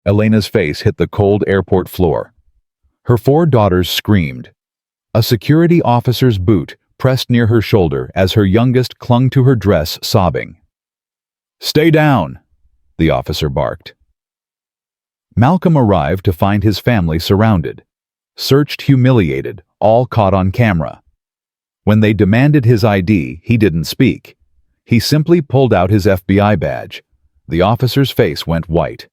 Elena's face hit the cold airport floor. Her 4 daughters screamed. A security officer's boot pressed near her shoulder as her youngest clung to her dress, sobbing. "Stay down," the officer barked. Malcolm arrived to find his family surrounded, searched, humiliated, all caught on camera. When they demanded his ID, he didn't speak. He simply pulled out his FBI badge. The officer's face went white.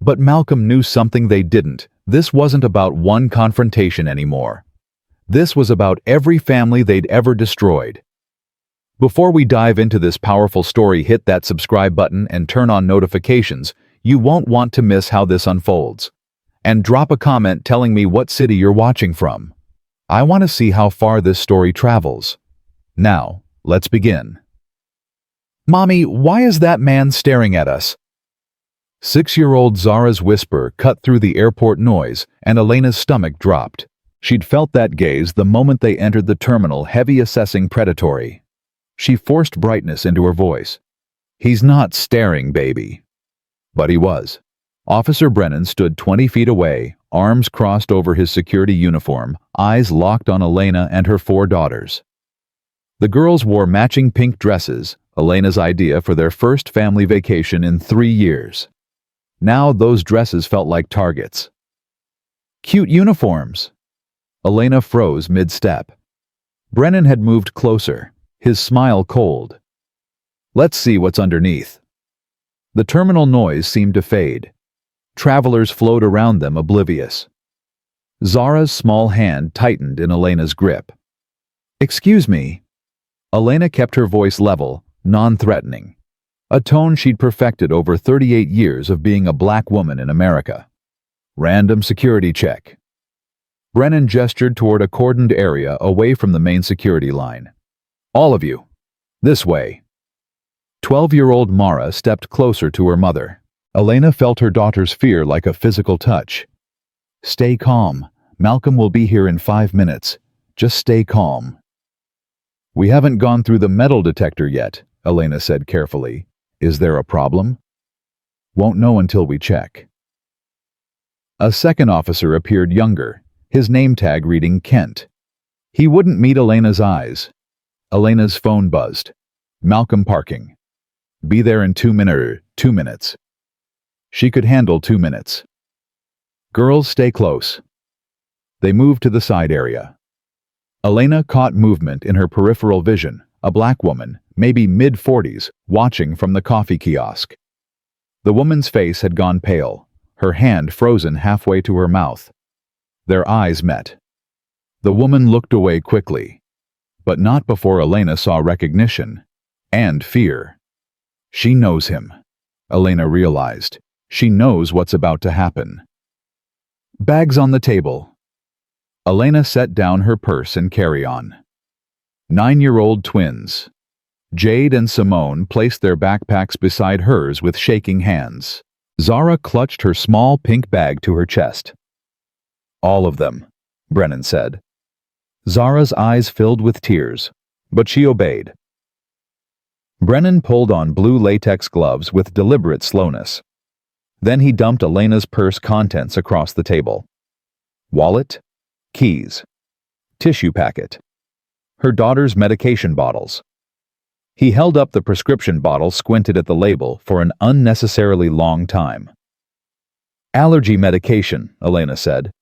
But Malcolm knew something they didn't. This wasn't about one confrontation anymore. This was about every family they'd ever destroyed. Before we dive into this powerful story, hit that subscribe button and turn on notifications. You won't want to miss how this unfolds. And drop a comment telling me what city you're watching from. I want to see how far this story travels. Now, let's begin. "Mommy, why is that man staring at us?" 6-year-old Zara's whisper cut through the airport noise, and Elena's stomach dropped. She'd felt that gaze the moment they entered the terminal, heavy, assessing, predatory. She forced brightness into her voice. "He's not staring, baby." But he was. Officer Brennan stood 20 feet away, arms crossed over his security uniform, eyes locked on Elena and her 4 daughters. The girls wore matching pink dresses, Elena's idea for their first family vacation in 3 years. Now those dresses felt like targets. "Cute uniforms." Elena froze mid-step. Brennan had moved closer, his smile cold. "Let's see what's underneath." The terminal noise seemed to fade. Travelers flowed around them, oblivious. Zara's small hand tightened in Elena's grip. "Excuse me." Elena kept her voice level, non-threatening, a tone she'd perfected over 38 years of being a black woman in America. "Random security check." Brennan gestured toward a cordoned area away from the main security line. "All of you, this way." 12-year-old Mara stepped closer to her mother. Elena felt her daughter's fear like a physical touch. "Stay calm. Malcolm will be here in 5 minutes. Just stay calm." "We haven't gone through the metal detector yet," Elena said carefully. "Is there a problem?" "Won't know until we check." A second officer appeared, younger, his name tag reading Kent. He wouldn't meet Elena's eyes. Elena's phone buzzed. "Malcolm parking. Be there in 2 minutes. She could handle 2 minutes. "Girls, stay close." They moved to the side area. Elena caught movement in her peripheral vision, a black woman, maybe mid-40s, watching from the coffee kiosk. The woman's face had gone pale, her hand frozen halfway to her mouth. Their eyes met. The woman looked away quickly, but not before Elena saw recognition and fear. She knows him, Elena realized. She knows what's about to happen. Bags on the table. Elena set down her purse and carry-on. 9-year-old twins. Jade and Simone placed their backpacks beside hers with shaking hands. Zara clutched her small pink bag to her chest. "All of them," Brennan said. Zara's eyes filled with tears, but she obeyed. Brennan pulled on blue latex gloves with deliberate slowness. Then he dumped Elena's purse contents across the table. Wallet, keys, tissue packet, her daughter's medication bottles. He held up the prescription bottle, squinted at the label for an unnecessarily long time. "Allergy medication," Elena said.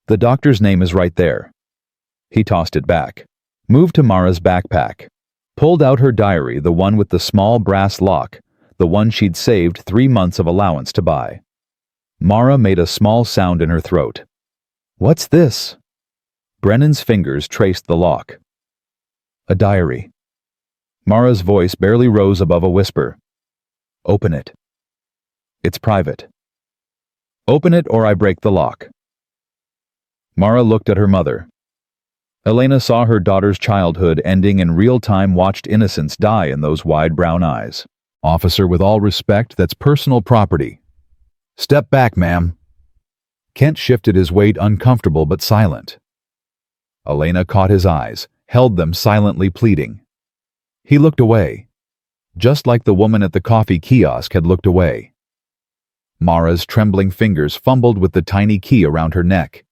"The doctor's name is right there." He tossed it back, moved to Mara's backpack, pulled out her diary, the one with the small brass lock, the one she'd saved 3 months of allowance to buy. Mara made a small sound in her throat. "What's this?" Brennan's fingers traced the lock. "A diary." Mara's voice barely rose above a whisper. "Open it. It's private. Open it or I break the lock." Mara looked at her mother. Elena saw her daughter's childhood ending in real time, watched innocence die in those wide brown eyes. "Officer, with all respect, that's personal property." "Step back, ma'am." Kent shifted his weight, uncomfortable but silent. Elena caught his eyes, held them silently, pleading. He looked away, just like the woman at the coffee kiosk had looked away. Mara's trembling fingers fumbled with the tiny key around her neck.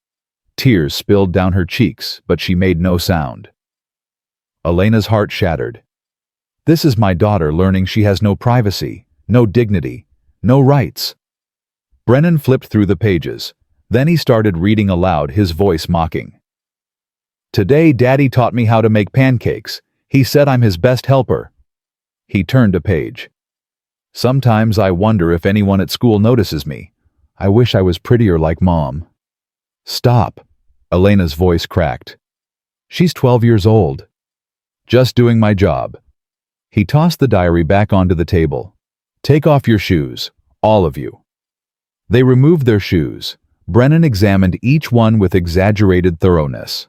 Tears spilled down her cheeks, but she made no sound. Elena's heart shattered. This is my daughter learning she has no privacy, no dignity, no rights. Brennan flipped through the pages. Then he started reading aloud, his voice mocking. Today, Daddy taught me how to make pancakes. He said I'm his best helper. He turned a page. Sometimes I wonder if anyone at school notices me. I wish I was prettier like Mom. Stop, Elena's voice cracked. She's 12 years old. Just doing my job. He tossed the diary back onto the table. Take off your shoes, all of you. They removed their shoes. Brennan examined each one with exaggerated thoroughness.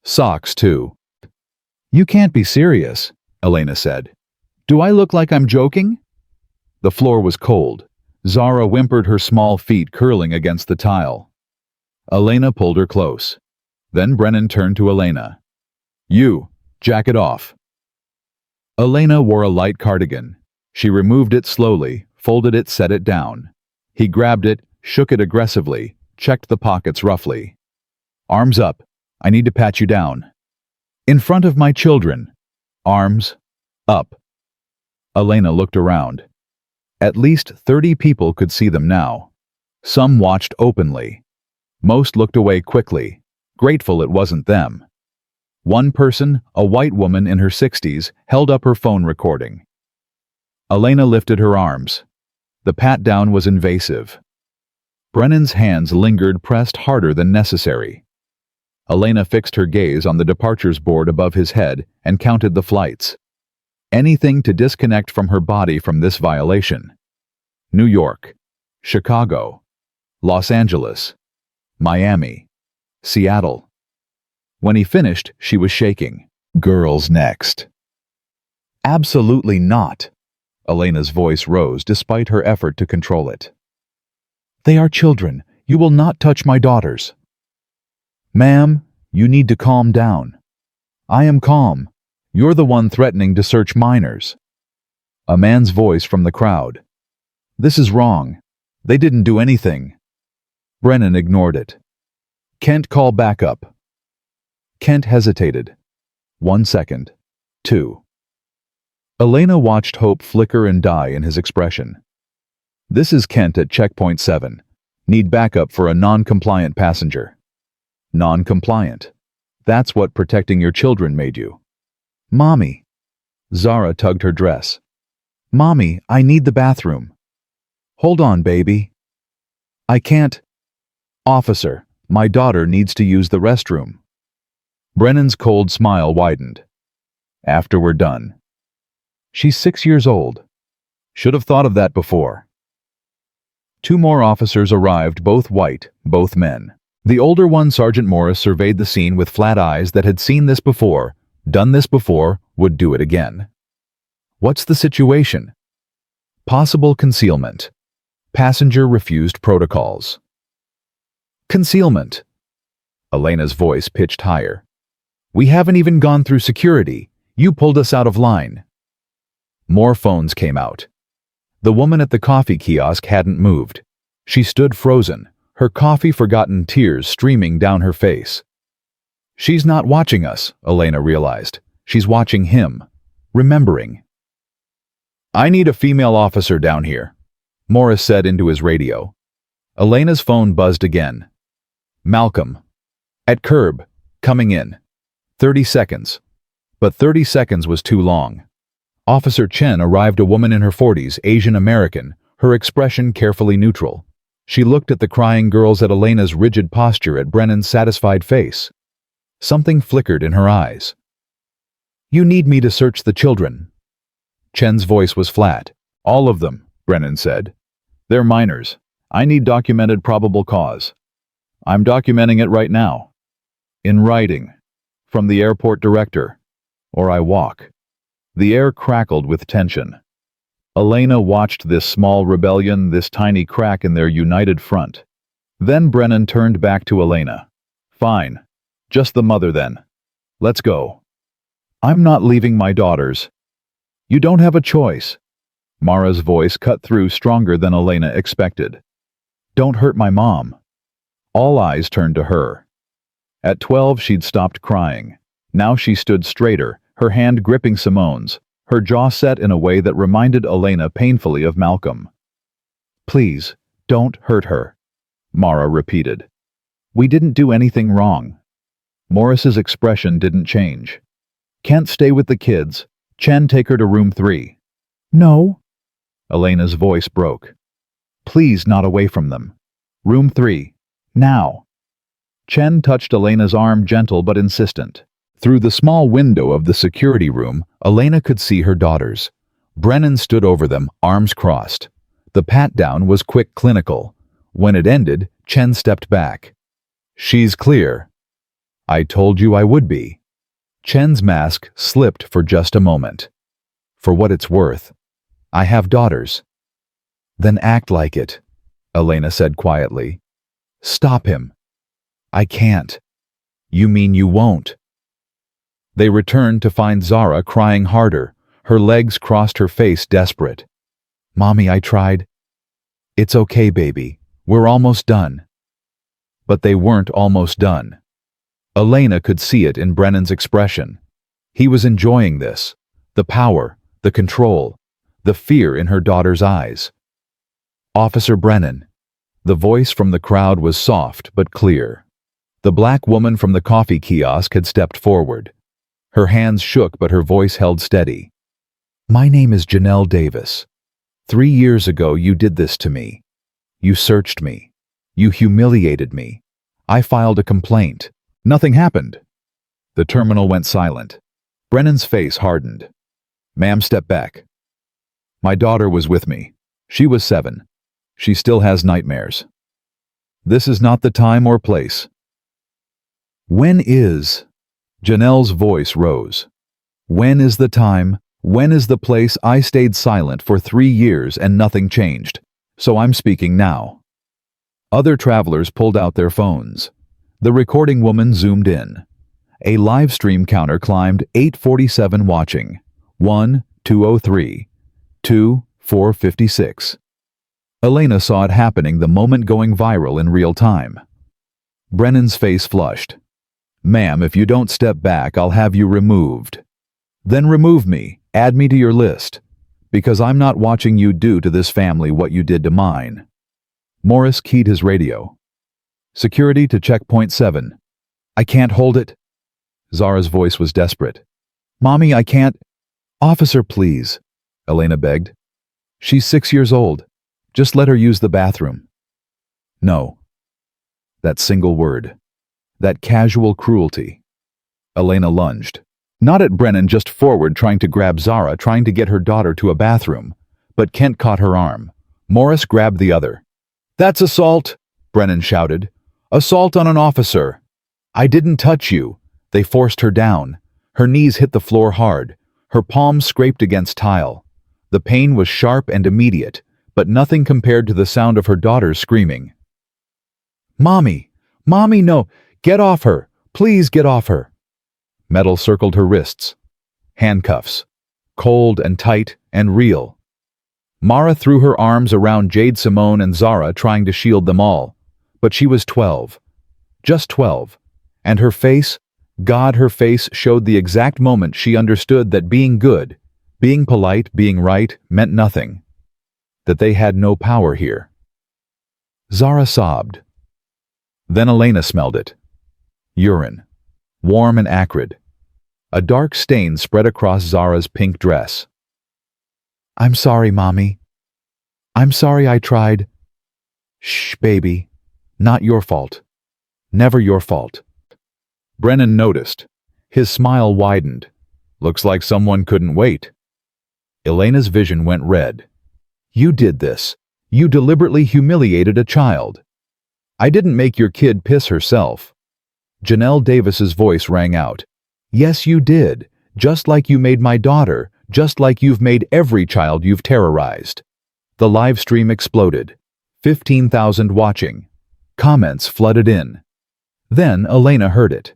Socks, too. You can't be serious, Elena said. Do I look like I'm joking? The floor was cold. Zara whimpered, her small feet curling against the tile. Elena pulled her close. Then Brennan turned to Elena. You, jacket off. Elena wore a light cardigan. She removed it slowly, folded it, set it down. He grabbed it, shook it aggressively, checked the pockets roughly. Arms up. I need to pat you down. In front of my children. Arms up. Elena looked around. At least 30 people could see them now. Some watched openly. Most looked away quickly, grateful it wasn't them. One person, a white woman in her 60s, held up her phone recording. Elena lifted her arms. The pat-down was invasive. Brennan's hands lingered, pressed harder than necessary. Elena fixed her gaze on the departures board above his head and counted the flights. Anything to disconnect from her body from this violation. New York, Chicago, Los Angeles, Miami, Seattle. When he finished, she was shaking. Girls next. Absolutely not. Elena's voice rose despite her effort to control it. They are children. You will not touch my daughters. Ma'am, you need to calm down. I am calm. You're the one threatening to search minors. A man's voice from the crowd. This is wrong. They didn't do anything. Brennan ignored it. Kent, call backup. Kent hesitated. 1 second. 2. Elena watched hope flicker and die in his expression. This is Kent at checkpoint 7. Need backup for a non-compliant passenger. Non-compliant. That's what protecting your children made you. Mommy. Zara tugged her dress. Mommy, I need the bathroom. Hold on, baby. I can't. Officer, my daughter needs to use the restroom. Brennan's cold smile widened. After we're done. She's 6 years old. Should have thought of that before. 2 more officers arrived, both white, both men. The older one, Sergeant Morris, surveyed the scene with flat eyes that had seen this before, done this before, would do it again. What's the situation? Possible concealment. Passenger refused protocols. Concealment. Elena's voice pitched higher. We haven't even gone through security. You pulled us out of line. More phones came out. The woman at the coffee kiosk hadn't moved. She stood frozen, her coffee-forgotten tears streaming down her face. She's not watching us, Elena realized. She's watching him, remembering. I need a female officer down here, Morris said into his radio. Elena's phone buzzed again. Malcolm. At curb. Coming in. 30 seconds. But 30 seconds was too long. Officer Chen arrived, a woman in her 40s, Asian American, her expression carefully neutral. She looked at the crying girls, at Elena's rigid posture, at Brennan's satisfied face. Something flickered in her eyes. You need me to search the children. Chen's voice was flat. All of them, Brennan said. They're minors. I need documented probable cause. I'm documenting it right now. In writing. From the airport director. Or I walk. The air crackled with tension. Elena watched this small rebellion, this tiny crack in their united front. Then Brennan turned back to Elena. Fine. Just the mother then. Let's go. I'm not leaving my daughters. You don't have a choice. Mara's voice cut through, stronger than Elena expected. Don't hurt my mom. All eyes turned to her. At 12, she'd stopped crying. Now she stood straighter, her hand gripping Simone's, her jaw set in a way that reminded Elena painfully of Malcolm. Please, don't hurt her, Mara repeated. We didn't do anything wrong. Morris's expression didn't change. Can't stay with the kids. Chen, take her to room 3. No. Elena's voice broke. Please, not away from them. Room 3. Now. Chen touched Elena's arm, gentle but insistent. Through the small window of the security room, Elena could see her daughters. Brennan stood over them, arms crossed. The pat-down was quick, clinical. When it ended, Chen stepped back. She's clear. I told you I would be. Chen's mask slipped for just a moment. For what it's worth, I have daughters. Then act like it, Elena said quietly. Stop him. I can't. You mean you won't? They returned to find Zara crying harder. Her legs crossed her face, desperate. Mommy, I tried. It's okay, baby. We're almost done. But they weren't almost done. Elena could see it in Brennan's expression. He was enjoying this. The power, the control, the fear in her daughter's eyes. Officer Brennan. The voice from the crowd was soft but clear. The black woman from the coffee kiosk had stepped forward. Her hands shook but her voice held steady. My name is Janelle Davis. 3 years ago you did this to me. You searched me. You humiliated me. I filed a complaint. Nothing happened. The terminal went silent. Brennan's face hardened. Ma'am, step back. My daughter was with me. She was 7. She still has nightmares. This is not the time or place. When is? Janelle's voice rose. When is the time? When is the place? I stayed silent for 3 years and nothing changed. So I'm speaking now. Other travelers pulled out their phones. The recording woman zoomed in. A live stream counter climbed, 847 watching, 1, 203, 2, 456. Elena saw it happening, the moment going viral in real time. Brennan's face flushed. Ma'am, if you don't step back, I'll have you removed. Then remove me, add me to your list, because I'm not watching you do to this family what you did to mine. Morris keyed his radio. Security to checkpoint 7. I can't hold it. Zara's voice was desperate. Mommy, I can't. Officer, please, Elena begged. She's 6 years old. Just let her use the bathroom. No. That single word. That casual cruelty. Elena lunged. Not at Brennan, just forward, trying to grab Zara, trying to get her daughter to a bathroom. But Kent caught her arm. Morris grabbed the other. That's assault, Brennan shouted. Assault on an officer. I didn't touch you. They forced her down. Her knees hit the floor hard. Her palms scraped against tile. The pain was sharp and immediate, but nothing compared to the sound of her daughter screaming. Mommy! Mommy, no! Get off her! Please get off her! Metal circled her wrists. Handcuffs. Cold and tight and real. Mara threw her arms around Jade, Simone, and Zara, trying to shield them all. But she was 12. Just 12. And her face, God, her face showed the exact moment she understood that being good, being polite, being right, meant nothing. That they had no power here. Zara sobbed. Then Elena smelled it. Urine. Warm and acrid. A dark stain spread across Zara's pink dress. I'm sorry, Mommy. I'm sorry I tried. Shh, baby. Not your fault. Never your fault. Brennan noticed. His smile widened. Looks like someone couldn't wait. Elena's vision went red. You did this. You deliberately humiliated a child. I didn't make your kid piss herself. Janelle Davis's voice rang out. Yes, you did. Just like you made my daughter. Just like you've made every child you've terrorized. The live stream exploded. 15,000 watching. Comments flooded in. Then Elena heard it.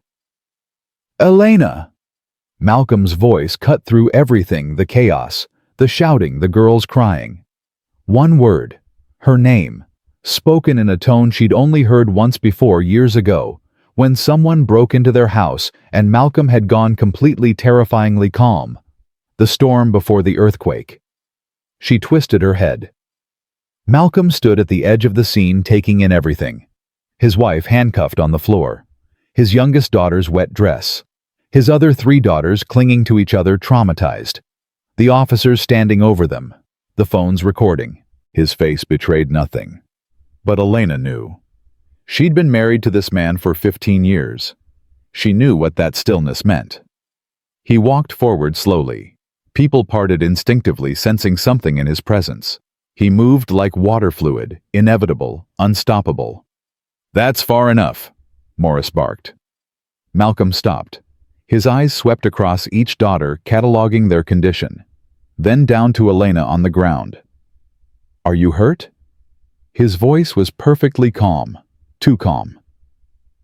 Elena! Malcolm's voice cut through everything, the chaos, the shouting, the girls crying. One word. Her name. spoken in a tone she'd only heard once before years ago, when someone broke into their house and Malcolm had gone completely terrifyingly calm. The storm before the earthquake. She twisted her head. Malcolm stood at the edge of the scene taking in everything. His wife handcuffed on the floor. His youngest daughter's wet dress. His other 3 daughters clinging to each other traumatized. The officers standing over them. The phones recording. His face betrayed nothing. But Elena knew. She'd been married to this man for 15 years. She knew what that stillness meant. He walked forward slowly. People parted instinctively, sensing something in his presence. He moved like water fluid, inevitable, unstoppable. "That's far enough," Morris barked. Malcolm stopped. His eyes swept across each daughter, cataloging their condition. Then down to Elena on the ground. "Are you hurt?" His voice was perfectly calm, too calm.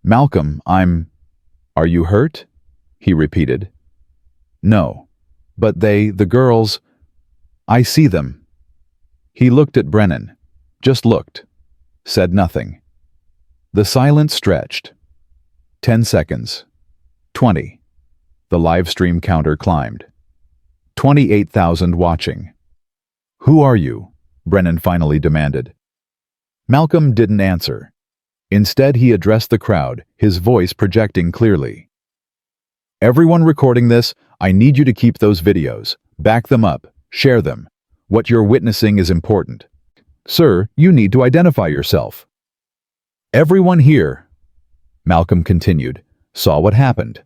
"Malcolm, Are you hurt?" he repeated. "No. But the girls, I see them." He looked at Brennan. Just looked. Said nothing. The silence stretched. 10 seconds. 20. The live stream counter climbed. 28,000 watching. "Who are you?" Brennan finally demanded. Malcolm didn't answer. Instead, he addressed the crowd, his voice projecting clearly. "Everyone recording this, I need you to keep those videos. Back them up. Share them. What you're witnessing is important. Sir, you need to identify yourself." "Everyone here," Malcolm continued, "saw what happened.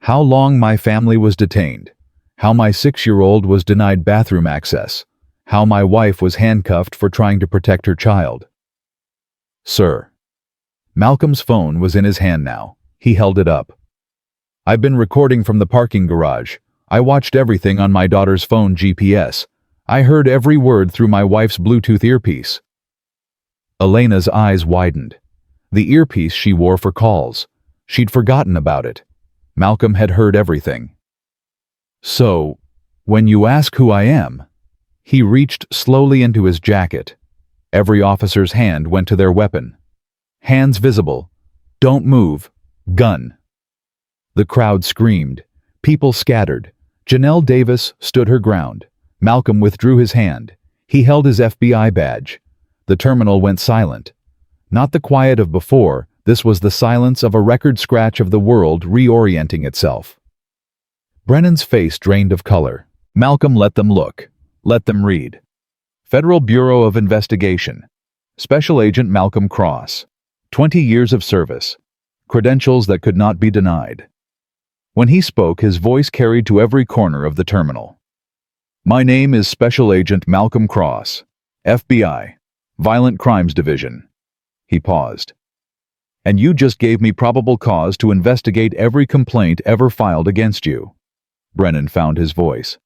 How long my family was detained. How my 6-year-old was denied bathroom access. How my wife was handcuffed for trying to protect her child." "Sir." Malcolm's phone was in his hand now. He held it up. "I've been recording from the parking garage. I watched everything on my daughter's phone GPS. I heard every word through my wife's Bluetooth earpiece." Elena's eyes widened. The earpiece she wore for calls. She'd forgotten about it. Malcolm had heard everything. "So, when you ask who I am..." He reached slowly into his jacket. Every officer's hand went to their weapon. Hands visible. "Don't move. Gun." The crowd screamed. People scattered. Janelle Davis stood her ground. Malcolm withdrew his hand. He held his FBI badge. The terminal went silent. Not the quiet of before, this was the silence of a record scratch of the world reorienting itself. Brennan's face drained of color. Malcolm let them look. Let them read. Federal Bureau of Investigation. Special Agent Malcolm Cross. 20 years of service. Credentials that could not be denied. When he spoke, his voice carried to every corner of the terminal. "My name is Special Agent Malcolm Cross, FBI, Violent Crimes Division." He paused. "And you just gave me probable cause to investigate every complaint ever filed against you." Brennan found his voice.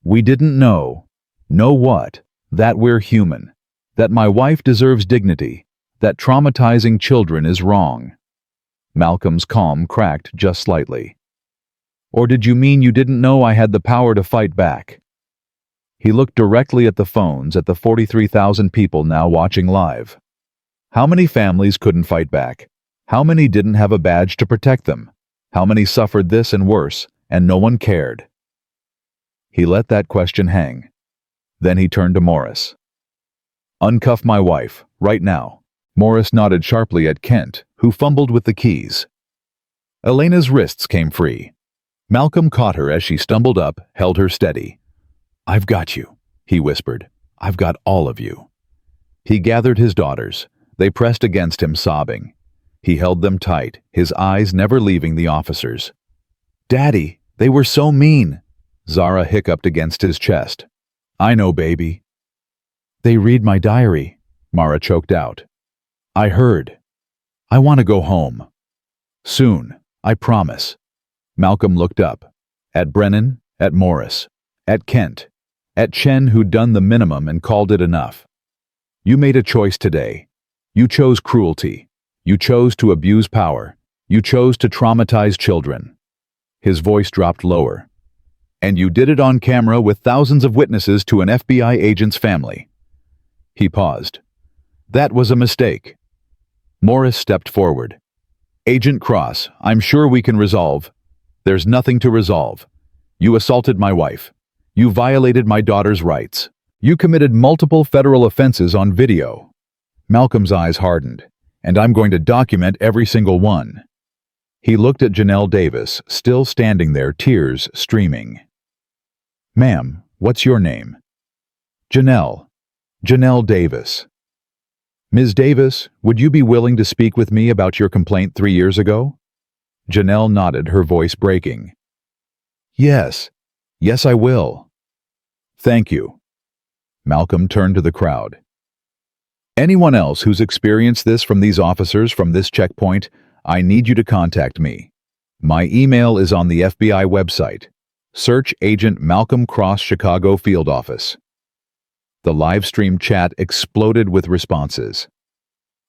"We didn't know. Know what? That we're human. That my wife deserves dignity. That traumatizing children is wrong." Malcolm's calm cracked just slightly. "Or did you mean you didn't know I had the power to fight back?" He looked directly at the phones, at the 43,000 people now watching live. How many families couldn't fight back? How many didn't have a badge to protect them? How many suffered this and worse, and no one cared? He let that question hang. Then he turned to Morris. "Uncuff my wife, right now." Morris nodded sharply at Kent, who fumbled with the keys. Elena's wrists came free. Malcolm caught her as she stumbled up, held her steady. "I've got you," he whispered. "I've got all of you." He gathered his daughters. They pressed against him, sobbing. He held them tight, his eyes never leaving the officers. "Daddy, they were so mean," Zara hiccuped against his chest. "I know, baby." "They read my diary," Mara choked out. "I heard. I want to go home. Soon, I promise." Malcolm looked up. At Brennan, at Morris, at Kent, at Chen, who'd done the minimum and called it enough. "You made a choice today. You chose cruelty. You chose to abuse power. You chose to traumatize children." His voice dropped lower. "And you did it on camera with thousands of witnesses to an FBI agent's family." He paused. That was a mistake. Morris stepped forward. Agent Cross, I'm sure we can resolve. There's nothing to resolve. You assaulted my wife. You violated my daughter's rights. You committed multiple federal offenses on video. Malcolm's eyes hardened. And I'm going to document every single one. He looked at Janelle Davis, still standing there, tears streaming. Ma'am, what's your name? Janelle. Janelle Davis. Ms. Davis, would you be willing to speak with me about your complaint 3 years ago? Janelle nodded, her voice breaking. Yes. Yes, I will. Thank you. Malcolm turned to the crowd. Anyone else who's experienced this from these officers from this checkpoint, I need you to contact me. My email is on the FBI website. Search Agent Malcolm Cross, Chicago Field Office. The live stream chat exploded with responses.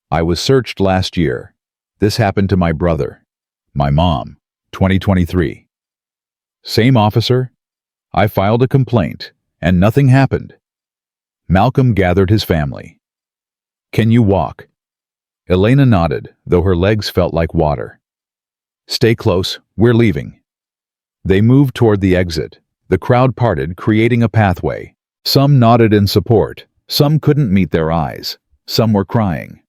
I was searched last year. This happened to my brother. My mom. 2023. Same officer? I filed a complaint, and nothing happened. Malcolm gathered his family. Can you walk? Elena nodded, though her legs felt like water. Stay close, we're leaving. They moved toward the exit. The crowd parted, creating a pathway. Some nodded in support, some couldn't meet their eyes, some were crying.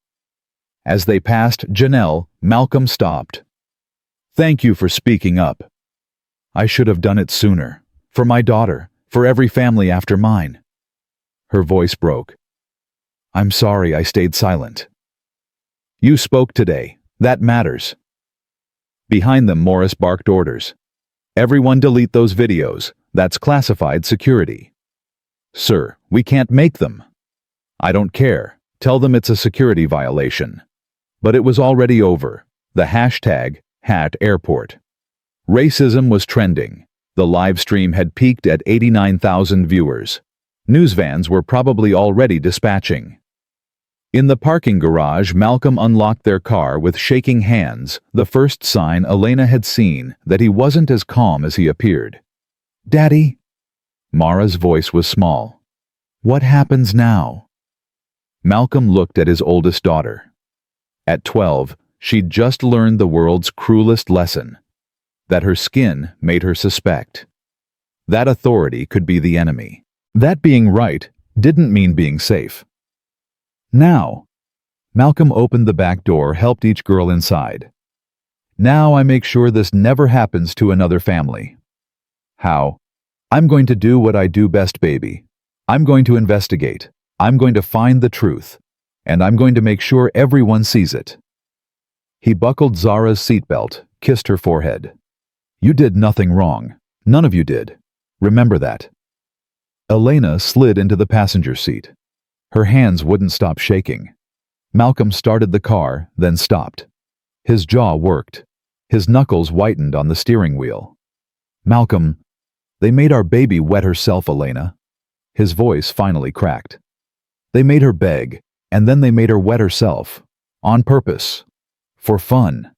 As they passed Janelle, Malcolm stopped. Thank you for speaking up. I should have done it sooner. For my daughter, for every family after mine. Her voice broke. I'm sorry I stayed silent. You spoke today. That matters. Behind them, Morris barked orders. Everyone delete those videos. That's classified security. Sir, we can't make them. I don't care. Tell them it's a security violation. But it was already over. The hashtag, #airport. Racism was trending. The live stream had peaked at 89,000 viewers. News vans were probably already dispatching. In the parking garage, Malcolm unlocked their car with shaking hands, the first sign Elena had seen that he wasn't as calm as he appeared. Daddy? Mara's voice was small. What happens now? Malcolm looked at his oldest daughter. At 12, she'd just learned the world's cruelest lesson, that her skin made her suspect. That authority could be the enemy. That being right didn't mean being safe. Now, Malcolm opened the back door, helped each girl inside. Now I make sure this never happens to another family. How? I'm going to do what I do best, baby. I'm going to investigate. I'm going to find the truth. And I'm going to make sure everyone sees it. He buckled Zara's seatbelt, kissed her forehead. You did nothing wrong. None of you did. Remember that. Elena slid into the passenger seat. Her hands wouldn't stop shaking. Malcolm started the car, then stopped. His jaw worked. His knuckles whitened on the steering wheel. Malcolm, they made our baby wet herself, Elena. His voice finally cracked. They made her beg, and then they made her wet herself. On purpose. For fun.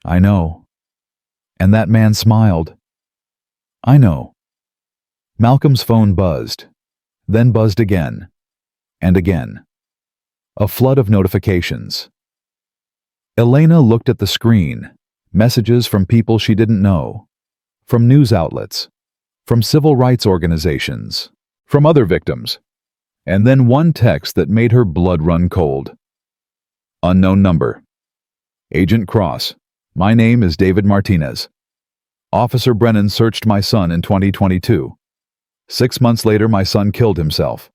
I know. And that man smiled. I know. Malcolm's phone buzzed, then buzzed again. And again. A flood of notifications. Elena looked at the screen. Messages from people she didn't know. From news outlets. From civil rights organizations. From other victims. And then one text that made her blood run cold. Unknown number. Agent Cross. My name is David Martinez. Officer Brennan searched my son in 2022. 6 months later, my son killed himself.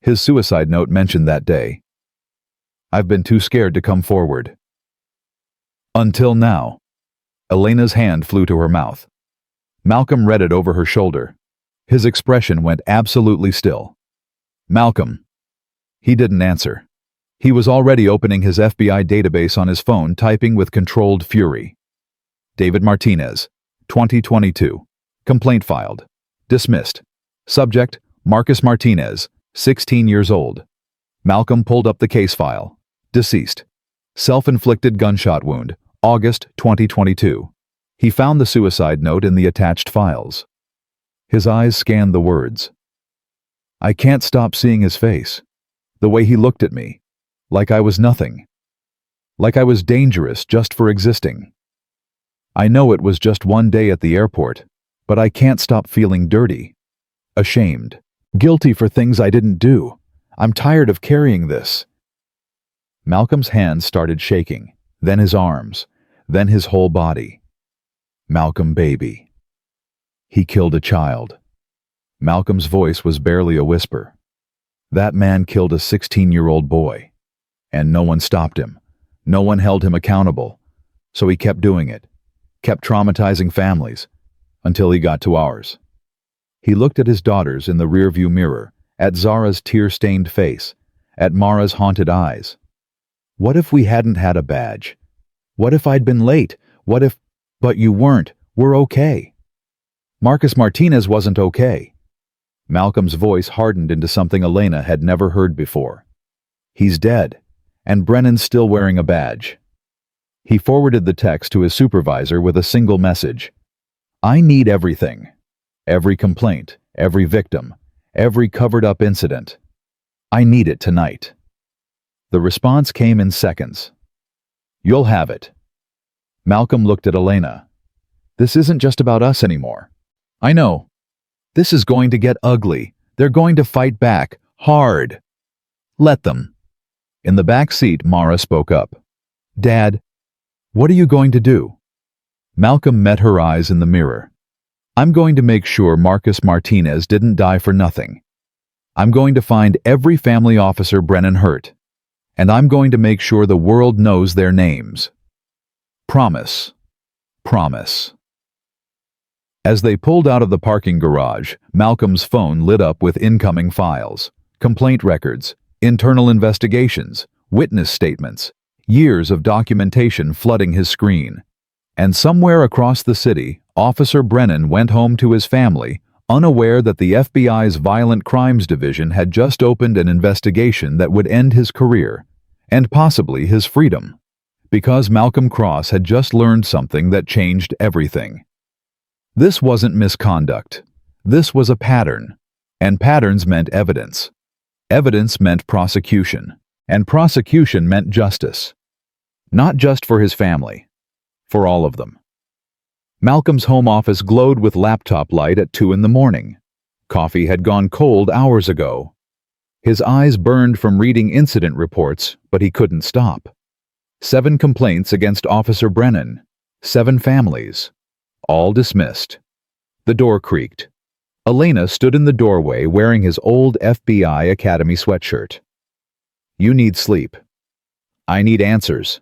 His suicide note mentioned that day. I've been too scared to come forward. Until now. Elena's hand flew to her mouth. Malcolm read it over her shoulder. His expression went absolutely still. Malcolm. He didn't answer. He was already opening his FBI database on his phone, typing with controlled fury. David Martinez, 2022. Complaint filed. Dismissed. Subject, Marcus Martinez, 16 years old. Malcolm pulled up the case file. Deceased. Self-inflicted gunshot wound, August 2022. He found the suicide note in the attached files. His eyes scanned the words. I can't stop seeing his face. The way he looked at me. Like I was nothing. Like I was dangerous just for existing. I know it was just one day at the airport, but I can't stop feeling dirty. Ashamed. Guilty for things I didn't do. I'm tired of carrying this. Malcolm's hands started shaking, then his arms, then his whole body. Malcolm, baby. He killed a child. Malcolm's voice was barely a whisper. That man killed a 16-year-old boy. And no one stopped him. No one held him accountable. So he kept doing it. Kept traumatizing families. Until he got to ours. He looked at his daughters in the rearview mirror, at Zara's tear-stained face, at Mara's haunted eyes. What if we hadn't had a badge? What if I'd been late? What if... But you weren't. We're okay. Marcus Martinez wasn't okay. Malcolm's voice hardened into something Elena had never heard before. He's dead, and Brennan's still wearing a badge. He forwarded the text to his supervisor with a single message. I need everything. Every complaint, every victim, every covered-up incident. I need it tonight. The response came in seconds. You'll have it. Malcolm looked at Elena. This isn't just about us anymore. I know. This is going to get ugly. They're going to fight back, hard. Let them. In the back seat, Mara spoke up. Dad, what are you going to do? Malcolm met her eyes in the mirror. I'm going to make sure Marcus Martinez didn't die for nothing. I'm going to find every family officer Brennan hurt. And I'm going to make sure the world knows their names. Promise. Promise. As they pulled out of the parking garage, Malcolm's phone lit up with incoming files, complaint records, internal investigations, witness statements, years of documentation flooding his screen. And somewhere across the city, Officer Brennan went home to his family, unaware that the FBI's Violent Crimes Division had just opened an investigation that would end his career, and possibly his freedom, because Malcolm Cross had just learned something that changed everything. This wasn't misconduct. This was a pattern, and patterns meant evidence. Evidence meant prosecution, and prosecution meant justice. Not just for his family, for all of them. Malcolm's home office glowed with laptop light at 2 a.m. Coffee had gone cold hours ago. His eyes burned from reading incident reports, but he couldn't stop. 7 complaints against Officer Brennan. 7 families. All dismissed. The door creaked. Elena stood in the doorway wearing his old FBI Academy sweatshirt. You need sleep. I need answers.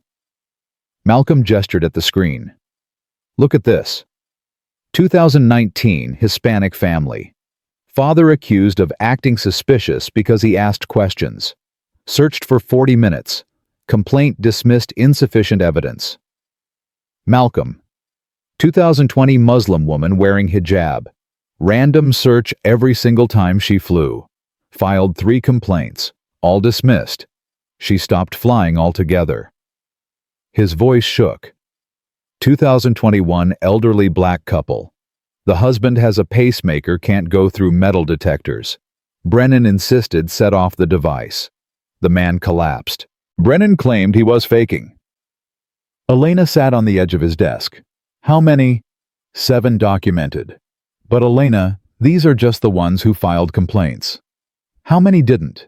Malcolm gestured at the screen. Look at this. 2019 Hispanic family. Father accused of acting suspicious because he asked questions. Searched for 40 minutes. Complaint dismissed insufficient evidence. Malcolm. 2020 Muslim woman wearing hijab. Random search every single time she flew. Filed 3 complaints. All dismissed. She stopped flying altogether. His voice shook. 2021 elderly black couple. The husband has a pacemaker, can't go through metal detectors. Brennan insisted, set off the device. The man collapsed. Brennan claimed he was faking. Elena sat on the edge of his desk. How many? 7 documented. But Elena, these are just the ones who filed complaints. How many didn't?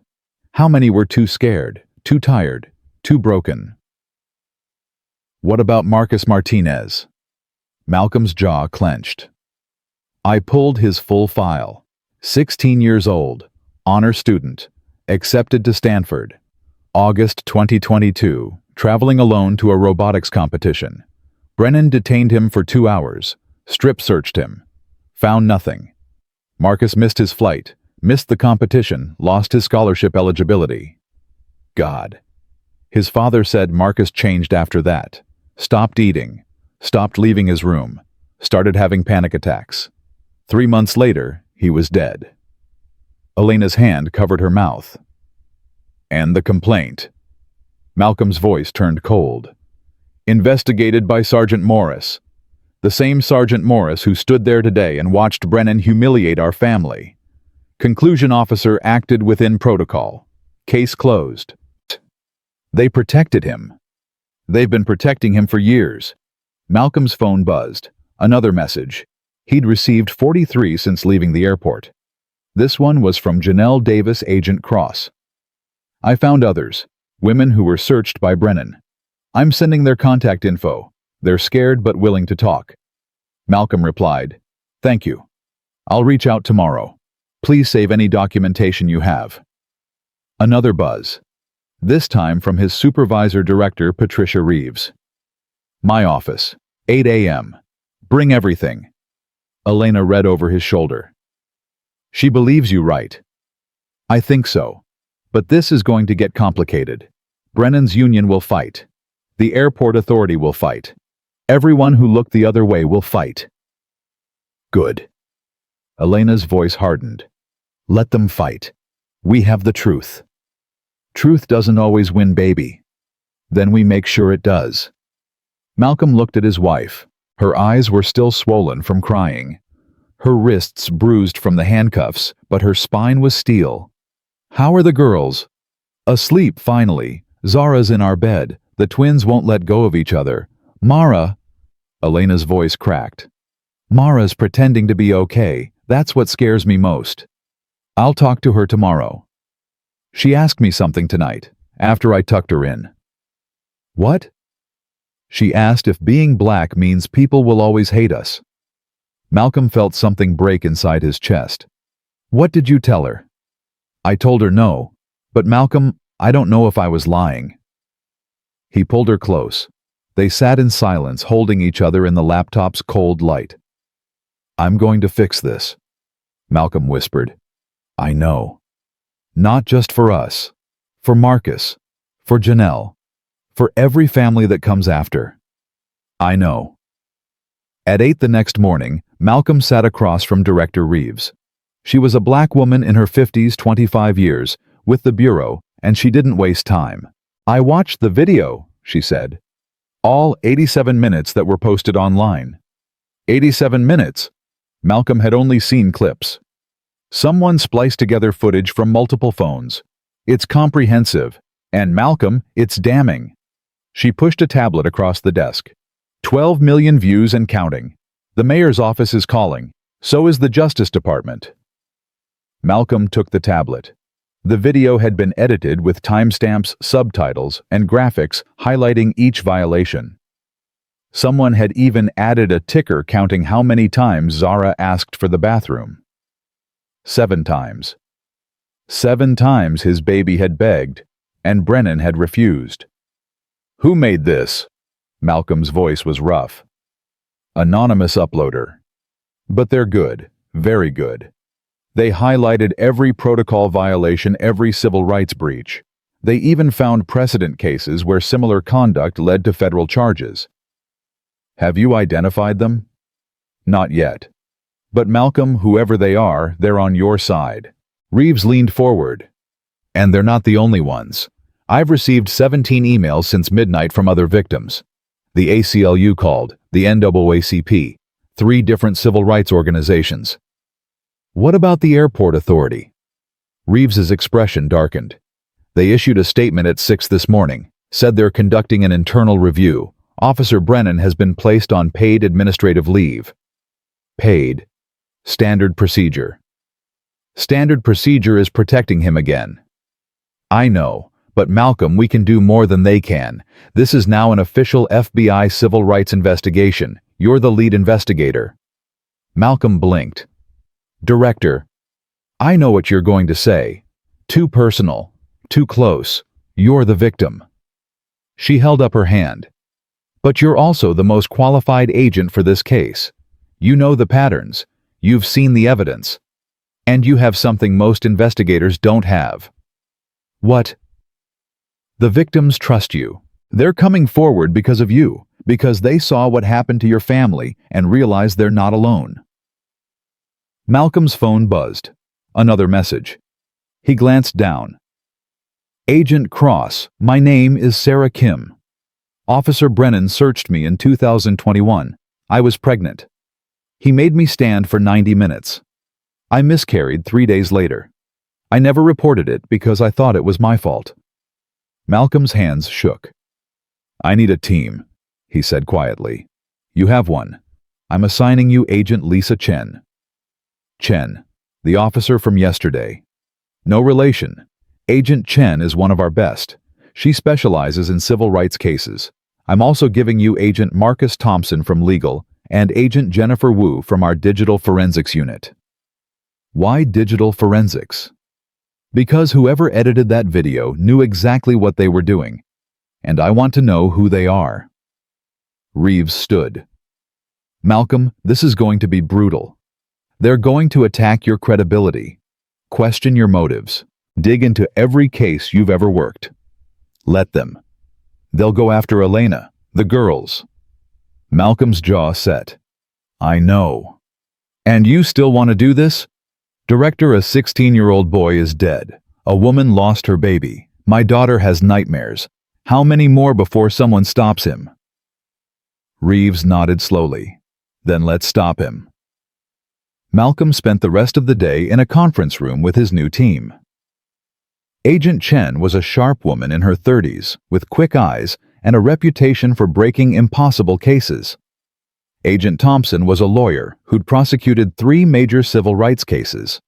How many were too scared, too tired, too broken? What about Marcus Martinez? Malcolm's jaw clenched. I pulled his full file. 16 years old, honor student, accepted to Stanford. August 2022, traveling alone to a robotics competition. Brennan detained him for 2 hours, strip searched him. Found nothing. Marcus missed his flight, missed the competition, lost his scholarship eligibility. God. His father said Marcus changed after that. Stopped eating, stopped leaving his room, started having panic attacks. 3 months later, he was dead. Elena's hand covered her mouth. And the complaint. Malcolm's voice turned cold. Investigated by Sergeant Morris. The same Sergeant Morris who stood there today and watched Brennan humiliate our family. Conclusion officer acted within protocol. Case closed. They protected him. They've been protecting him for years. Malcolm's phone buzzed. Another message. He'd received 43 since leaving the airport. This one was from Janelle Davis, Agent Cross. I found others, women who were searched by Brennan. I'm sending their contact info. They're scared but willing to talk. Malcolm replied, "Thank you. I'll reach out tomorrow. Please save any documentation you have." Another buzz. This time from his supervisor director, Patricia Reeves. "My office, 8 a.m. Bring everything." Elena read over his shoulder. "She believes you, right?" "I think so. But this is going to get complicated. Brennan's union will fight. The airport authority will fight. Everyone who looked the other way will fight." "Good." Elena's voice hardened. "Let them fight. We have the truth. Truth doesn't always win, baby. Then we make sure it does." Malcolm looked at his wife. Her eyes were still swollen from crying. Her wrists bruised from the handcuffs, but her spine was steel. "How are the girls?" "Asleep, finally. Zara's in our bed. The twins won't let go of each other. Mara..." Elena's voice cracked. "Mara's pretending to be okay. That's what scares me most. I'll talk to her tomorrow. She asked me something tonight, after I tucked her in." "What?" "She asked if being black means people will always hate us." Malcolm felt something break inside his chest. "What did you tell her?" "I told her no. But Malcolm, I don't know if I was lying." He pulled her close. They sat in silence, holding each other in the laptop's cold light. "I'm going to fix this," Malcolm whispered. "I know. Not just for us. For Marcus. For Janelle. For every family that comes after. I know." At 8 the next morning, Malcolm sat across from Director Reeves. She was a black woman in her 50s, 25 years, with the Bureau, and she didn't waste time. "I watched the video," she said. "All 87 minutes that were posted online." 87 minutes? Malcolm had only seen clips. Someone spliced together footage from multiple phones. It's comprehensive. And Malcolm, it's damning. She pushed a tablet across the desk. 12 million views and counting. The mayor's office is calling. So is the Justice Department. Malcolm took the tablet. The video had been edited with timestamps, subtitles, and graphics highlighting each violation. Someone had even added a ticker counting how many times Zara asked for the bathroom. 7 times. 7 times his baby had begged, and Brennan had refused. "Who made this?" Malcolm's voice was rough. "Anonymous uploader. But they're good, very good. They highlighted every protocol violation, every civil rights breach. They even found precedent cases where similar conduct led to federal charges." "Have you identified them?" "Not yet. But Malcolm, whoever they are, they're on your side." Reeves leaned forward. "And they're not the only ones. I've received 17 emails since midnight from other victims. The ACLU called, the NAACP, 3 different civil rights organizations." "What about the airport authority?" Reeves's expression darkened. "They issued a statement at 6 this morning, said they're conducting an internal review. Officer Brennan has been placed on paid administrative leave." Paid. Standard procedure. Standard procedure is protecting him again. "I know, but Malcolm, we can do more than they can. This is now an official FBI civil rights investigation. You're the lead investigator." Malcolm blinked. "Director, I know what you're going to say. Too personal. Too close. You're the victim." She held up her hand. "But you're also the most qualified agent for this case. You know the patterns. You've seen the evidence. And you have something most investigators don't have." "What?" "The victims trust you. They're coming forward because of you, because they saw what happened to your family and realized they're not alone." Malcolm's phone buzzed. Another message. He glanced down. "Agent Cross, my name is Sarah Kim. Officer Brennan searched me in 2021. I was pregnant. He made me stand for 90 minutes. I miscarried 3 days later. I never reported it because I thought it was my fault. Malcolm's hands shook. "I need a team," he said quietly. "You have one. I'm assigning you Agent Lisa Chen." Chen, the officer from yesterday. No relation. Agent Chen is one of our best. She specializes in civil rights cases. I'm also giving you Agent Marcus Thompson from legal and Agent Jennifer Wu from our digital forensics unit. Why digital forensics? Because whoever edited that video knew exactly what they were doing, and I want to know who they are. Reeves stood. "Malcolm, this is going to be brutal. They're going to attack your credibility, question your motives, dig into every case you've ever worked. Let them. They'll go after Elena, the girls." Malcolm's jaw set. "I know. And you still want to do this? Director, a 16-year-old boy is dead. A woman lost her baby. My daughter has nightmares. How many more before someone stops him?" Reeves nodded slowly. "Then let's stop him." Malcolm spent the rest of the day in a conference room with his new team. Agent Chen was a sharp woman in her 30s, with quick eyes and a reputation for breaking impossible cases. Agent Thompson was a lawyer who'd prosecuted 3 major civil rights cases.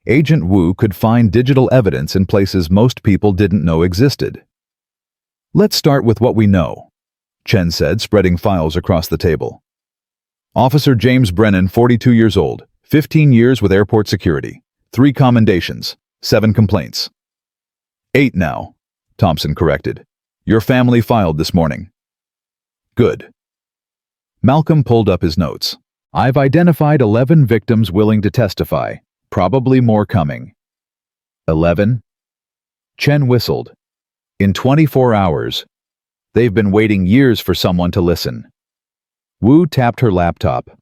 Agent Wu could find digital evidence in places most people didn't know existed. "Let's start with what we know," Chen said, spreading files across the table. "Officer James Brennan, 42 years old, 15 years with airport security, 3 commendations, 7 complaints." 8 now, Thompson corrected. "Your family filed this morning." "Good." Malcolm pulled up his notes. "I've identified 11 victims willing to testify, probably more coming." 11? Chen whistled. "In 24 hours. They've been waiting years for someone to listen." Wu tapped her laptop.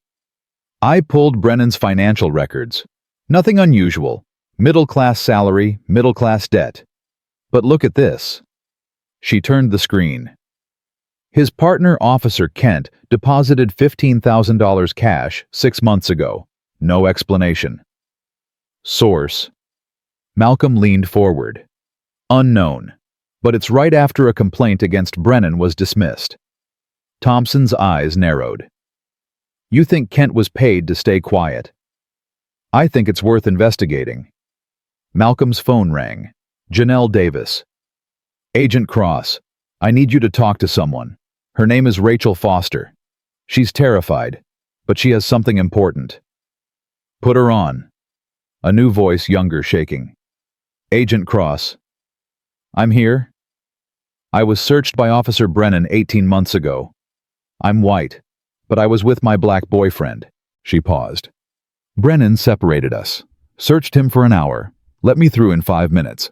"I pulled Brennan's financial records. Nothing unusual. Middle-class salary, middle-class debt. But look at this." She turned the screen. His partner, Officer Kent, deposited $15,000 cash 6 months ago. No explanation. Source. Malcolm leaned forward. "Unknown. But it's right after a complaint against Brennan was dismissed." Thompson's eyes narrowed. "You think Kent was paid to stay quiet?" "I think it's worth investigating." Malcolm's phone rang. Janelle Davis. "Agent Cross, I need you to talk to someone. Her name is Rachel Foster. She's terrified, but she has something important." "Put her on." A new voice, younger, shaking. "Agent Cross." "I'm here." "I was searched by Officer Brennan 18 months ago. I'm white, but I was with my black boyfriend." She paused. "Brennan separated us. Searched him for an hour. Let me through in 5 minutes.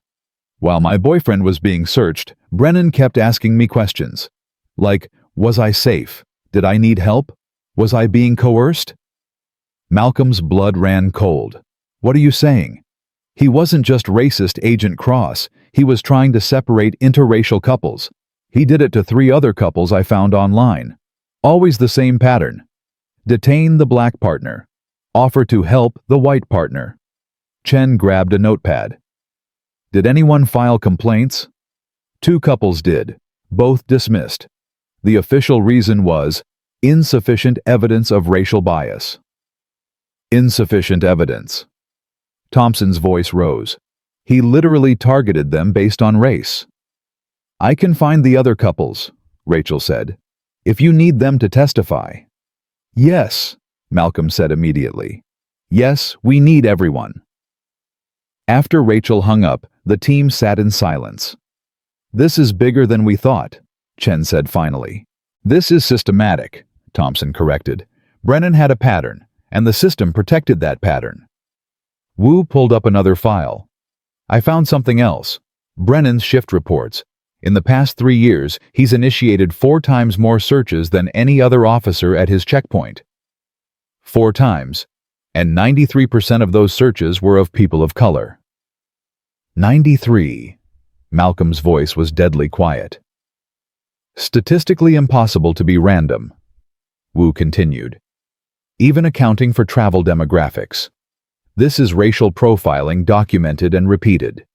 While my boyfriend was being searched, Brennan kept asking me questions. Like, was I safe? Did I need help? Was I being coerced?" Malcolm's blood ran cold. "What are you saying?" "He wasn't just racist, Agent Cross. He was trying to separate interracial couples. He did it to 3 other couples I found online. Always the same pattern. Detain the black partner. Offer to help the white partner." Chen grabbed a notepad. "Did anyone file complaints?" 2 couples did. Both dismissed. The official reason was insufficient evidence of racial bias. Insufficient evidence. Thompson's voice rose. "He literally targeted them based on race." "I can find the other couples," Rachel said, "if you need them to testify." "Yes," Malcolm said immediately. "Yes, we need everyone." After Rachel hung up, the team sat in silence. "This is bigger than we thought," Chen said finally. "This is systematic," Thompson corrected. "Brennan had a pattern, and the system protected that pattern." Wu pulled up another file. "I found something else. Brennan's shift reports. In the past 3 years, he's initiated 4 times more searches than any other officer at his checkpoint. 4 times. And 93% of those searches were of people of color." 93. Malcolm's voice was deadly quiet. "Statistically impossible to be random," Wu continued. "Even accounting for travel demographics. This is racial profiling documented and repeated."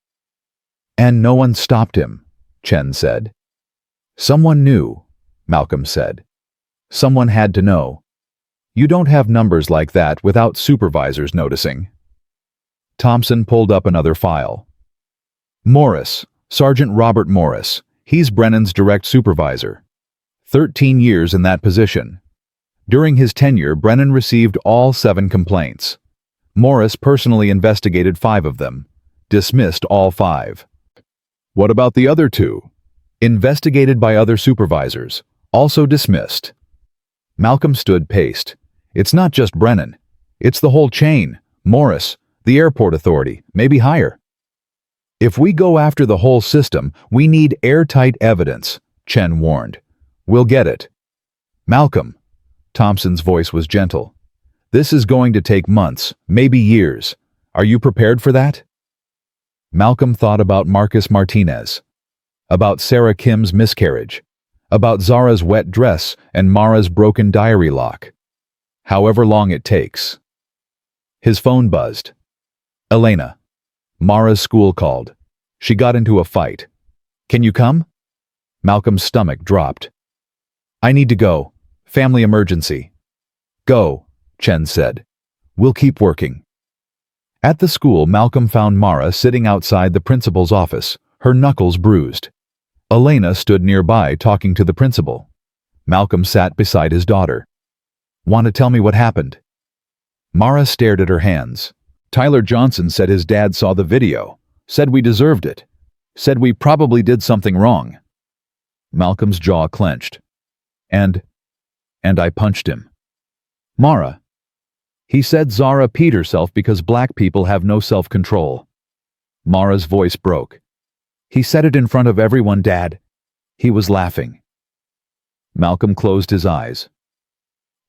"And no one stopped him," Chen said. Someone knew, Malcolm said. Someone had to know. You don't have numbers like that without supervisors noticing. Thompson pulled up another file. Morris, Sergeant Robert Morris. He's Brennan's direct supervisor. 13 years in that position. During his tenure, Brennan received all 7 complaints. Morris personally investigated 5 of them, dismissed all 5. What about the other 2? Investigated by other supervisors, also dismissed. Malcolm stood paced. It's not just Brennan. It's the whole chain. Morris, the airport authority, maybe higher. If we go after the whole system, we need airtight evidence, Chen warned. We'll get it. Malcolm, Thompson's voice was gentle. This is going to take months, maybe years. Are you prepared for that? Malcolm thought about Marcus Martinez, about Sarah Kim's miscarriage, about Zara's wet dress and Mara's broken diary lock. However long it takes. His phone buzzed. Elena. Mara's school called. She got into a fight. Can you come? Malcolm's stomach dropped. I need to go. Family emergency. Go, Chen said. We'll keep working. At the school, Malcolm found Mara sitting outside the principal's office, her knuckles bruised. Elena stood nearby talking to the principal. Malcolm sat beside his daughter. Want to tell me what happened? Mara stared at her hands. Tyler Johnson said his dad saw the video, said we deserved it, said we probably did something wrong. Malcolm's jaw clenched. And I punched him. Mara. He said Zara peed herself because black people have no self-control. Mara's voice broke. He said it in front of everyone, Dad. He was laughing. Malcolm closed his eyes.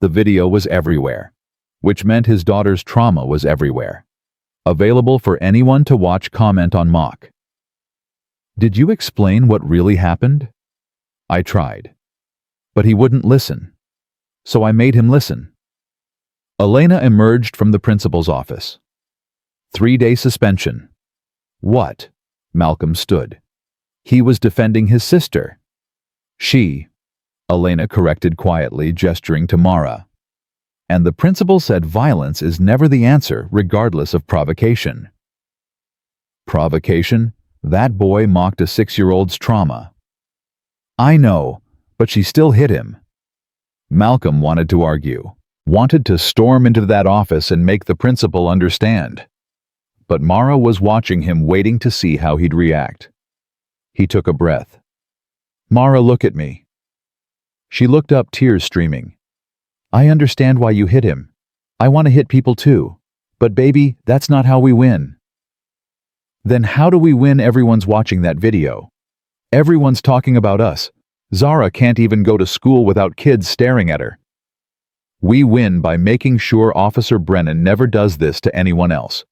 The video was everywhere, which meant his daughter's trauma was everywhere. Available for anyone to watch, comment on Mock. Did you explain what really happened? I tried. But he wouldn't listen. So I made him listen. Elena emerged from the principal's office. 3-day suspension. What? Malcolm stood. He was defending his sister. She, Elena corrected quietly, gesturing to Mara. And the principal said violence is never the answer, regardless of provocation. Provocation? That boy mocked a 6-year-old's trauma. I know, but she still hit him. Malcolm wanted to argue, wanted to storm into that office and make the principal understand. But Mara was watching him, waiting to see how he'd react. He took a breath. Mara, look at me. She looked up, tears streaming. I understand why you hit him. I want to hit people too. But baby, that's not how we win. Then how do we win? Everyone's watching that video. Everyone's talking about us. Zara can't even go to school without kids staring at her. We win by making sure Officer Brennan never does this to anyone else.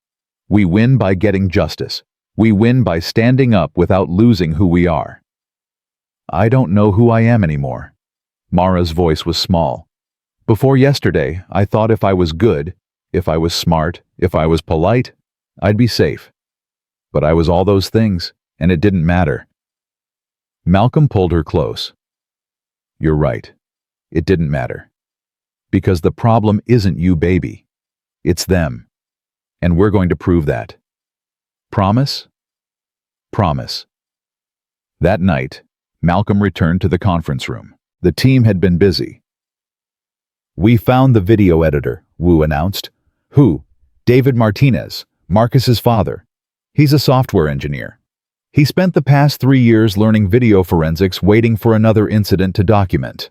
We win by getting justice. We win by standing up without losing who we are. I don't know who I am anymore. Mara's voice was small. Before yesterday, I thought if I was good, if I was smart, if I was polite, I'd be safe. But I was all those things, and it didn't matter. Malcolm pulled her close. You're right. It didn't matter. Because the problem isn't you, baby. It's them. And we're going to prove that. Promise? Promise. That night, Malcolm returned to the conference room. The team had been busy. We found the video editor, Wu announced. Who? David Martinez, Marcus's father. He's a software engineer. He spent the past 3 years learning video forensics, waiting for another incident to document.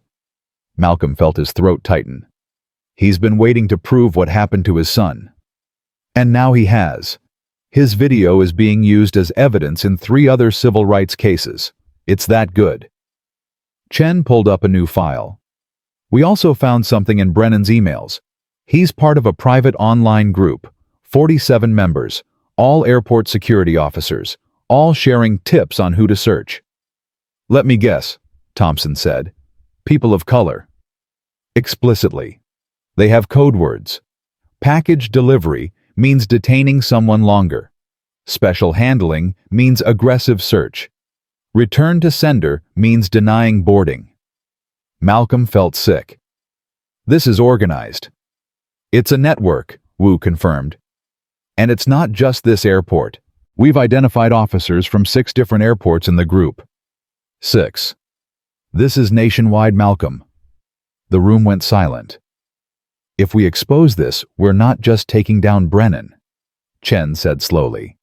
Malcolm felt his throat tighten. He's been waiting to prove what happened to his son. And now he has. His video is being used as evidence in 3 other civil rights cases. It's that good. Chen pulled up a new file. We also found something in Brennan's emails. He's part of a private online group, 47 members, all airport security officers, all sharing tips on who to search. Let me guess, Thompson said. People of color. Explicitly. They have code words. Package delivery means detaining someone longer. Special handling means aggressive search. Return to sender means denying boarding. Malcolm felt sick. This is organized. It's a network, Wu confirmed. And it's not just this airport. We've identified officers from 6 different airports in the group. 6. This is nationwide, Malcolm. The room went silent. If we expose this, we're not just taking down Brennan, Chen said slowly.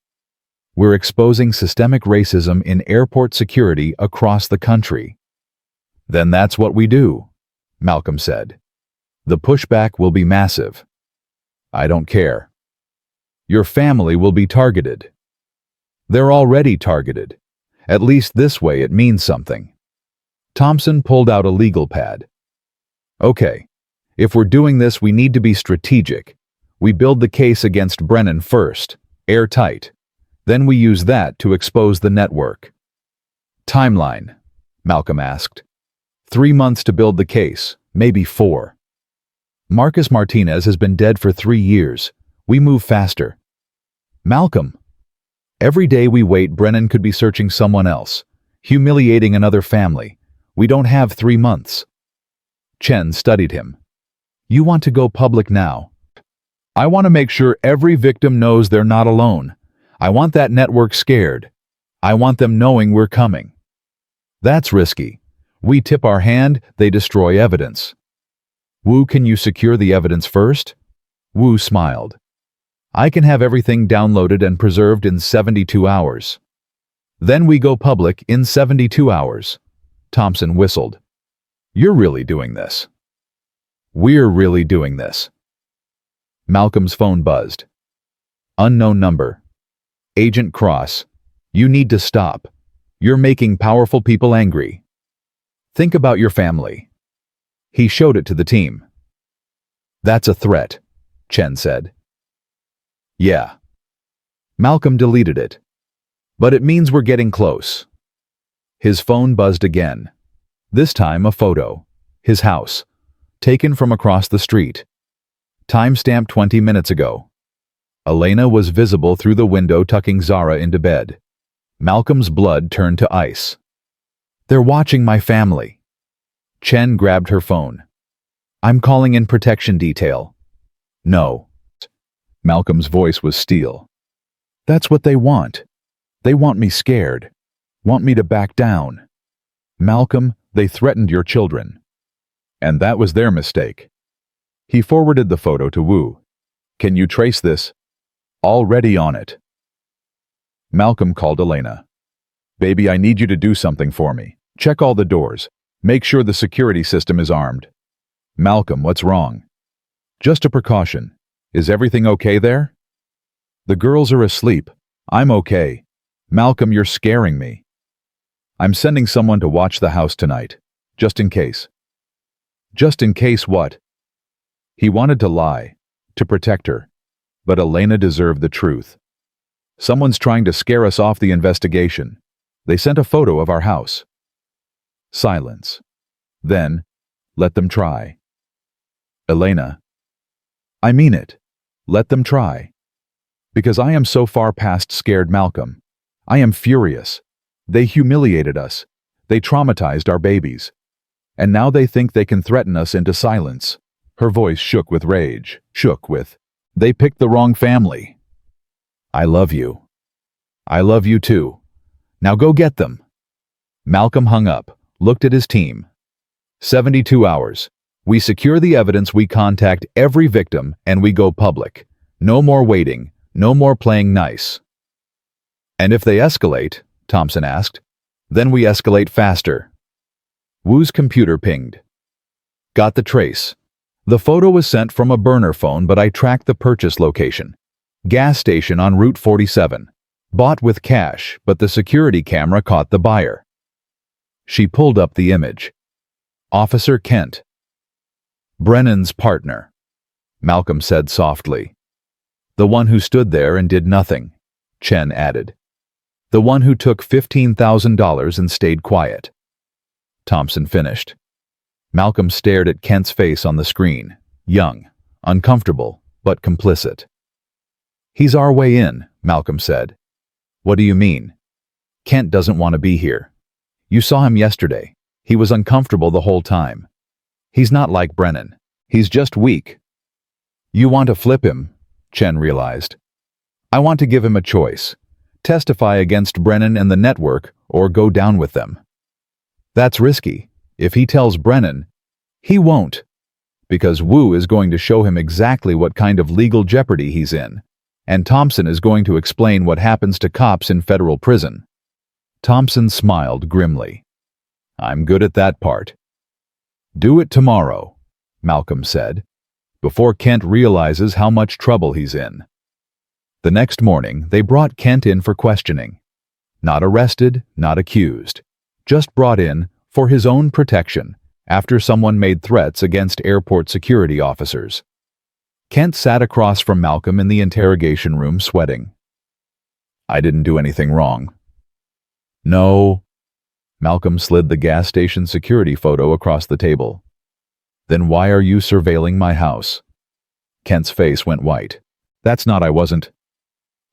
We're exposing systemic racism in airport security across the country. Then that's what we do, Malcolm said. The pushback will be massive. I don't care. Your family will be targeted. They're already targeted. At least this way it means something. Thompson pulled out a legal pad. Okay, if we're doing this, we need to be strategic. We build the case against Brennan first, airtight. Then we use that to expose the network. Timeline, Malcolm asked. 3 months to build the case, maybe 4. Marcus Martinez has been dead for 3 years. We move faster. Malcolm. Every day we wait, Brennan could be searching someone else, humiliating another family. We don't have 3 months. Chen studied him. You want to go public now. I want to make sure every victim knows they're not alone. I want that network scared. I want them knowing we're coming. That's risky. We tip our hand, they destroy evidence. Wu, can you secure the evidence first? Wu smiled. I can have everything downloaded and preserved in 72 hours. Then we go public in 72 hours. Thompson whistled. You're really doing this. We're really doing this. Malcolm's phone buzzed. Unknown number. Agent Cross. You need to stop. You're making powerful people angry. Think about your family. He showed it to the team. That's a threat, Chen said. Yeah. Malcolm deleted it. But it means we're getting close. His phone buzzed again. This time a photo. His house. Taken from across the street. Timestamp 20 minutes ago. Elena was visible through the window tucking Zara into bed. Malcolm's blood turned to ice. They're watching my family. Chen grabbed her phone. I'm calling in protection detail. No. Malcolm's voice was steel. That's what they want. They want me scared. Want me to back down. Malcolm, they threatened your children. And that was their mistake. He forwarded the photo to Wu. Can you trace this? Already on it. Malcolm called Elena. Baby, I need you to do something for me. Check all the doors. Make sure the security system is armed. Malcolm, what's wrong? Just a precaution. Is everything okay there? The girls are asleep. I'm okay. Malcolm, you're scaring me. I'm sending someone to watch the house tonight. Just in case. Just in case what? He wanted to lie, to protect her. But Elena deserved the truth. Someone's trying to scare us off the investigation. They sent a photo of our house. Silence. Then, let them try. Elena. I mean it. Let them try. Because I am so far past scared, Malcolm. I am furious. They humiliated us. They traumatized our babies. And now they think they can threaten us into silence. Her voice shook with rage, they picked the wrong family. I love you. I love you too. Now go get them. Malcolm hung up, looked at his team. 72 hours. We secure the evidence, we contact every victim, and we go public. No more waiting, no more playing nice. And if they escalate, Thompson asked, then we escalate faster. Wu's computer pinged. Got the trace. The photo was sent from a burner phone, but I tracked the purchase location. Gas station on Route 47. Bought with cash, but the security camera caught the buyer. She pulled up the image. Officer Kent. Brennan's partner, Malcolm said softly. The one who stood there and did nothing, Chen added. The one who took $15,000 and stayed quiet. Thompson finished. Malcolm stared at Kent's face on the screen, young, uncomfortable, but complicit. He's our way in, Malcolm said. What do you mean? Kent doesn't want to be here. You saw him yesterday. He was uncomfortable the whole time. He's not like Brennan. He's just weak. You want to flip him, Chen realized. I want to give him a choice. Testify against Brennan and the network or go down with them. That's risky. If he tells Brennan, he won't, because Wu is going to show him exactly what kind of legal jeopardy he's in, and Thompson is going to explain what happens to cops in federal prison. Thompson smiled grimly. I'm good at that part. Do it tomorrow, Malcolm said, before Kent realizes how much trouble he's in. The next morning, they brought Kent in for questioning. Not arrested, not accused. Just brought in for his own protection after someone made threats against airport security officers. Kent sat across from Malcolm in the interrogation room sweating. I didn't do anything wrong. No. Malcolm slid the gas station security photo across the table. Then why are you surveilling my house? Kent's face went white. That's not I wasn't.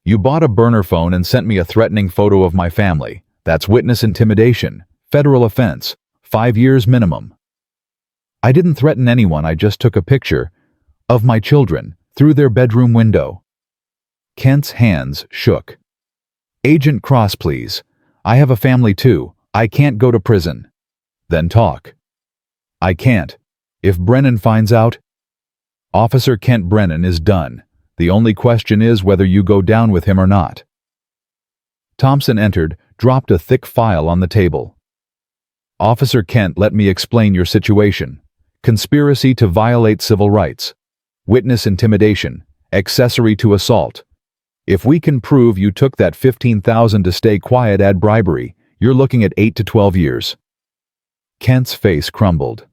You bought a burner phone and sent me a threatening photo of my family. That's witness intimidation. Federal offense. 5 years minimum. I didn't threaten anyone, I just took a picture of my children through their bedroom window. Kent's hands shook. Agent Cross, please. I have a family too. I can't go to prison. Then talk. I can't. If Brennan finds out, Officer Kent Brennan is done. The only question is whether you go down with him or not. Thompson entered, dropped a thick file on the table. Officer Kent, let me explain your situation. Conspiracy to violate civil rights. Witness intimidation. Accessory to assault. If we can prove you took that $15,000 to stay quiet at bribery, you're looking at 8 to 12 years. Kent's face crumbled.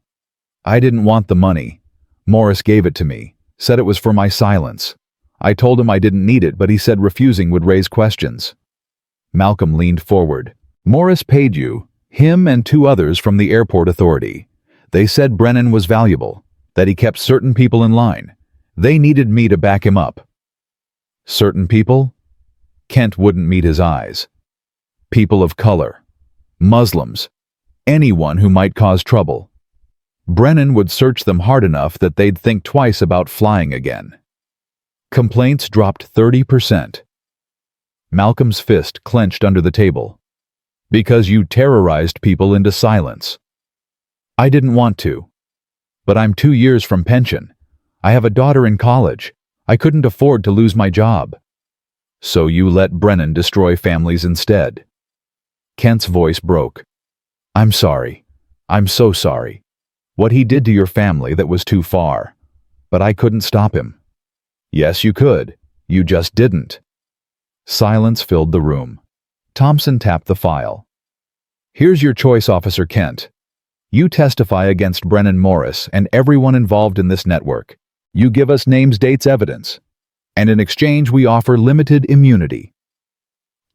I didn't want the money. Morris gave it to me, said it was for my silence. I told him I didn't need it, but he said refusing would raise questions. Malcolm leaned forward. Morris paid you, him and 2 others from the airport authority. They said Brennan was valuable, that he kept certain people in line. They needed me to back him up. Certain people? Kent wouldn't meet his eyes. People of color. Muslims. Anyone who might cause trouble. Brennan would search them hard enough that they'd think twice about flying again. Complaints dropped 30%. Malcolm's fist clenched under the table. Because you terrorized people into silence. I didn't want to. But I'm 2 years from pension. I have a daughter in college. I couldn't afford to lose my job. So you let Brennan destroy families instead. Kent's voice broke. I'm sorry. I'm so sorry. What he did to your family, that was too far. But I couldn't stop him. Yes, you could. You just didn't. Silence filled the room. Thompson tapped the file. Here's your choice, Officer Kent. You testify against Brennan Morris and everyone involved in this network. You give us names, dates, evidence. And in exchange, we offer limited immunity.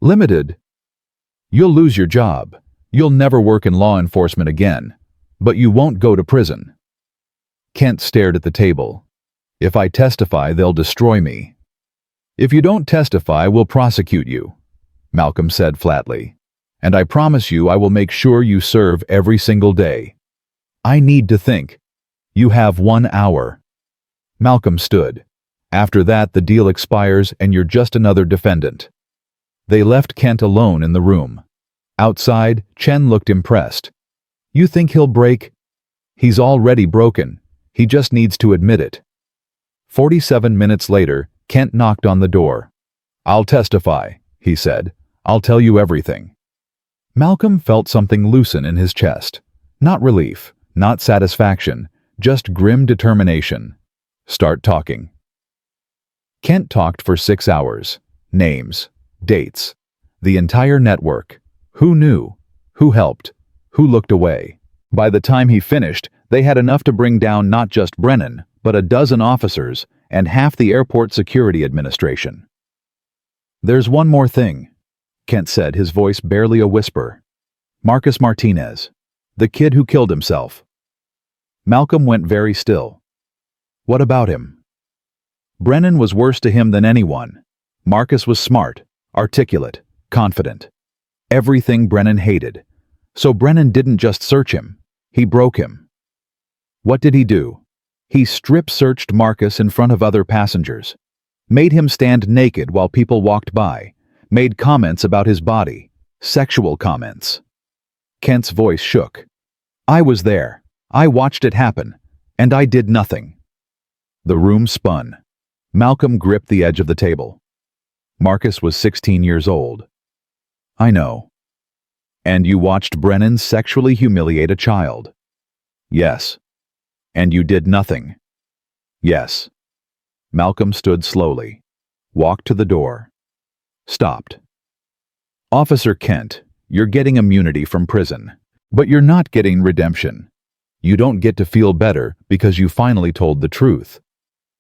Limited? You'll lose your job. You'll never work in law enforcement again. But you won't go to prison. Kent stared at the table. If I testify, they'll destroy me. If you don't testify, we'll prosecute you, Malcolm said flatly. And I promise you I will make sure you serve every single day. I need to think. You have 1 hour. Malcolm stood. After that, the deal expires and you're just another defendant. They left Kent alone in the room. Outside, Chen looked impressed. You think he'll break? He's already broken. He just needs to admit it. 47 minutes later, Kent knocked on the door. I'll testify, he said. I'll tell you everything. Malcolm felt something loosen in his chest. Not relief, not satisfaction, just grim determination. Start talking. Kent talked for 6 hours. Names, dates, the entire network. Who knew? Who helped? Who looked away? By the time he finished, they had enough to bring down not just Brennan, but a dozen officers and half the airport security administration. There's one more thing, Kent said, his voice barely a whisper. Marcus Martinez, the kid who killed himself. Malcolm went very still. What about him? Brennan was worse to him than anyone. Marcus was smart, articulate, confident. Everything Brennan hated. So Brennan didn't just search him, he broke him. What did he do? He strip-searched Marcus in front of other passengers, made him stand naked while people walked by, made comments about his body, sexual comments. Kent's voice shook. I was there. I watched it happen, and I did nothing. The room spun. Malcolm gripped the edge of the table. Marcus was 16 years old. I know. And you watched Brennan sexually humiliate a child? Yes. And you did nothing? Yes. Malcolm stood slowly, walked to the door, stopped. Officer Kent, you're getting immunity from prison, but you're not getting redemption. You don't get to feel better because you finally told the truth.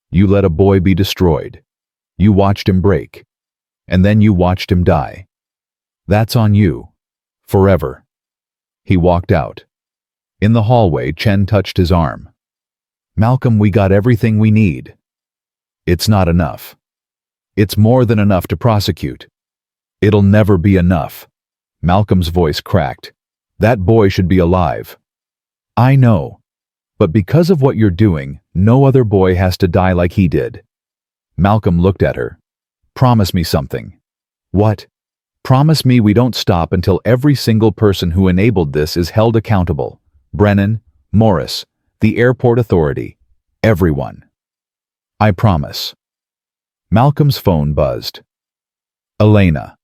You let a boy be destroyed. You watched him break. And then you watched him die. That's on you. Forever. He walked out. In the hallway, Chen touched his arm. Malcolm, we got everything we need. It's not enough. It's more than enough to prosecute. It'll never be enough. Malcolm's voice cracked. That boy should be alive. I know. But because of what you're doing, no other boy has to die like he did. Malcolm looked at her. Promise me something. What? Promise me we don't stop until every single person who enabled this is held accountable. Brennan, Morris, the airport authority, everyone. I promise. Malcolm's phone buzzed. Elena.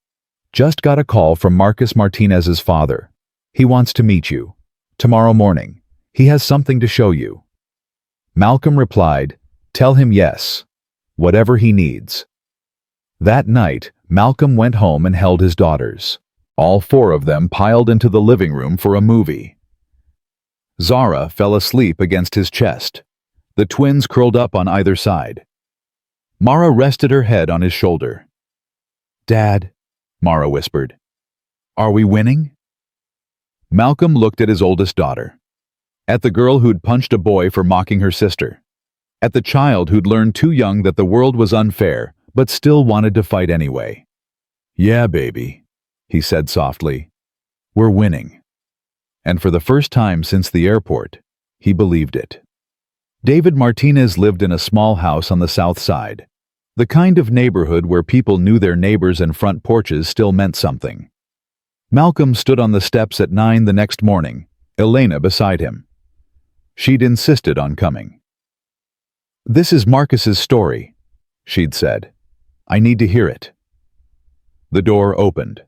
Just got a call from Marcus Martinez's father. He wants to meet you. Tomorrow morning. He has something to show you. Malcolm replied, tell him yes. Whatever he needs. That night, Malcolm went home and held his daughters. All four of them piled into the living room for a movie. Zara fell asleep against his chest. The twins curled up on either side. Mara rested her head on his shoulder. Dad, Mara whispered. Are we winning? Malcolm looked at his oldest daughter. At the girl who'd punched a boy for mocking her sister. At the child who'd learned too young that the world was unfair, but still wanted to fight anyway. Yeah, baby, he said softly. We're winning. And for the first time since the airport, he believed it. David Martinez lived in a small house on the south side. The kind of neighborhood where people knew their neighbors and front porches still meant something. Malcolm stood on the steps at 9 the next morning, Elena beside him. She'd insisted on coming. This is Marcus's story, she'd said. I need to hear it. The door opened.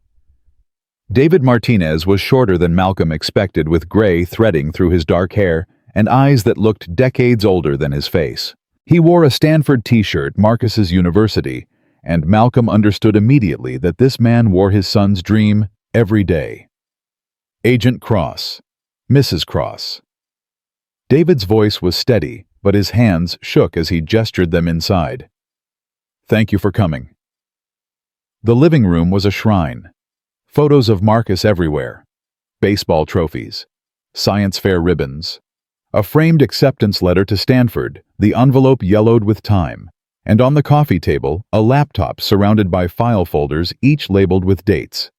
David Martinez was shorter than Malcolm expected, with gray threading through his dark hair and eyes that looked decades older than his face. He wore a Stanford t-shirt, Marcus's university, and Malcolm understood immediately that this man wore his son's dream every day. Agent Cross, Mrs. Cross. David's voice was steady, but his hands shook as he gestured them inside. Thank you for coming. The living room was a shrine. Photos of Marcus everywhere. Baseball trophies. Science fair ribbons. A framed acceptance letter to Stanford, the envelope yellowed with time. And on the coffee table, a laptop surrounded by file folders, each labeled with dates.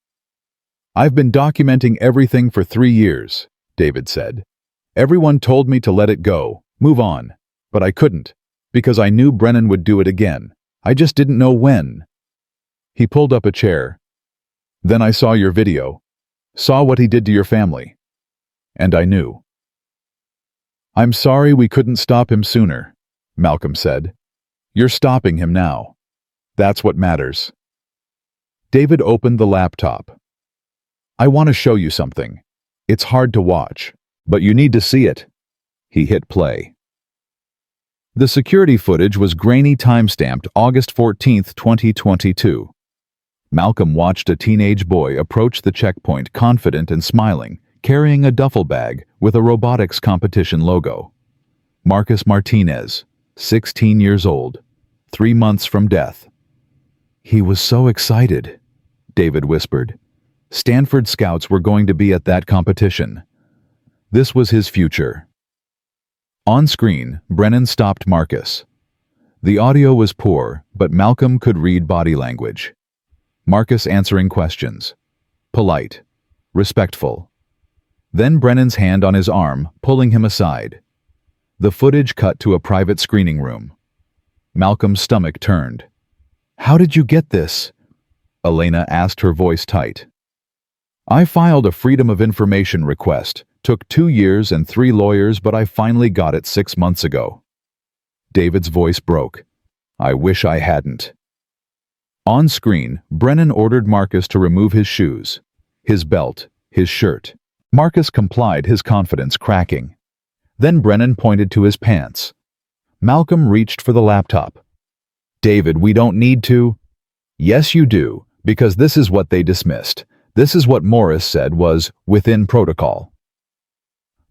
I've been documenting everything for 3 years, David said. Everyone told me to let it go, move on. But I couldn't, because I knew Brennan would do it again. I just didn't know when. He pulled up a chair. Then I saw your video, saw what he did to your family. And I knew. I'm sorry we couldn't stop him sooner, Malcolm said. You're stopping him now. That's what matters. David opened the laptop. I want to show you something. It's hard to watch, but you need to see it. He hit play. The security footage was grainy, time-stamped August 14, 2022. Malcolm watched a teenage boy approach the checkpoint, confident and smiling, carrying a duffel bag with a robotics competition logo. Marcus Martinez, 16 years old, 3 months from death. He was so excited, David whispered. Stanford scouts were going to be at that competition. This was his future. On screen, Brennan stopped Marcus. The audio was poor, but Malcolm could read body language. Marcus answering questions. Polite. Respectful. Then Brennan's hand on his arm, pulling him aside. The footage cut to a private screening room. Malcolm's stomach turned. "How did you get this?" Elena asked, her voice tight. "I filed a Freedom of Information request. Took 2 years and 3 lawyers, but I finally got it 6 months ago." David's voice broke. "I wish I hadn't." On screen, Brennan ordered Marcus to remove his shoes, his belt, his shirt. Marcus complied, his confidence cracking. Then Brennan pointed to his pants. Malcolm reached for the laptop. "David, we don't need to." "Yes, you do, because this is what they dismissed. This is what Morris said was within protocol."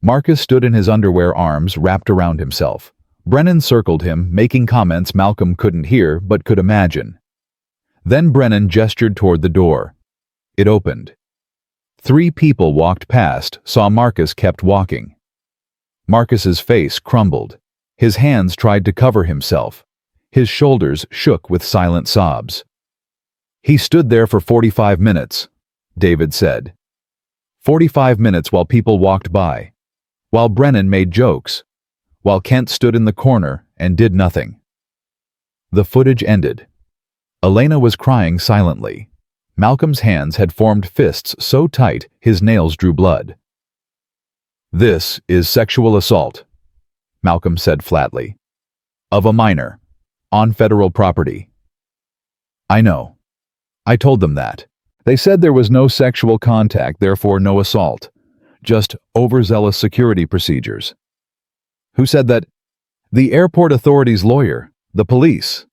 Marcus stood in his underwear, arms wrapped around himself. Brennan circled him, making comments Malcolm couldn't hear but could imagine. Then Brennan gestured toward the door. It opened. 3 people walked past, saw Marcus, kept walking. Marcus's face crumbled. His hands tried to cover himself. His shoulders shook with silent sobs. "He stood there for 45 minutes, David said. 45 minutes while people walked by. While Brennan made jokes. While Kent stood in the corner and did nothing." The footage ended. Elena was crying silently. Malcolm's hands had formed fists so tight his nails drew blood. "This is sexual assault," Malcolm said flatly. "Of a minor. On federal property." "I know. I told them that. They said there was no sexual contact, therefore no assault. Just overzealous security procedures." "Who said that?" "The airport authority's lawyer, the police.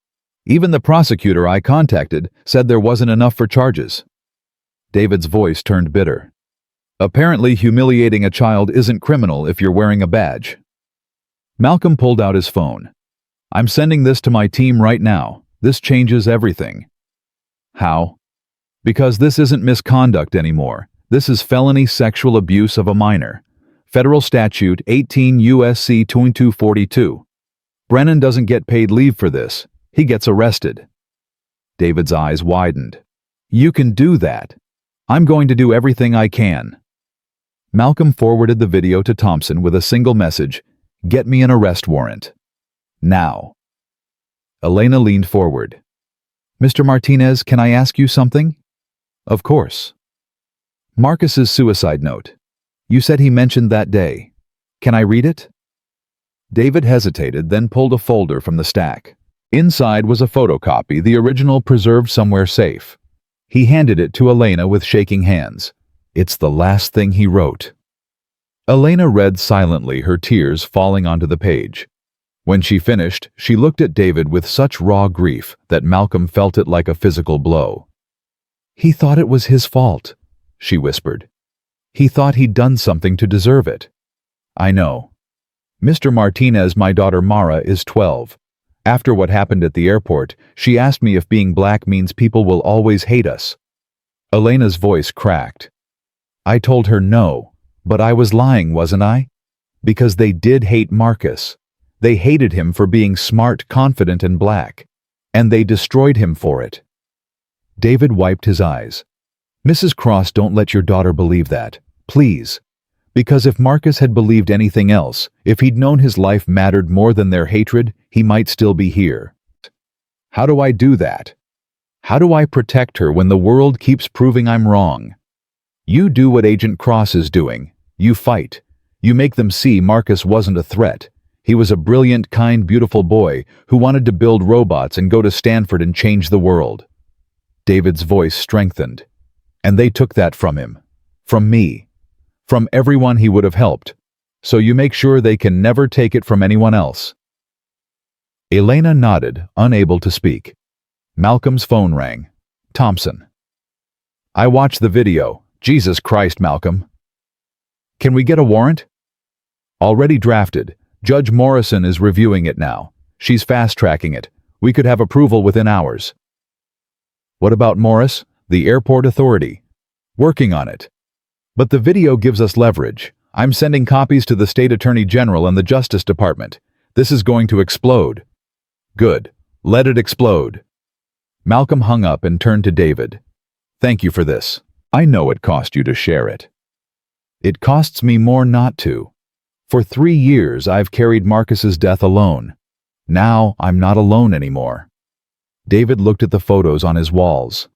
Even the prosecutor I contacted said there wasn't enough for charges." David's voice turned bitter. "Apparently humiliating a child isn't criminal if you're wearing a badge." Malcolm pulled out his phone. "I'm sending this to my team right now. This changes everything." "How?" "Because this isn't misconduct anymore. This is felony sexual abuse of a minor. Federal Statute 18 U.S.C. 2242. Brennan doesn't get paid leave for this. He gets arrested." David's eyes widened. "You can do that. I'm going to do everything I can." Malcolm forwarded the video to Thompson with a single message: "Get me an arrest warrant. Now." Elena leaned forward. "Mr. Martinez, can I ask you something?" "Of course." "Marcus's suicide note. You said he mentioned that day. Can I read it?" David hesitated, then pulled a folder from the stack. Inside was a photocopy, the original preserved somewhere safe. He handed it to Elena with shaking hands. "It's the last thing he wrote." Elena read silently, her tears falling onto the page. When she finished, she looked at David with such raw grief that Malcolm felt it like a physical blow. "He thought it was his fault," she whispered. "He thought he'd done something to deserve it." "I know. Mr. Martinez, my daughter Mara is 12. After what happened at the airport, she asked me if being black means people will always hate us." Elena's voice cracked. "I told her no, but I was lying, wasn't I? Because they did hate Marcus. They hated him for being smart, confident, and black. And they destroyed him for it." David wiped his eyes. "Mrs. Cross, don't let your daughter believe that. Please. Because if Marcus had believed anything else, if he'd known his life mattered more than their hatred, he might still be here." "How do I do that? How do I protect her when the world keeps proving I'm wrong?" "You do what Agent Cross is doing. You fight. You make them see Marcus wasn't a threat. He was a brilliant, kind, beautiful boy who wanted to build robots and go to Stanford and change the world." David's voice strengthened. "And they took that from him. From me. From everyone he would have helped. So you make sure they can never take it from anyone else." Elena nodded, unable to speak. Malcolm's phone rang. Thompson. "I watched the video. Jesus Christ, Malcolm." "Can we get a warrant?" "Already drafted. Judge Morrison is reviewing it now. She's fast-tracking it. We could have approval within hours." "What about Morris, the airport authority?" "Working on it. But the video gives us leverage. I'm sending copies to the State Attorney General and the Justice Department. This is going to explode." "Good. Let it explode." Malcolm hung up and turned to David. "Thank you for this. I know it cost you to share it." It costs me more not to. For 3 years I've carried Marcus's death alone. Now I'm not alone anymore. David looked at the photos on his walls.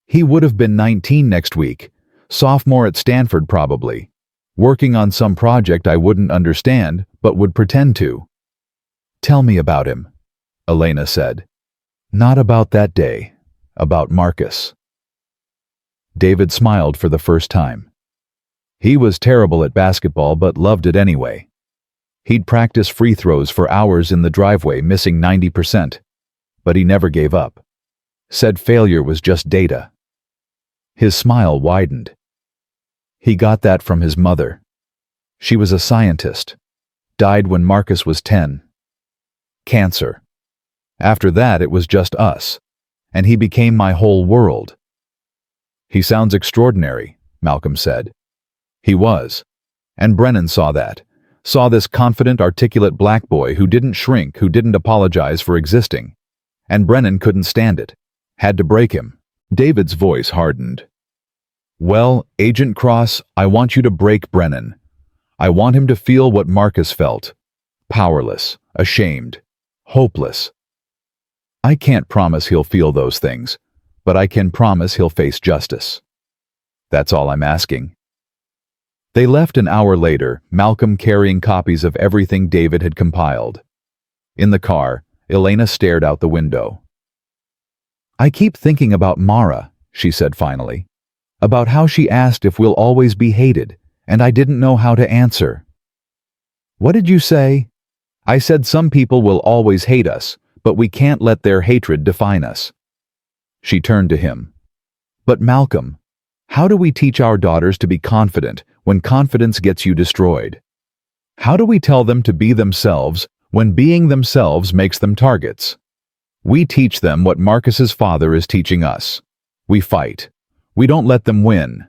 He would have been 19 next week, sophomore at Stanford probably, working on some project I wouldn't understand but would pretend to. Tell me about him, Elena said. Not about that day, about Marcus. David smiled for the first time. He was terrible at basketball but loved it anyway. He'd practice free throws for hours in the driveway, missing 90%. But he never gave up. Said failure was just data. His smile widened. He got that from his mother. She was a scientist. Died when Marcus was 10. Cancer. After that it was just us. And he became my whole world. He sounds extraordinary, Malcolm said. He was. And Brennan saw that. Saw this confident, articulate black boy who didn't shrink, who didn't apologize for existing. And Brennan couldn't stand it. Had to break him. David's voice hardened. Well, Agent Cross, I want you to break Brennan. I want him to feel what Marcus felt. Powerless, ashamed, hopeless. I can't promise he'll feel those things, but I can promise he'll face justice. That's all I'm asking. They left an hour later, Malcolm carrying copies of everything David had compiled. In the car, Elena stared out the window. I keep thinking about Mara, she said finally. About how she asked if we'll always be hated, and I didn't know how to answer. What did you say? I said some people will always hate us, but we can't let their hatred define us. She turned to him. But Malcolm, how do we teach our daughters to be confident when confidence gets you destroyed? How do we tell them to be themselves when being themselves makes them targets? We teach them what Marcus's father is teaching us. We fight. We don't let them win.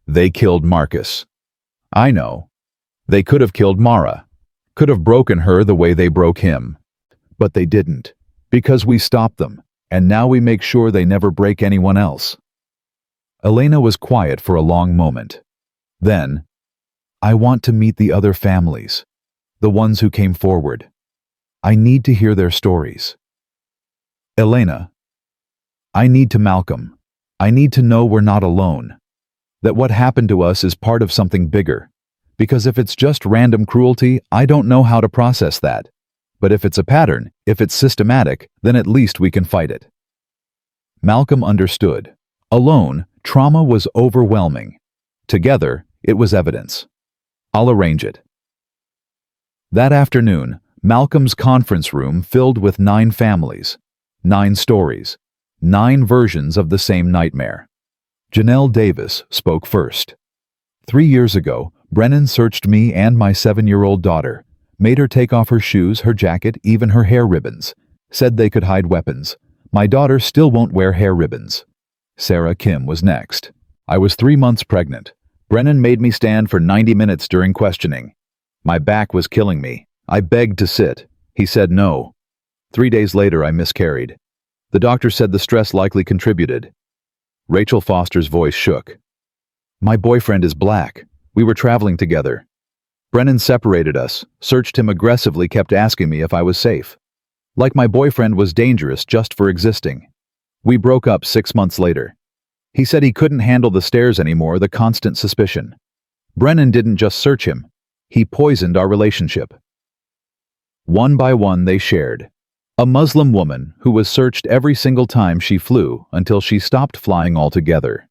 They killed Marcus. I know. They could have killed Mara. Could have broken her the way they broke him. But they didn't, because we stopped them, and now we make sure they never break anyone else. Elena was quiet for a long moment. Then, I want to meet the other families, the ones who came forward. I need to hear their stories. Elena, I need to Malcolm. I need to know we're not alone. That what happened to us is part of something bigger. Because if it's just random cruelty, I don't know how to process that. But if it's a pattern, if it's systematic, then at least we can fight it. Malcolm understood. Alone, trauma was overwhelming. Together, it was evidence. I'll arrange it. That afternoon, Malcolm's conference room filled with 9 families, 9 stories, 9 versions of the same nightmare. Janelle Davis spoke first. 3 years ago, Brennan searched me and my 7-year-old daughter, made her take off her shoes, her jacket, even her hair ribbons, said they could hide weapons. My daughter still won't wear hair ribbons. Sarah Kim was next. I was 3 months pregnant. Brennan made me stand for 90 minutes during questioning. My back was killing me. I begged to sit. He said no. 3 days later, I miscarried. The doctor said the stress likely contributed. Rachel Foster's voice shook. My boyfriend is black. We were traveling together. Brennan separated us, searched him aggressively, kept asking me if I was safe. Like my boyfriend was dangerous just for existing. We broke up 6 months later. He said he couldn't handle the stares anymore, the constant suspicion. Brennan didn't just search him. He poisoned our relationship. One by one they shared. A Muslim woman who was searched every single time she flew until she stopped flying altogether.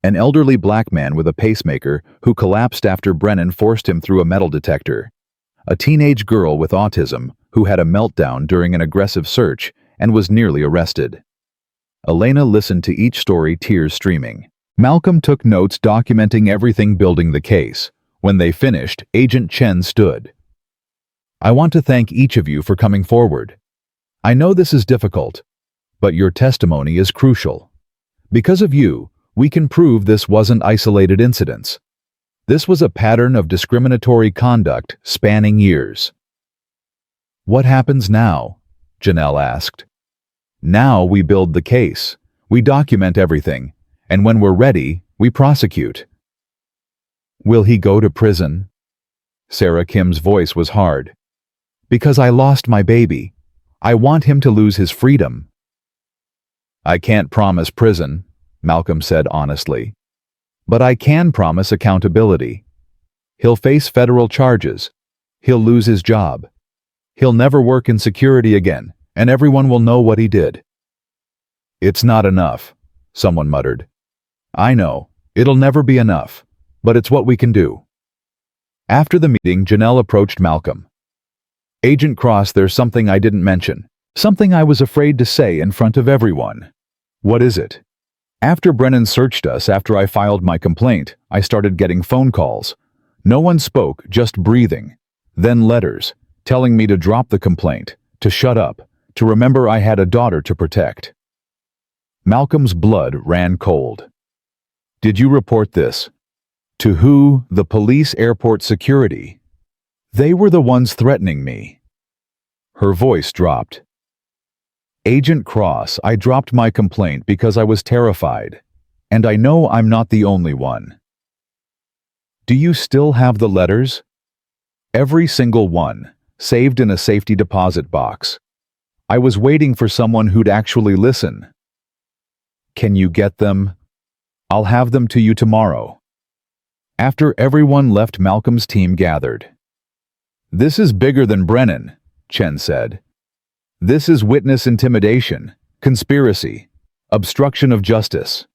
An elderly black man with a pacemaker who collapsed after Brennan forced him through a metal detector. A teenage girl with autism who had a meltdown during an aggressive search and was nearly arrested. Elena listened to each story, tears streaming. Malcolm took notes documenting everything building the case. When they finished, Agent Chen stood. I want to thank each of you for coming forward. I know this is difficult, but your testimony is crucial. Because of you, we can prove this wasn't isolated incidents. This was a pattern of discriminatory conduct spanning years. What happens now? Janelle asked. Now we build the case. We document everything, and when we're ready, we prosecute. Will he go to prison? Sarah Kim's voice was hard. Because I lost my baby. I want him to lose his freedom. I can't promise prison, Malcolm said honestly. But I can promise accountability. He'll face federal charges. He'll lose his job. He'll never work in security again, and everyone will know what he did. It's not enough, someone muttered. I know, it'll never be enough, but it's what we can do. After the meeting, Janelle approached Malcolm. Agent Cross, there's something I didn't mention. Something I was afraid to say in front of everyone. What is it? After Brennan searched us after I filed my complaint, I started getting phone calls. No one spoke, just breathing. Then letters, telling me to drop the complaint, to shut up, to remember I had a daughter to protect. Malcolm's blood ran cold. Did you report this? To who? The police, airport security. They were the ones threatening me. Her voice dropped. Agent Cross, I dropped my complaint because I was terrified, and I know I'm not the only one. Do you still have the letters? Every single one, saved in a safety deposit box. I was waiting for someone who'd actually listen. Can you get them? I'll have them to you tomorrow. After everyone left, Malcolm's team gathered. This is bigger than Brennan, Chen said. This is witness intimidation, conspiracy, obstruction of justice.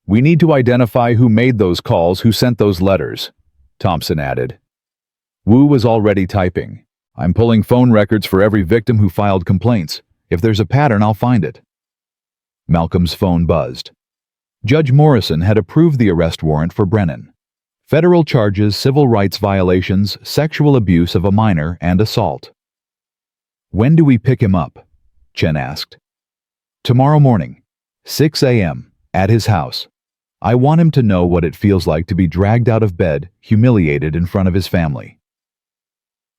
We need to identify who made those calls, who sent those letters, Thompson added. Wu was already typing. I'm pulling phone records for every victim who filed complaints. If there's a pattern, I'll find it. Malcolm's phone buzzed. Judge Morrison had approved the arrest warrant for Brennan. Federal charges, civil rights violations, sexual abuse of a minor, and assault. When do we pick him up? Chen asked. Tomorrow morning, 6 a.m., at his house. I want him to know what it feels like to be dragged out of bed, humiliated in front of his family.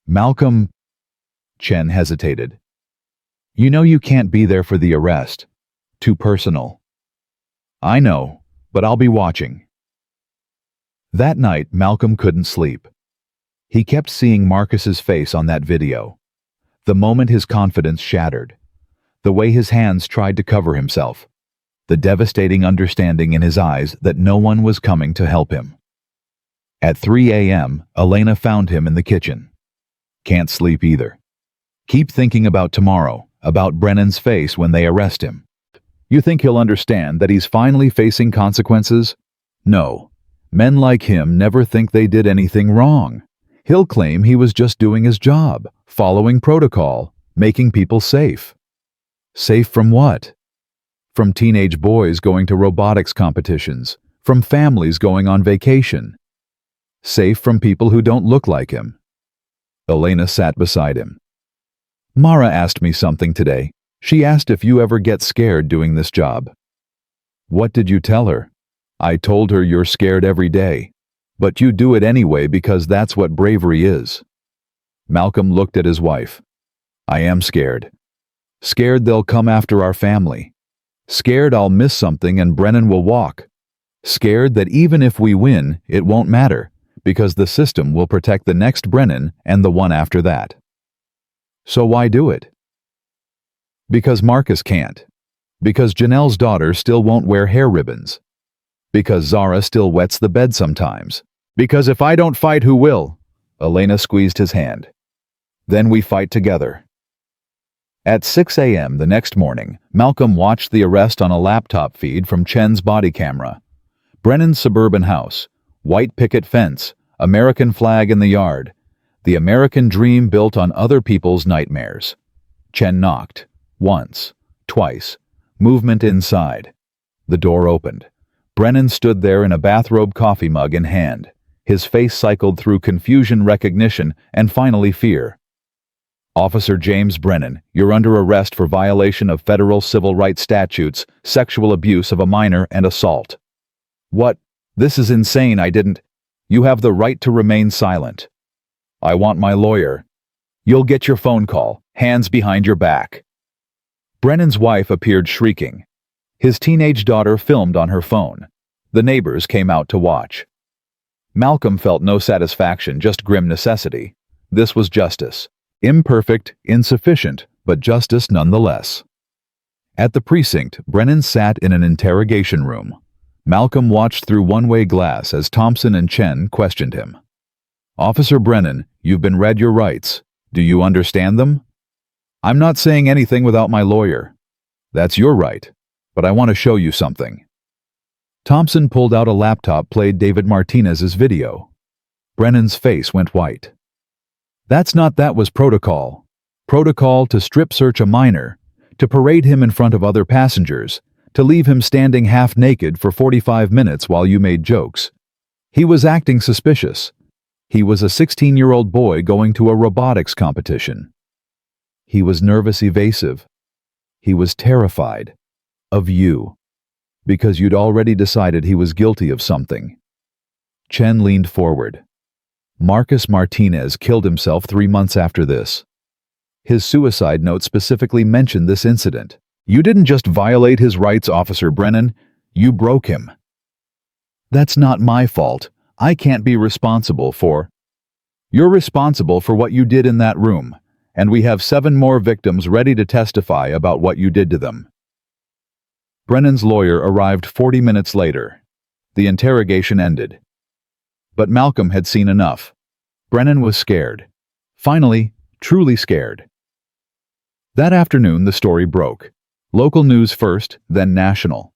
Malcolm, Chen hesitated. You know you can't be there for the arrest. Too personal. I know, but I'll be watching. That night, Malcolm couldn't sleep. He kept seeing Marcus's face on that video. The moment his confidence shattered. The way his hands tried to cover himself. The devastating understanding in his eyes that no one was coming to help him. At 3 a.m., Elena found him in the kitchen. Can't sleep either. Keep thinking about tomorrow, about Brennan's face when they arrest him. You think he'll understand that he's finally facing consequences? No. Men like him never think they did anything wrong. He'll claim he was just doing his job, following protocol, making people safe. Safe from what? From teenage boys going to robotics competitions, from families going on vacation. Safe from people who don't look like him. Elena sat beside him. Mara asked me something today. She asked if you ever get scared doing this job. What did you tell her? I told her you're scared every day. But you do it anyway because that's what bravery is. Malcolm looked at his wife. I am scared. Scared they'll come after our family. Scared I'll miss something and Brennan will walk. Scared that even if we win, it won't matter, because the system will protect the next Brennan and the one after that. So why do it? Because Marcus can't. Because Janelle's daughter still won't wear hair ribbons. Because Zara still wets the bed sometimes. Because if I don't fight, who will? Elena squeezed his hand. Then we fight together. At 6 a.m. the next morning, Malcolm watched the arrest on a laptop feed from Chen's body camera. Brennan's suburban house, white picket fence, American flag in the yard. The American dream built on other people's nightmares. Chen knocked. Once. Twice. Movement inside. The door opened. Brennan stood there in a bathrobe, coffee mug in hand. His face cycled through confusion, recognition, and finally fear. Officer James Brennan, you're under arrest for violation of federal civil rights statutes, sexual abuse of a minor, and assault. What? This is insane. I didn't. You have the right to remain silent. I want my lawyer. You'll get your phone call. Hands behind your back. Brennan's wife appeared shrieking. His teenage daughter filmed on her phone. The neighbors came out to watch. Malcolm felt no satisfaction, just grim necessity. This was justice. Imperfect, insufficient, but justice nonetheless. At the precinct, Brennan sat in an interrogation room. Malcolm watched through one-way glass as Thompson and Chen questioned him. "Officer Brennan, you've been read your rights. Do you understand them?" "I'm not saying anything without my lawyer." "That's your right, but I want to show you something." Thompson pulled out a laptop, played David Martinez's video. Brennan's face went white. That was protocol. Protocol to strip search a minor, to parade him in front of other passengers, to leave him standing half naked for 45 minutes while you made jokes. He was acting suspicious. He was a 16-year-old boy going to a robotics competition. He was nervous, evasive. He was terrified. Of you. Because you'd already decided he was guilty of something. Chen leaned forward. Marcus Martinez killed himself 3 months after this. His suicide note specifically mentioned this incident. You didn't just violate his rights, Officer Brennan. You broke him. That's not my fault. I can't be responsible for. You're responsible for what you did in that room, and we have 7 more victims ready to testify about what you did to them. Brennan's lawyer arrived 40 minutes later. The interrogation ended. But Malcolm had seen enough. Brennan was scared. Finally, truly scared. That afternoon, the story broke. Local news first, then national.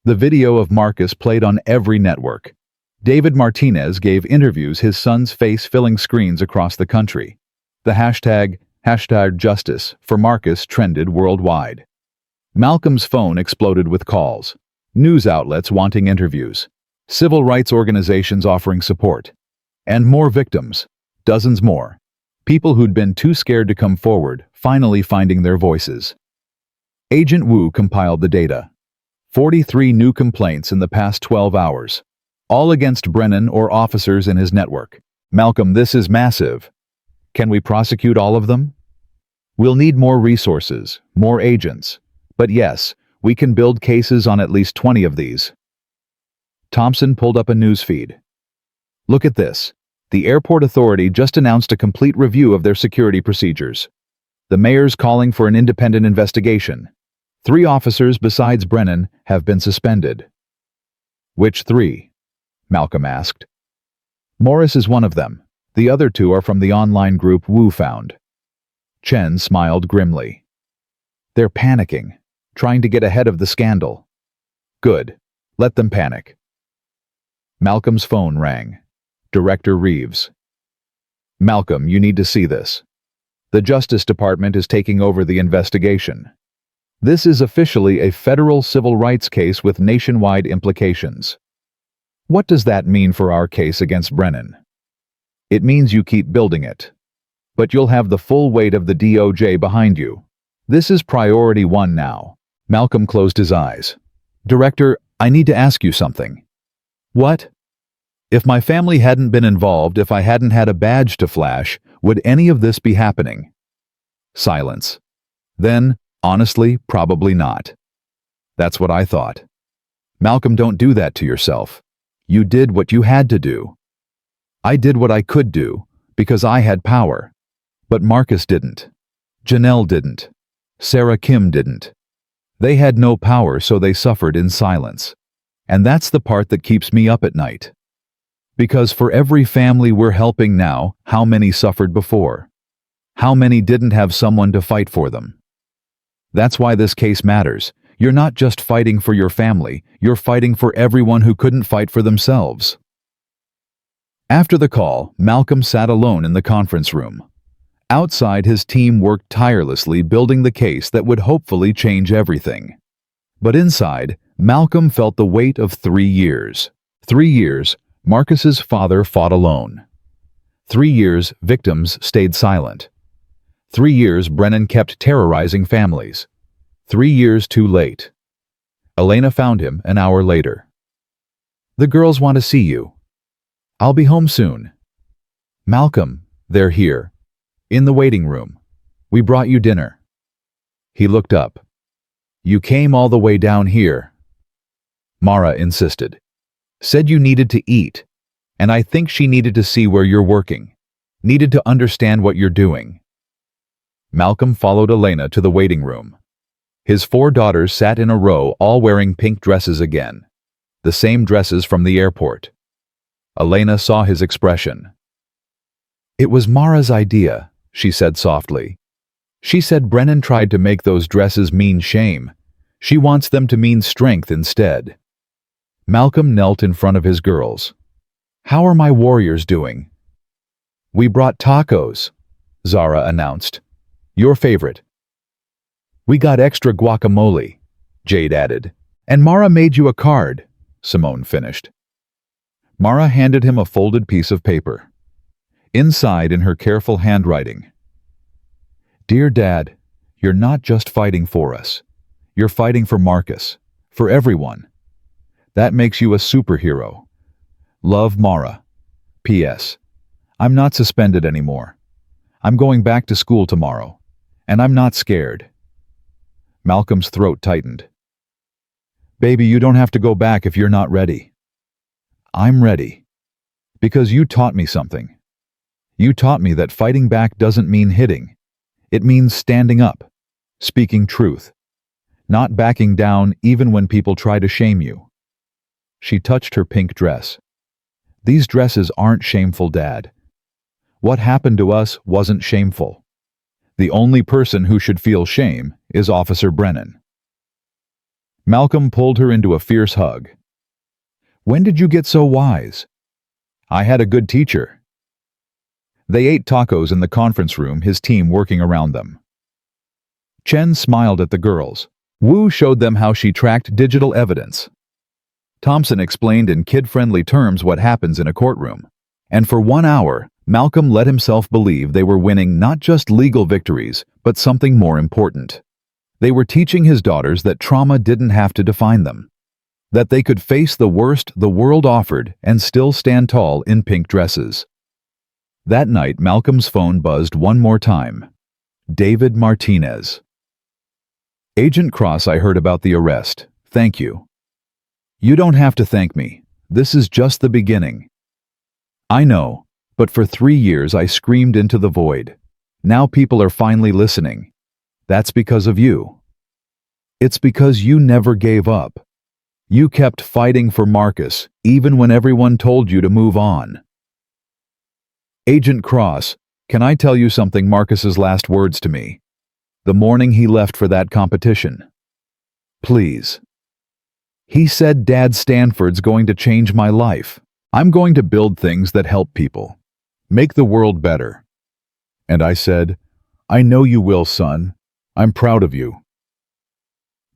The video of Marcus played on every network. David Martinez gave interviews, his son's face filling screens across the country. The hashtag justice for Marcus trended worldwide. Malcolm's phone exploded with calls. News outlets wanting interviews. Civil rights organizations offering support. And more victims. Dozens more. People who'd been too scared to come forward, finally finding their voices. Agent Wu compiled the data. 43 new complaints in the past 12 hours. All against Brennan or officers in his network. Malcolm, this is massive. Can we prosecute all of them? We'll need more resources, more agents. But yes, we can build cases on at least 20 of these. Thompson pulled up a news feed. Look at this. The airport authority just announced a complete review of their security procedures. The mayor's calling for an independent investigation. 3 officers besides Brennan have been suspended. Which 3? Malcolm asked. Morris is one of them. The other 2 are from the online group Wu found. Chen smiled grimly. They're panicking, trying to get ahead of the scandal. Good. Let them panic. Malcolm's phone rang. Director Reeves. Malcolm, you need to see this. The Justice Department is taking over the investigation. This is officially a federal civil rights case with nationwide implications. What does that mean for our case against Brennan? It means you keep building it. But you'll have the full weight of the DOJ behind you. This is priority 1 now. Malcolm closed his eyes. Director, I need to ask you something. What? If my family hadn't been involved, if I hadn't had a badge to flash, would any of this be happening? Silence. Then, honestly, probably not. That's what I thought. Malcolm, don't do that to yourself. You did what you had to do. I did what I could do, because I had power. But Marcus didn't. Janelle didn't. Sarah Kim didn't. They had no power, so they suffered in silence. And that's the part that keeps me up at night. Because for every family we're helping now, how many suffered before? How many didn't have someone to fight for them? That's why this case matters. You're not just fighting for your family, you're fighting for everyone who couldn't fight for themselves. After the call, Malcolm sat alone in the conference room. Outside, his team worked tirelessly building the case that would hopefully change everything. But inside, Malcolm felt the weight of 3 years. 3 years, Marcus's father fought alone. 3 years, victims stayed silent. 3 years, Brennan kept terrorizing families. 3 years too late. Elena found him an hour later. The girls want to see you. I'll be home soon. Malcolm, they're here. In the waiting room. We brought you dinner. He looked up. You came all the way down here. Mara insisted. Said you needed to eat. And I think she needed to see where you're working, needed to understand what you're doing. Malcolm followed Elena to the waiting room. His 4 daughters sat in a row, all wearing pink dresses again, the same dresses from the airport. Elena saw his expression. "It was Mara's idea," she said softly. "She said Brennan tried to make those dresses mean shame. She wants them to mean strength instead." Malcolm knelt in front of his girls. "How are my warriors doing?" "We brought tacos," Zara announced. "Your favorite." "We got extra guacamole," Jade added. "And Mara made you a card," Simone finished. Mara handed him a folded piece of paper. Inside, in her careful handwriting, "Dear Dad, you're not just fighting for us. You're fighting for Marcus, for everyone. That makes you a superhero. Love, Mara. P.S. I'm not suspended anymore. I'm going back to school tomorrow, and I'm not scared." Malcolm's throat tightened. "Baby, you don't have to go back if you're not ready." "I'm ready. Because you taught me something. You taught me that fighting back doesn't mean hitting. It means standing up, speaking truth, not backing down even when people try to shame you." She touched her pink dress. "These dresses aren't shameful, Dad. What happened to us wasn't shameful. The only person who should feel shame is Officer Brennan." Malcolm pulled her into a fierce hug. "When did you get so wise?" "I had a good teacher." They ate tacos in the conference room, his team working around them. Chen smiled at the girls. Wu showed them how she tracked digital evidence. Thompson explained in kid-friendly terms what happens in a courtroom. And for 1 hour, Malcolm let himself believe they were winning not just legal victories, but something more important. They were teaching his daughters that trauma didn't have to define them, that they could face the worst the world offered and still stand tall in pink dresses. That night, Malcolm's phone buzzed one more time. David Martinez. "Agent Cross, I heard about the arrest. Thank you." "You don't have to thank me. This is just the beginning." "I know, but for 3 years I screamed into the void. Now people are finally listening. That's because of you. It's because you never gave up. You kept fighting for Marcus, even when everyone told you to move on." "Agent Cross, can I tell you something?" Marcus's last words to me, the morning he left for that competition. "Please." He said, "Dad, Stanford's going to change my life. I'm going to build things that help people, make the world better." And I said, "I know you will, son. I'm proud of you."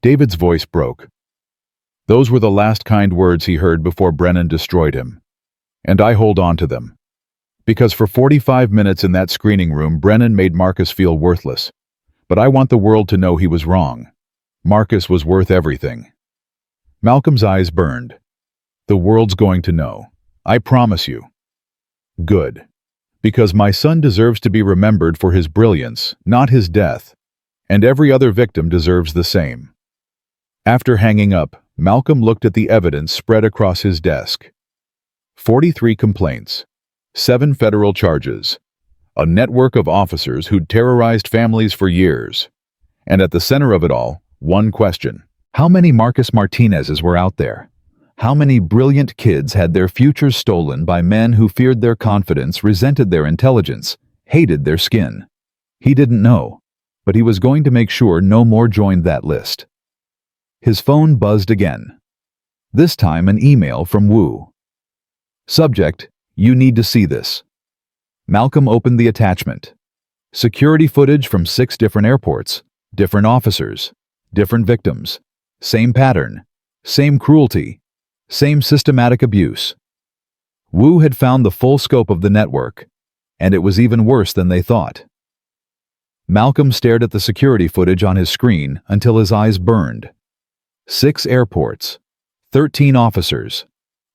David's voice broke. Those were the last kind words he heard before Brennan destroyed him. And I hold on to them. Because for 45 minutes in that screening room, Brennan made Marcus feel worthless. But I want the world to know he was wrong. Marcus was worth everything. Malcolm's eyes burned. "The world's going to know. I promise you." "Good. Because my son deserves to be remembered for his brilliance, not his death. And every other victim deserves the same." After hanging up, Malcolm looked at the evidence spread across his desk. 43 complaints, 7 federal charges, a network of officers who'd terrorized families for years. And at the center of it all, one question. How many Marcus Martinezes were out there? How many brilliant kids had their futures stolen by men who feared their confidence, resented their intelligence, hated their skin? He didn't know, but he was going to make sure no more joined that list. His phone buzzed again. This time an email from Wu. Subject, "You need to see this." Malcolm opened the attachment. Security footage from 6 different airports, different officers, different victims, same pattern, same cruelty, same systematic abuse. Wu had found the full scope of the network, and it was even worse than they thought. Malcolm stared at the security footage on his screen until his eyes burned. 6 airports, 13 officers,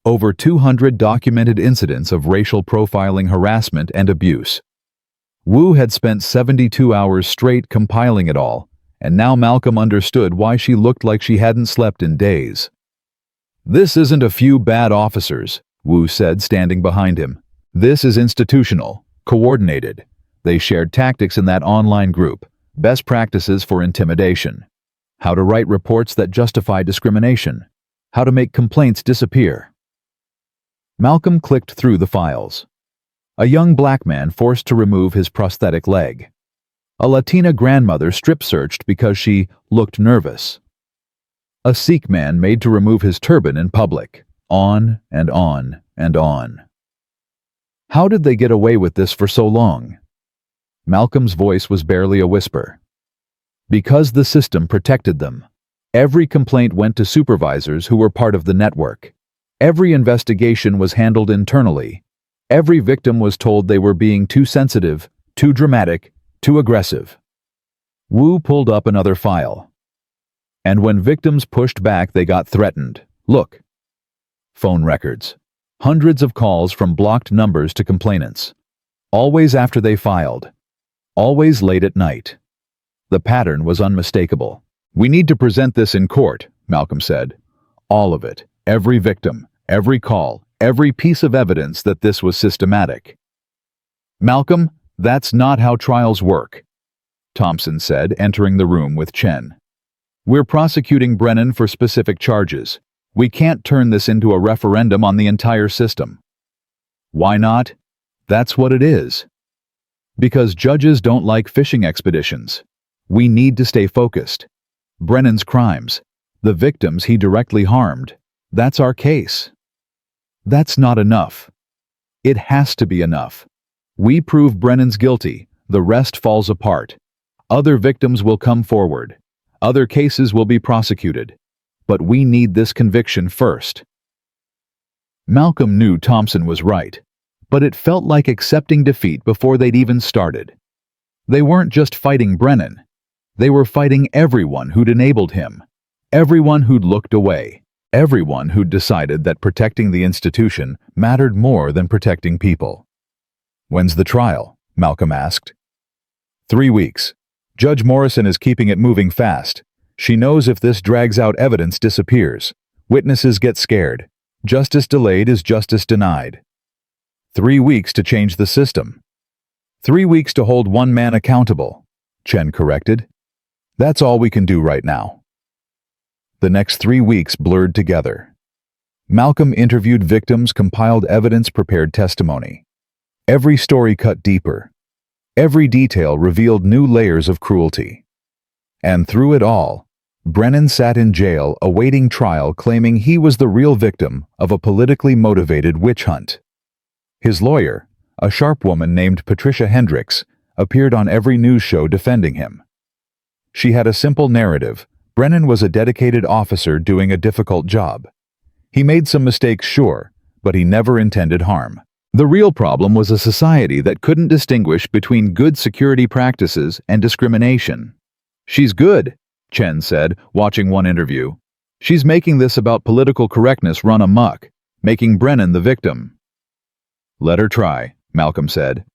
over 200 documented incidents of racial profiling, harassment, and abuse. Wu had spent 72 hours straight compiling it all, and now Malcolm understood why she looked like she hadn't slept in days. "This isn't a few bad officers," Wu said, standing behind him. This is institutional, coordinated. They shared tactics in that online group, best practices for intimidation. How to write reports that justify discrimination. How to make complaints disappear. Malcolm clicked through the files. A young black man forced to remove his prosthetic leg. A Latina grandmother strip-searched because she looked nervous. A Sikh man made to remove his turban in public. On and on and on. How did they get away with this for so long? Malcolm's voice was barely a whisper. Because the system protected them. Every complaint went to supervisors who were part of the network. Every investigation was handled internally. Every victim was told they were being too sensitive, too dramatic, too aggressive. Wu pulled up another file. And when victims pushed back, they got threatened. Look. Phone records. Hundreds of calls from blocked numbers to complainants. Always after they filed. Always late at night. The pattern was unmistakable. We need to present this in court, Malcolm said. All of it. Every victim. Every call. Every piece of evidence that this was systematic. Malcolm, that's not how trials work, Thompson said, entering the room with Chen. We're prosecuting Brennan for specific charges. We can't turn this into a referendum on the entire system. Why not? That's what it is. Because judges don't like fishing expeditions. We need to stay focused. Brennan's crimes. The victims he directly harmed. That's our case. That's not enough. It has to be enough. We prove Brennan's guilty. The rest falls apart. Other victims will come forward. Other cases will be prosecuted. But we need this conviction first. Malcolm knew Thompson was right, but it felt like accepting defeat before they'd even started. They weren't just fighting Brennan. They were fighting everyone who'd enabled him. Everyone who'd looked away. Everyone who'd decided that protecting the institution mattered more than protecting people. When's the trial? Malcolm asked. 3 weeks. Judge Morrison is keeping it moving fast. She knows if this drags out, evidence disappears. Witnesses get scared. Justice delayed is justice denied. 3 weeks to change the system. 3 weeks to hold one man accountable, Chen corrected. That's all we can do right now. The next 3 weeks blurred together. Malcolm interviewed victims, compiled evidence, prepared testimony. Every story cut deeper. Every detail revealed new layers of cruelty. And through it all, Brennan sat in jail awaiting trial, claiming he was the real victim of a politically motivated witch hunt. His lawyer, a sharp woman named Patricia Hendricks, appeared on every news show defending him. She had a simple narrative. Brennan was a dedicated officer doing a difficult job. He made some mistakes, sure, but he never intended harm. The real problem was a society that couldn't distinguish between good security practices and discrimination. She's good, Chen said, watching one interview. She's making this about political correctness run amok, making Brennan the victim. Let her try, Malcolm said.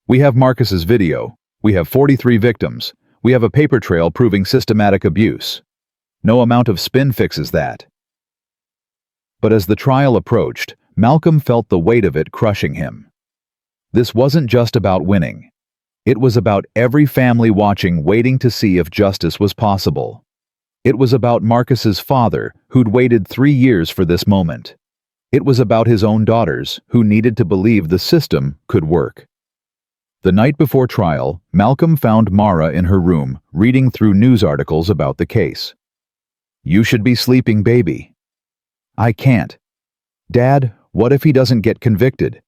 We have Marcus's video. We have 43 victims. We have a paper trail proving systematic abuse. No amount of spin fixes that. But as the trial approached, Malcolm felt the weight of it crushing him. This wasn't just about winning. It was about every family watching, waiting to see if justice was possible. It was about Marcus's father, who'd waited 3 years for this moment. It was about his own daughters, who needed to believe the system could work. The night before trial, Malcolm found Mara in her room, reading through news articles about the case. You should be sleeping, baby. I can't. Dad, what if he doesn't get convicted?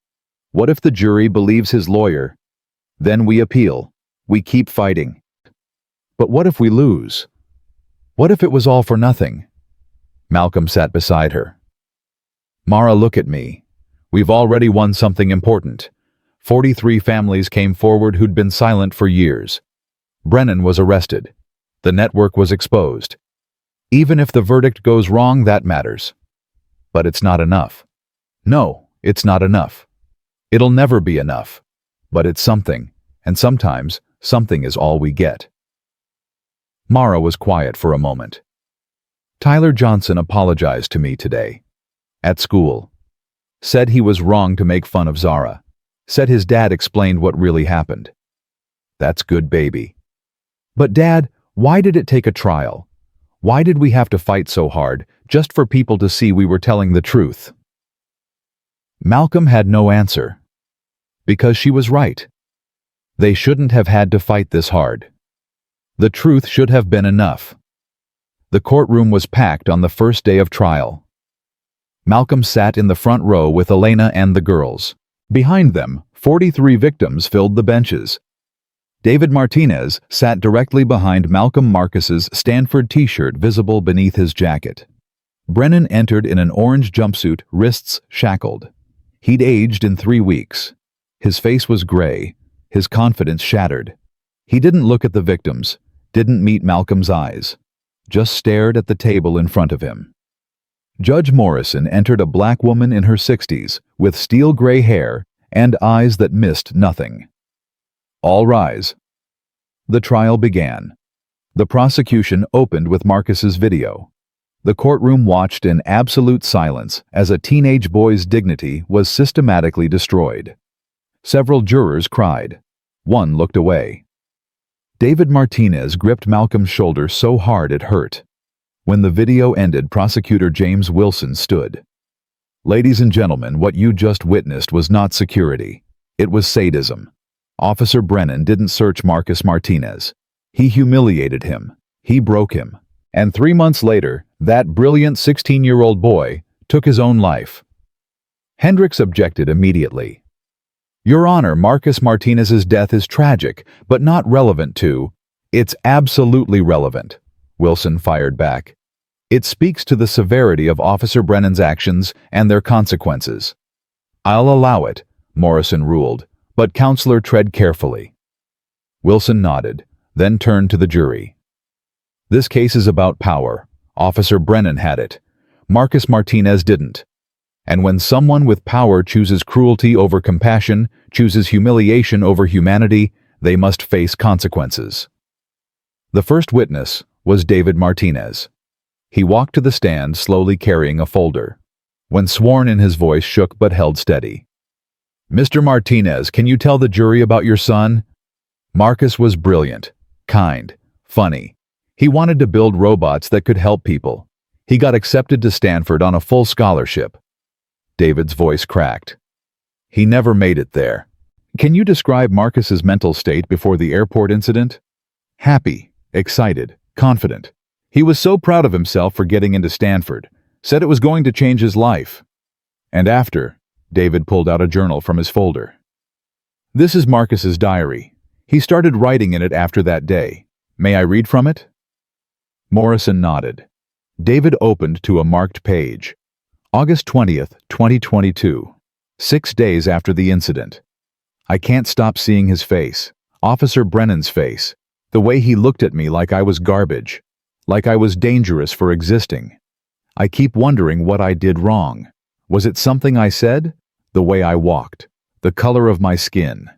What if the jury believes his lawyer? Then we appeal. We keep fighting. But what if we lose? What if it was all for nothing? Malcolm sat beside her. Mara, look at me. We've already won something important. 43 families came forward who'd been silent for years. Brennan was arrested. The network was exposed. Even if the verdict goes wrong, that matters. But it's not enough. No, it's not enough. It'll never be enough. But it's something, and sometimes something is all we get. Mara was quiet for a moment. Tyler Johnson apologized to me today. At school. Said he was wrong to make fun of Zara. Said his dad explained what really happened. That's good, baby. But Dad, why did it take a trial? Why did we have to fight so hard, just for people to see we were telling the truth? Malcolm had no answer. Because she was right. They shouldn't have had to fight this hard. The truth should have been enough. The courtroom was packed on the first day of trial. Malcolm sat in the front row with Elena and the girls. Behind them, 43 victims filled the benches. David Martinez sat directly behind Malcolm Marcus's Stanford t-shirt visible beneath his jacket. Brennan entered in an orange jumpsuit, wrists shackled. He'd aged in 3 weeks. His face was gray, his confidence shattered. He didn't look at the victims, didn't meet Malcolm's eyes, just stared at the table in front of him. Judge Morrison entered a black woman in her 60s with steel gray hair and eyes that missed nothing. All rise. The trial began. The prosecution opened with Marcus's video. The courtroom watched in absolute silence as a teenage boy's dignity was systematically destroyed. Several jurors cried. One looked away. David Martinez gripped Malcolm's shoulder so hard it hurt. When the video ended, Prosecutor James Wilson stood. Ladies and gentlemen, what you just witnessed was not security. It was sadism. Officer Brennan didn't search Marcus Martinez. He humiliated him. He broke him. And 3 months later, that brilliant 16-year-old boy took his own life. Hendricks objected immediately. Your Honor, Marcus Martinez's death is tragic, but not relevant to... It's absolutely relevant, Wilson fired back. It speaks to the severity of Officer Brennan's actions and their consequences. I'll allow it, Morrison ruled, but Counselor, tread carefully. Wilson nodded, then turned to the jury. This case is about power. Officer Brennan had it. Marcus Martinez didn't. And when someone with power chooses cruelty over compassion, chooses humiliation over humanity, they must face consequences. The first witness was David Martinez. He walked to the stand, slowly carrying a folder. When sworn in, his voice shook but held steady. Mr. Martinez, can you tell the jury about your son? Marcus was brilliant, kind, funny. He wanted to build robots that could help people. He got accepted to Stanford on a full scholarship. David's voice cracked. He never made it there. Can you describe Marcus's mental state before the airport incident? Happy, excited, confident. He was so proud of himself for getting into Stanford, said it was going to change his life. And after, David pulled out a journal from his folder. This is Marcus's diary. He started writing in it after that day. May I read from it? Morrison nodded. David opened to a marked page. August 20th, 2022. 6 days after the incident. I can't stop seeing his face. Officer Brennan's face. The way he looked at me like I was garbage. Like I was dangerous for existing. I keep wondering what I did wrong. Was it something I said? The way I walked. The color of my skin.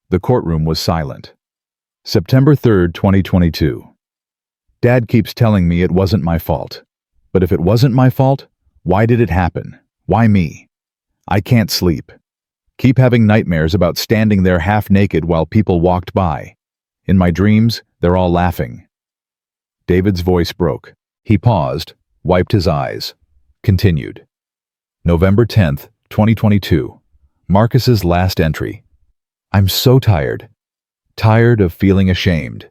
The courtroom was silent. September 3rd, 2022. Dad keeps telling me it wasn't my fault. But if it wasn't my fault, why did it happen? Why me? I can't sleep. Keep having nightmares about standing there half naked while people walked by. In my dreams, they're all laughing. David's voice broke. He paused, wiped his eyes, continued. November 10th, 2022. Marcus's last entry. I'm so tired. Tired of feeling ashamed.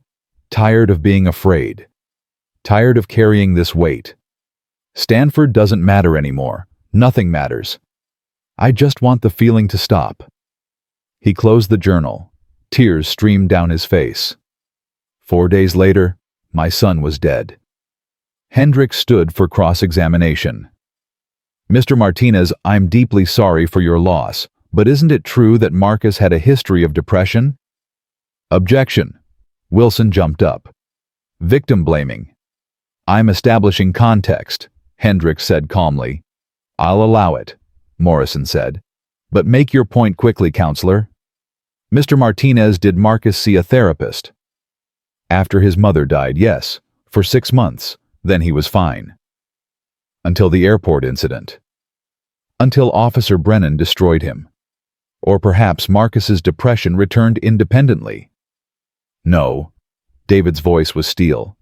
Tired of being afraid. Tired of carrying this weight. Stanford doesn't matter anymore. Nothing matters. I just want the feeling to stop. He closed the journal. Tears streamed down his face. 4 days later, my son was dead. Hendricks stood for cross-examination. Mr. Martinez, I'm deeply sorry for your loss, but isn't it true that Marcus had a history of depression? Objection. Wilson jumped up. Victim blaming. I'm establishing context, Hendricks said calmly. I'll allow it, Morrison said. But make your point quickly, counselor. Mr. Martinez, did Marcus see a therapist? After his mother died, yes, for 6 months. Then he was fine. Until the airport incident. until Officer Brennan destroyed him. Or perhaps Marcus's depression returned independently. No. David's voice was steel.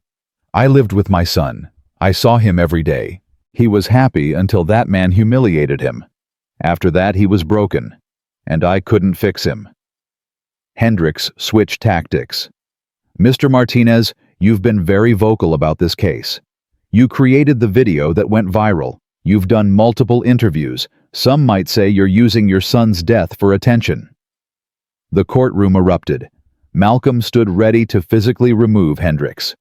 I lived with my son. I saw him every day. He was happy until that man humiliated him. After that he was broken, and I couldn't fix him. Hendricks switched tactics. Mr. Martinez, you've been very vocal about this case. You created the video that went viral. You've done multiple interviews. Some might say you're using your son's death for attention. The courtroom erupted. Malcolm stood ready to physically remove Hendricks.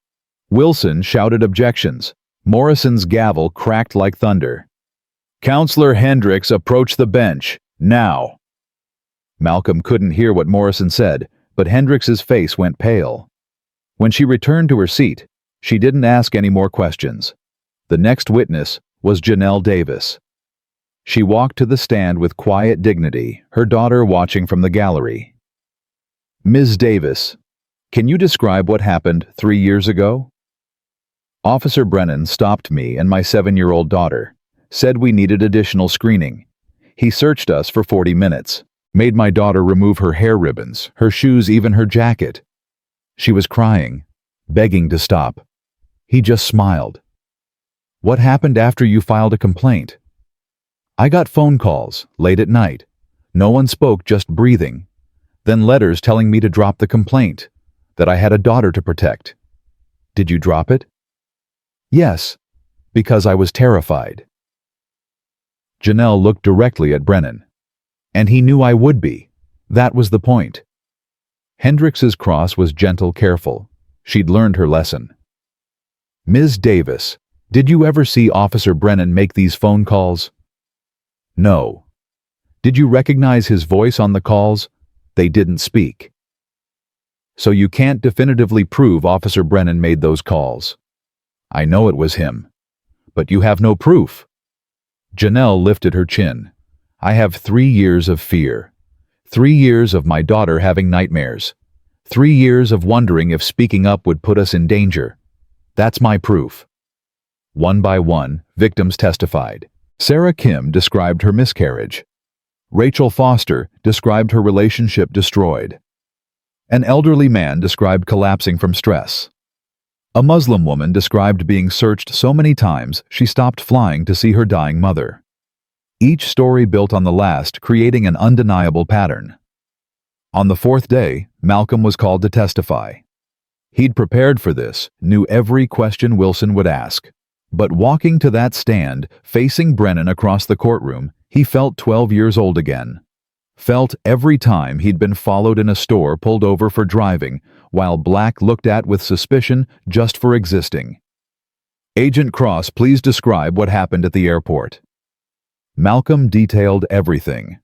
Wilson shouted objections. Morrison's gavel cracked like thunder. Counselor Hendricks, approach the bench, now. Malcolm couldn't hear what Morrison said, but Hendricks's face went pale. When she returned to her seat, she didn't ask any more questions. The next witness was Janelle Davis. She walked to the stand with quiet dignity, her daughter watching from the gallery. Ms. Davis, can you describe what happened 3 years ago? Officer Brennan stopped me and my 7-year-old daughter, said we needed additional screening. He searched us for 40 minutes, made my daughter remove her hair ribbons, her shoes, even her jacket. She was crying, begging to stop. He just smiled. What happened after you filed a complaint? I got phone calls, late at night. No one spoke, just breathing. Then letters telling me to drop the complaint, that I had a daughter to protect. Did you drop it? Yes, because I was terrified. Janelle looked directly at Brennan. And he knew I would be. That was the point. Hendricks's cross was gentle, careful. She'd learned her lesson. Ms. Davis, did you ever see Officer Brennan make these phone calls? No. Did you recognize his voice on the calls? They didn't speak. So you can't definitively prove Officer Brennan made those calls. I know it was him. But you have no proof. Janelle lifted her chin. I have 3 years of fear. 3 years of my daughter having nightmares. 3 years of wondering if speaking up would put us in danger. That's my proof. One by one, victims testified. Sarah Kim described her miscarriage. Rachel Foster described her relationship destroyed. An elderly man described collapsing from stress. A Muslim woman described being searched so many times she stopped flying to see her dying mother. Each story built on the last, creating an undeniable pattern. On the 4th day, Malcolm was called to testify. He'd prepared for this, knew every question Wilson would ask. But walking to that stand, facing Brennan across the courtroom, he felt 12 years old again. Felt every time he'd been followed in a store, pulled over for driving, while Black looked at with suspicion just for existing. Agent Cross, please describe what happened at the airport. Malcolm detailed everything.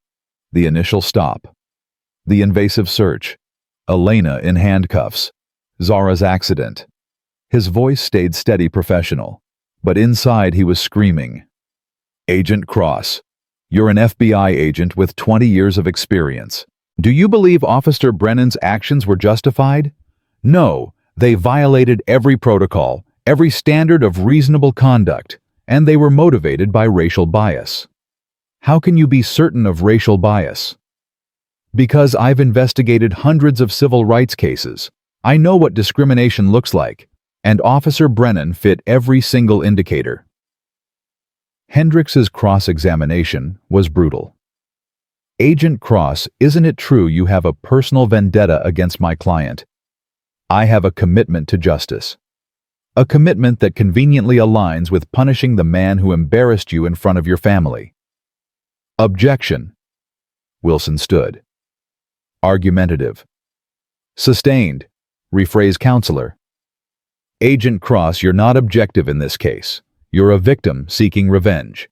The initial stop. The invasive search. Elena in handcuffs. Zara's accident. His voice stayed steady, professional. But inside he was screaming. Agent Cross, you're an FBI agent with 20 years of experience. Do you believe Officer Brennan's actions were justified? No, they violated every protocol, every standard of reasonable conduct, and they were motivated by racial bias. How can you be certain of racial bias? Because I've investigated hundreds of civil rights cases. I know what discrimination looks like, and Officer Brennan fit every single indicator. Hendricks's cross-examination was brutal. Agent Cross, isn't it true you have a personal vendetta against my client? I have a commitment to justice. A commitment that conveniently aligns with punishing the man who embarrassed you in front of your family. Objection. Wilson stood. Argumentative. Sustained. Rephrase counselor. Agent Cross, you're not objective in this case. You're a victim seeking revenge.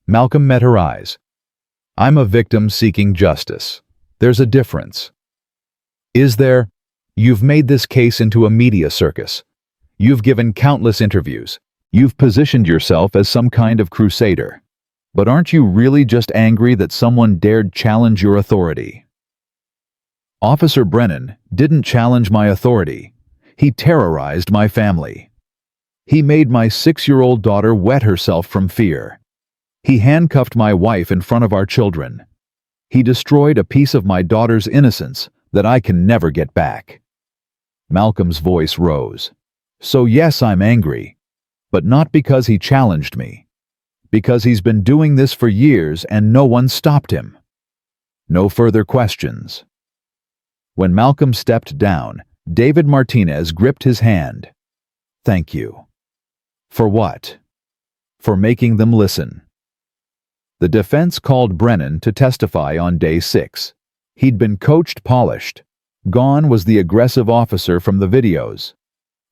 Malcolm met her eyes. I'm a victim seeking justice. There's a difference. Is there? You've made this case into a media circus. You've given countless interviews. You've positioned yourself as some kind of crusader. But aren't you really just angry that someone dared challenge your authority? Officer Brennan didn't challenge my authority. He terrorized my family. He made my 6-year-old daughter wet herself from fear. He handcuffed my wife in front of our children. He destroyed a piece of my daughter's innocence that I can never get back." Malcolm's voice rose. "So yes, I'm angry, but not because he challenged me. Because he's been doing this for years and no one stopped him." No further questions. When Malcolm stepped down, David Martinez gripped his hand. "Thank you." "For what?" "For making them listen." The defense called Brennan to testify on day 6. He'd been coached, polished. Gone was the aggressive officer from the videos.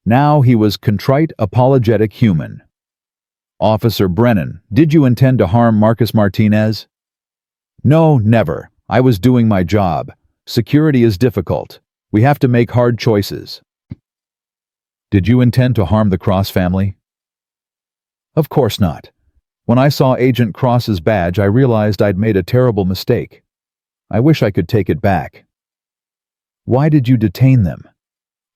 Now he was contrite, apologetic human. "Officer Brennan, did you intend to harm Marcus Martinez?" "No, never. I was doing my job. Security is difficult. We have to make hard choices." "Did you intend to harm the Cross family?" "Of course not. When I saw Agent Cross's badge, I realized I'd made a terrible mistake. I wish I could take it back." "Why did you detain them?"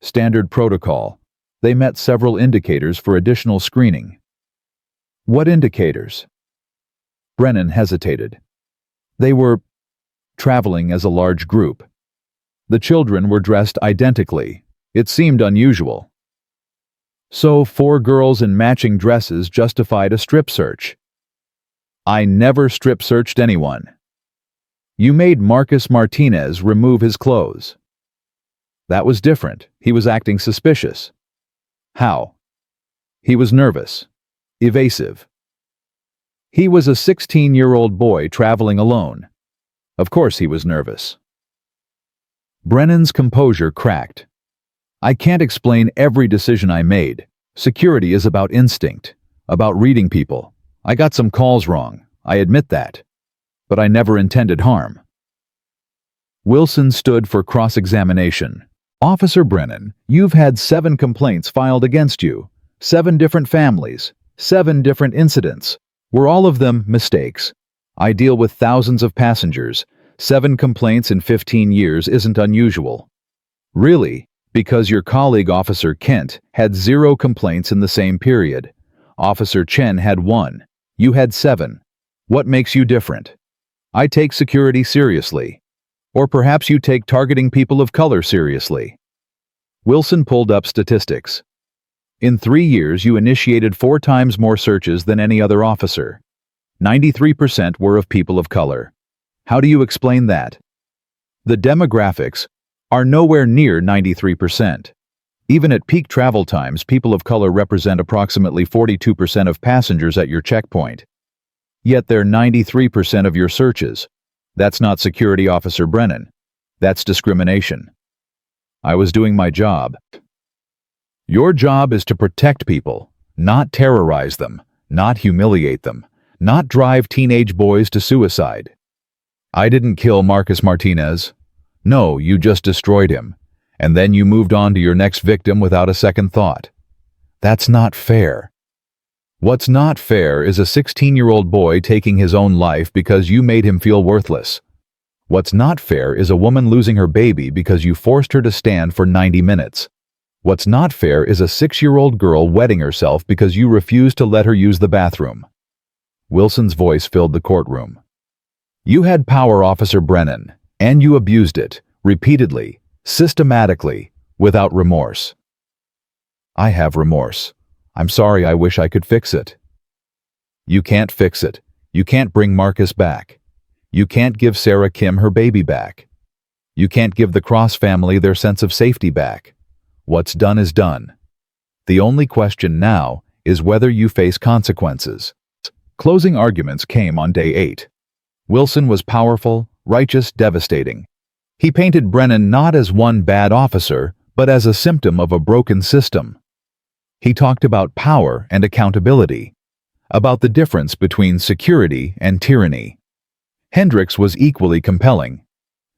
"Standard protocol. They met several indicators for additional screening." "What indicators?" Brennan hesitated. "They were traveling as a large group. The children were dressed identically. It seemed unusual." "So 4 girls in matching dresses justified a strip search." "I never strip searched anyone." "You made Marcus Martinez remove his clothes." "That was different. He was acting suspicious." "How?" "He was nervous. Evasive." "He was a 16-year-old boy traveling alone. Of course he was nervous." Brennan's composure cracked. "I can't explain every decision I made. Security is about instinct, about reading people. I got some calls wrong, I admit that. But I never intended harm." Wilson stood for cross-examination. "Officer Brennan, you've had 7 complaints filed against you. 7 different families. 7 different incidents. Were all of them mistakes? I deal with thousands of passengers. 7 complaints in 15 years isn't unusual." "Really? Because your colleague Officer Kent had 0 complaints in the same period. Officer Chen had 1. You had 7. What makes you different?" "I take security seriously. Or perhaps you take targeting people of color seriously." Wilson pulled up statistics. "In 3 years, you initiated 4 times more searches than any other officer. 93% were of people of color. How do you explain that?" "The demographics are nowhere near 93%. Even at peak travel times, people of color represent approximately 42% of passengers at your checkpoint. Yet they're 93% of your searches. That's not security, Officer Brennan. That's discrimination." "I was doing my job." "Your job is to protect people, not terrorize them, not humiliate them, not drive teenage boys to suicide." "I didn't kill Marcus Martinez." "No, you just destroyed him. And then you moved on to your next victim without a second thought." "That's not fair." "What's not fair is a 16-year-old boy taking his own life because you made him feel worthless. What's not fair is a woman losing her baby because you forced her to stand for 90 minutes. What's not fair is a 6-year-old girl wetting herself because you refused to let her use the bathroom." Wilson's voice filled the courtroom. "You had power, Officer Brennan, and you abused it, repeatedly, systematically, without remorse." "I have remorse. I'm sorry, I wish I could fix it." "You can't fix it. You can't bring Marcus back. You can't give Sarah Kim her baby back. You can't give the Cross family their sense of safety back. What's done is done. The only question now is whether you face consequences." Closing arguments came on day 8. Wilson was powerful, righteous, devastating. He painted Brennan not as one bad officer, but as a symptom of a broken system. He talked about power and accountability, about the difference between security and tyranny. Hendricks was equally compelling.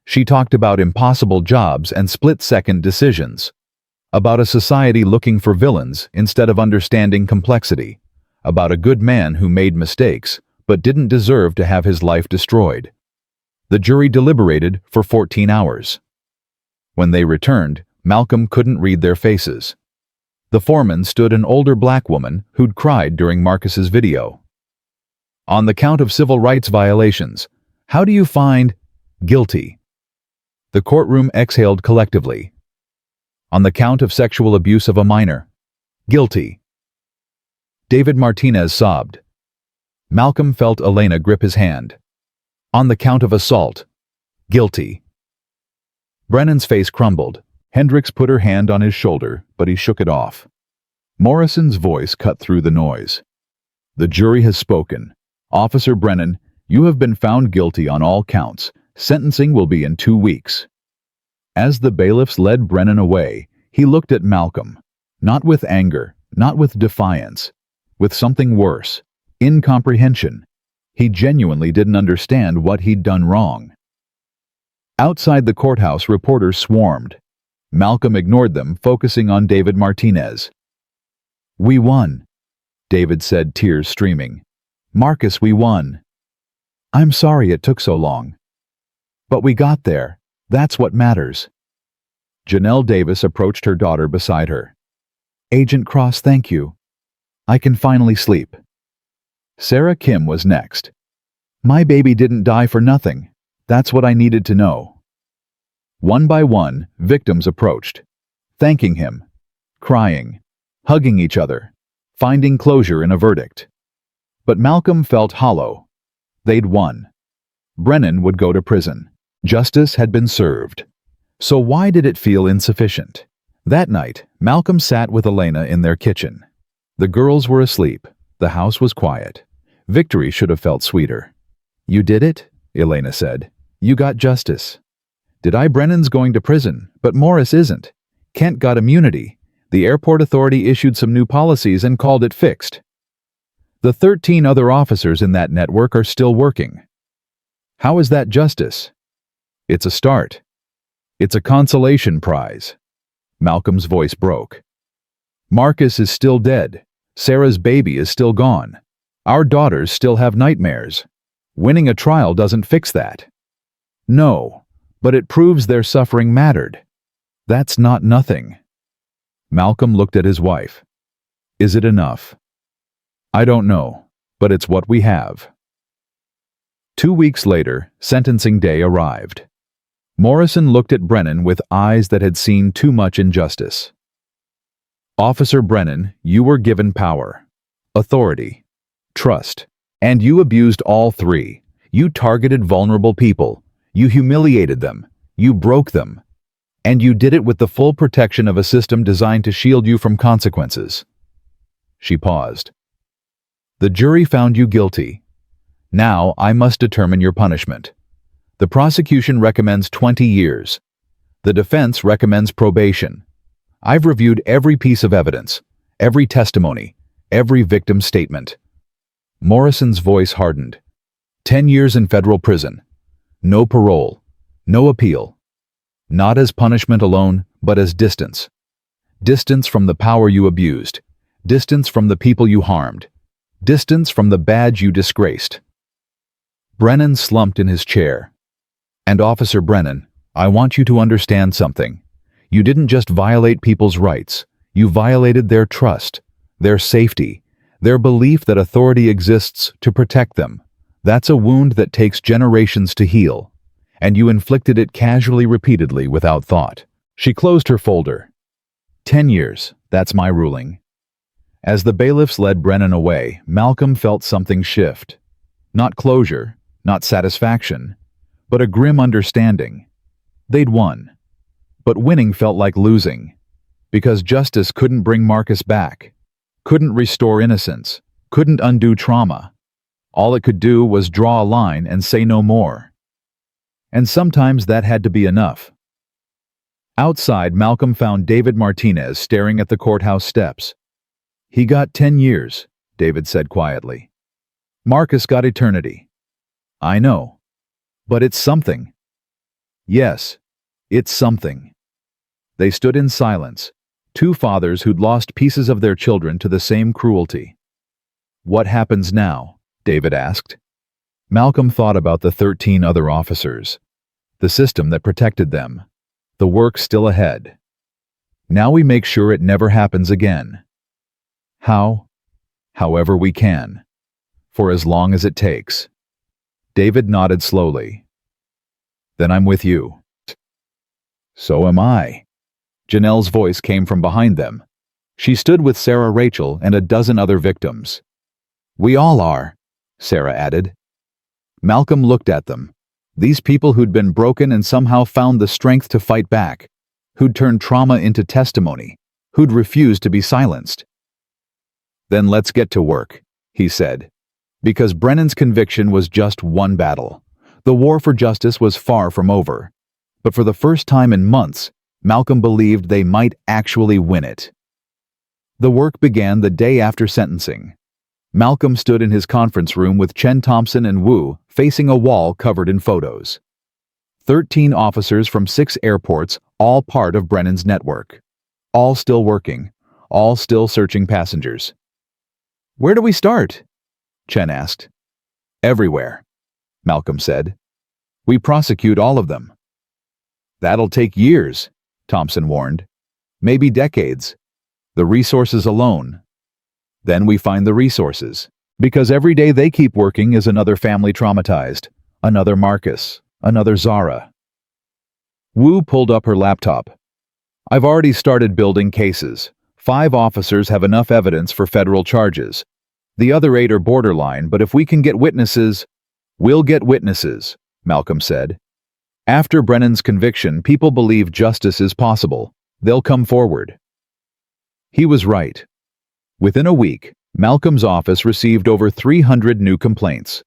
She talked about impossible jobs and split-second decisions, about a society looking for villains instead of understanding complexity, about a good man who made mistakes but didn't deserve to have his life destroyed. The jury deliberated for 14 hours. When they returned, Malcolm couldn't read their faces. The foreman stood an older black woman who'd cried during Marcus's video. On the count of civil rights violations, how do you find guilty? The courtroom exhaled collectively. On the count of sexual abuse of a minor, guilty. David Martinez sobbed. Malcolm felt Elena grip his hand. On the count of assault, guilty. Brennan's face crumbled. Hendricks put her hand on his shoulder, but he shook it off. Morrison's voice cut through the noise. The jury has spoken. Officer Brennan, you have been found guilty on all counts. Sentencing will be in 2 weeks. As the bailiffs led Brennan away, he looked at Malcolm. Not with anger, not with defiance. With something worse. Incomprehension. He genuinely didn't understand what he'd done wrong. Outside the courthouse, reporters swarmed. Malcolm ignored them, focusing on David Martinez. "We won," David said, tears streaming. "Marcus, we won. I'm sorry it took so long. But we got there. That's what matters." Janelle Davis approached her daughter beside her. "Agent Cross, thank you. I can finally sleep." Sarah Kim was next. "My baby didn't die for nothing. That's what I needed to know." One by one, victims approached, thanking him, crying, hugging each other, finding closure in a verdict. But Malcolm felt hollow. They'd won. Brennan would go to prison. Justice had been served. So why did it feel insufficient? That night, Malcolm sat with Elena in their kitchen. The girls were asleep. The house was quiet. Victory should have felt sweeter. "You did it," Elena said. "You got justice." "Did I? Brennan's going to prison, but Morris isn't. Kent got immunity. The airport authority issued some new policies and called it fixed. The 13 other officers in that network are still working. How is that justice?" "It's a start. It's a consolation prize." Malcolm's voice broke. "Marcus is still dead. Sarah's baby is still gone. Our daughters still have nightmares. Winning a trial doesn't fix that." "No, but it proves their suffering mattered. That's not nothing." Malcolm looked at his wife. "Is it enough?" "I don't know, but it's what we have." 2 weeks later, sentencing day arrived. Morrison looked at Brennan with eyes that had seen too much injustice. "Officer Brennan, you were given power, authority, trust, and you abused all three. You targeted vulnerable people. You humiliated them. You broke them. And you did it with the full protection of a system designed to shield you from consequences." She paused. "The jury found you guilty. Now I must determine your punishment. The prosecution recommends 20 years. The defense recommends probation. I've reviewed every piece of evidence, every testimony, every victim's statement." Morrison's voice hardened. 10 years in federal prison. No parole. No appeal. Not as punishment alone, but as distance. Distance from the power you abused. Distance from the people you harmed. Distance from the badge you disgraced. Brennan slumped in his chair. "And Officer Brennan, I want you to understand something. You didn't just violate people's rights. You violated their trust, their safety, their belief that authority exists to protect them. That's a wound that takes generations to heal. And you inflicted it casually, repeatedly, without thought." She closed her folder. 10 years, that's my ruling." As the bailiffs led Brennan away, Malcolm felt something shift. Not closure, not satisfaction, but a grim understanding. They'd won. But winning felt like losing. Because justice couldn't bring Marcus back. Couldn't restore innocence. Couldn't undo trauma. All it could do was draw a line and say no more. And sometimes that had to be enough. Outside, Malcolm found David Martinez staring at the courthouse steps. "He got 10 years, David said quietly. "Marcus got eternity." "I know. But it's something." "Yes, it's something." They stood in silence, two fathers who'd lost pieces of their children to the same cruelty. "What happens now?" David asked. Malcolm thought about the 13 other officers, the system that protected them, the work still ahead. "Now we make sure it never happens again." "How?" "However we can. For as long as it takes. David nodded slowly. Then I'm with you. So am I. Janelle's voice came from behind them. She stood with Sarah Rachel and a dozen other victims. We all are, Sarah added. Malcolm looked at them. These people who'd been broken and somehow found the strength to fight back, who'd turned trauma into testimony, who'd refused to be silenced. Then let's get to work, he said. Because Brennan's conviction was just one battle. The war for justice was far from over. But for the first time in months, Malcolm believed they might actually win it. The work began the day after sentencing. Malcolm stood in his conference room with Chen Thompson and Wu facing a wall covered in photos. 13 officers from 6 airports, all part of Brennan's network. All still working, all still searching passengers. Where do we start? Chen asked. Everywhere, Malcolm said. We prosecute all of them. That'll take years, Thompson warned. Maybe decades. The resources alone. Then we find the resources. Because every day they keep working is another family traumatized. Another Marcus. Another Zara. Wu pulled up her laptop. I've already started building cases. 5 officers have enough evidence for federal charges. The other 8 are borderline, but if we can get witnesses, we'll get witnesses, Malcolm said. After Brennan's conviction, people believe justice is possible. They'll come forward. He was right. Within a week, Malcolm's office received over 300 new complaints.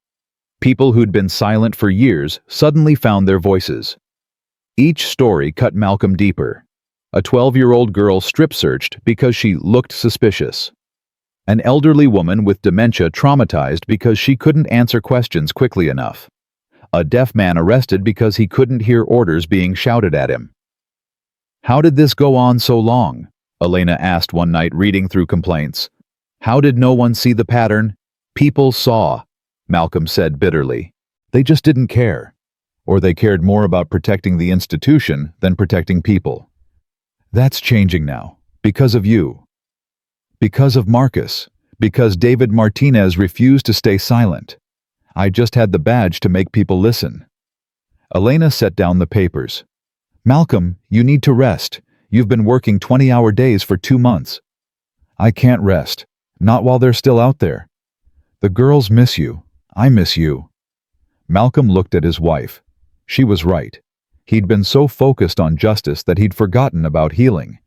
People who'd been silent for years suddenly found their voices. Each story cut Malcolm deeper. A 12-year-old girl strip-searched because she looked suspicious. An elderly woman with dementia traumatized because she couldn't answer questions quickly enough. A deaf man arrested because he couldn't hear orders being shouted at him. How did this go on so long? Elena asked one night reading through complaints. How did no one see the pattern? People saw, Malcolm said bitterly. They just didn't care. Or they cared more about protecting the institution than protecting people. That's changing now. Because of you. Because of Marcus. Because David Martinez refused to stay silent. I just had the badge to make people listen. Elena set down the papers. Malcolm, you need to rest. You've been working 20-hour days for 2 months. I can't rest. Not while they're still out there. The girls miss you. I miss you. Malcolm looked at his wife. She was right. He'd been so focused on justice that he'd forgotten about healing.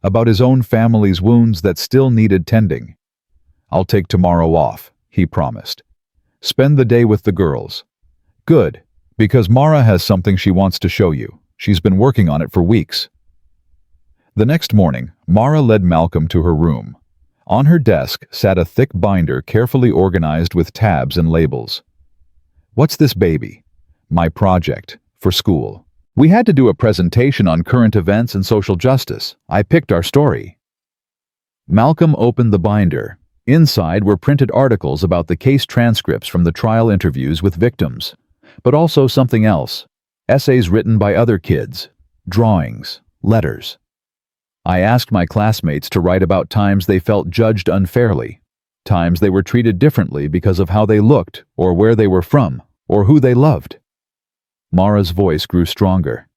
About his own family's wounds that still needed tending. I'll take tomorrow off, he promised. Spend the day with the girls. Good, because Mara has something she wants to show you. She's been working on it for weeks. The next morning, Mara led Malcolm to her room. On her desk sat a thick binder carefully organized with tabs and labels. What's this baby? My project, for school. We had to do a presentation on current events and social justice. I picked our story. Malcolm opened the binder. Inside were printed articles about the case transcripts from the trial interviews with victims, but also something else. Essays written by other kids, drawings, letters. I asked my classmates to write about times they felt judged unfairly, times they were treated differently because of how they looked, or where they were from, or who they loved. Mara's voice grew stronger.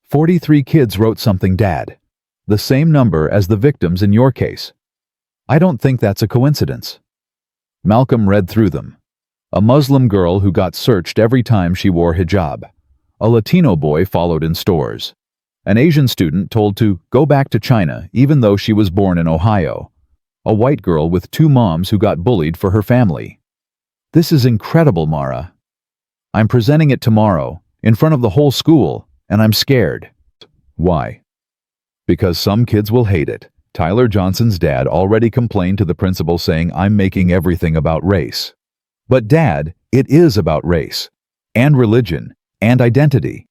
43 kids wrote something, Dad. The same number as the victims in your case. I don't think that's a coincidence. Malcolm read through them. A Muslim girl who got searched every time she wore hijab. A Latino boy followed in stores. An Asian student told to go back to China even though she was born in Ohio. A white girl with 2 moms who got bullied for her family. This is incredible, Mara. I'm presenting it tomorrow, in front of the whole school, and I'm scared. Why? Because some kids will hate it. Tyler Johnson's dad already complained to the principal saying I'm making everything about race. But Dad, it is about race, and religion, and identity.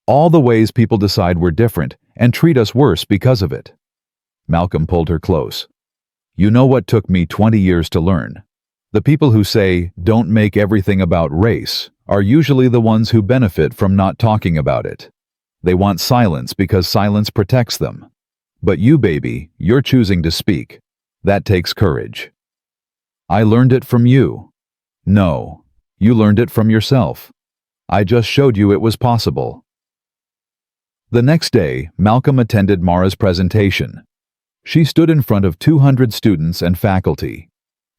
All the ways people decide we're different and treat us worse because of it. Malcolm pulled her close. You know what took me 20 years to learn? The people who say, don't make everything about race, are usually the ones who benefit from not talking about it. They want silence because silence protects them. But you, baby, you're choosing to speak. That takes courage. I learned it from you. No, you learned it from yourself. I just showed you it was possible. The next day, Malcolm attended Mara's presentation. She stood in front of 200 students and faculty,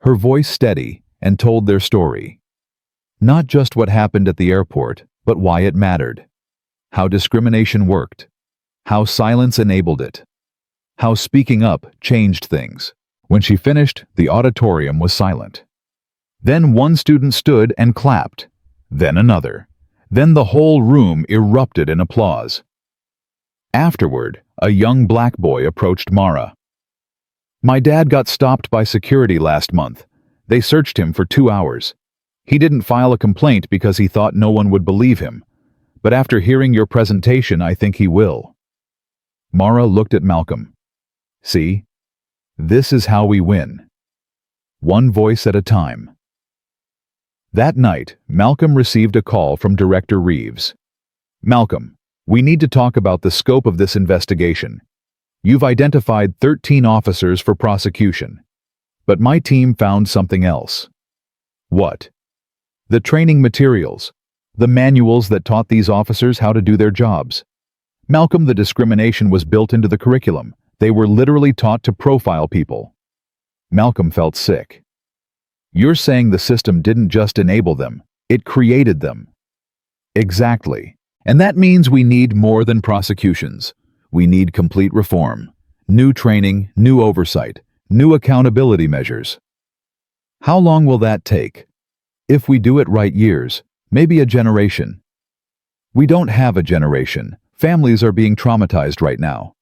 her voice steady, and told their story. Not just what happened at the airport, but why it mattered. How discrimination worked. How silence enabled it. How speaking up changed things. When she finished, the auditorium was silent. Then one student stood and clapped. Then another. Then the whole room erupted in applause. Afterward, a young black boy approached Mara. My dad got stopped by security last month. They searched him for 2 hours. He didn't file a complaint because he thought no one would believe him. But after hearing your presentation, I think he will. Mara looked at Malcolm. See? This is how we win. One voice at a time. That night, Malcolm received a call from Director Reeves. Malcolm, we need to talk about the scope of this investigation. You've identified 13 officers for prosecution. But my team found something else. What? The training materials. The manuals that taught these officers how to do their jobs. Malcolm, the discrimination was built into the curriculum. They were literally taught to profile people. Malcolm felt sick. You're saying the system didn't just enable them, it created them. Exactly. And that means we need more than prosecutions. We need complete reform. New training, new oversight, new accountability measures. How long will that take? If we do it right, years, maybe a generation. We don't have a generation. Families are being traumatized right now.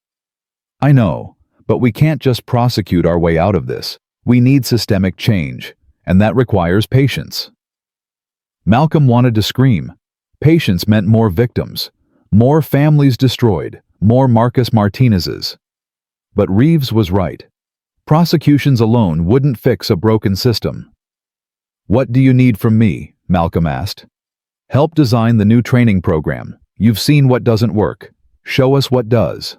I know, but we can't just prosecute our way out of this. We need systemic change, and that requires patience. Malcolm wanted to scream. Patience meant more victims, more families destroyed, more Marcus Martinez's. But Reeves was right. Prosecutions alone wouldn't fix a broken system. What do you need from me? Malcolm asked. Help design the new training program. You've seen what doesn't work. Show us what does.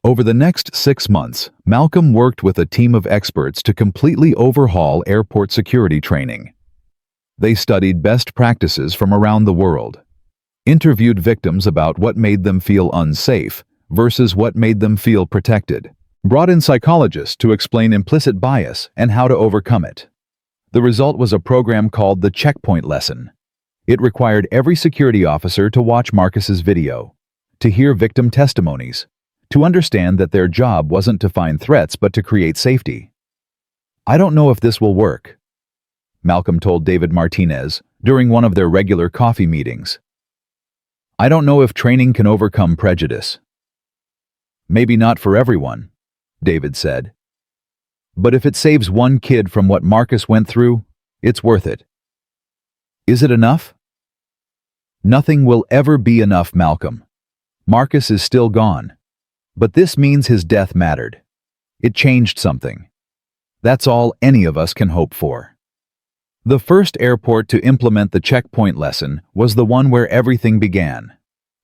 Over the next 6 months, Malcolm worked with a team of experts to completely overhaul airport security training. They studied best practices from around the world, interviewed victims about what made them feel unsafe versus what made them feel protected, brought in psychologists to explain implicit bias and how to overcome it. The result was a program called the Checkpoint Lesson. It required every security officer to watch Marcus's video, to hear victim testimonies, to understand that their job wasn't to find threats but to create safety. I don't know if this will work, Malcolm told David Martinez during one of their regular coffee meetings. I don't know if training can overcome prejudice. Maybe not for everyone, David said. But if it saves one kid from what Marcus went through, it's worth it. Is it enough? Nothing will ever be enough, Malcolm. Marcus is still gone. But this means his death mattered. It changed something. That's all any of us can hope for. The first airport to implement the checkpoint lesson was the one where everything began.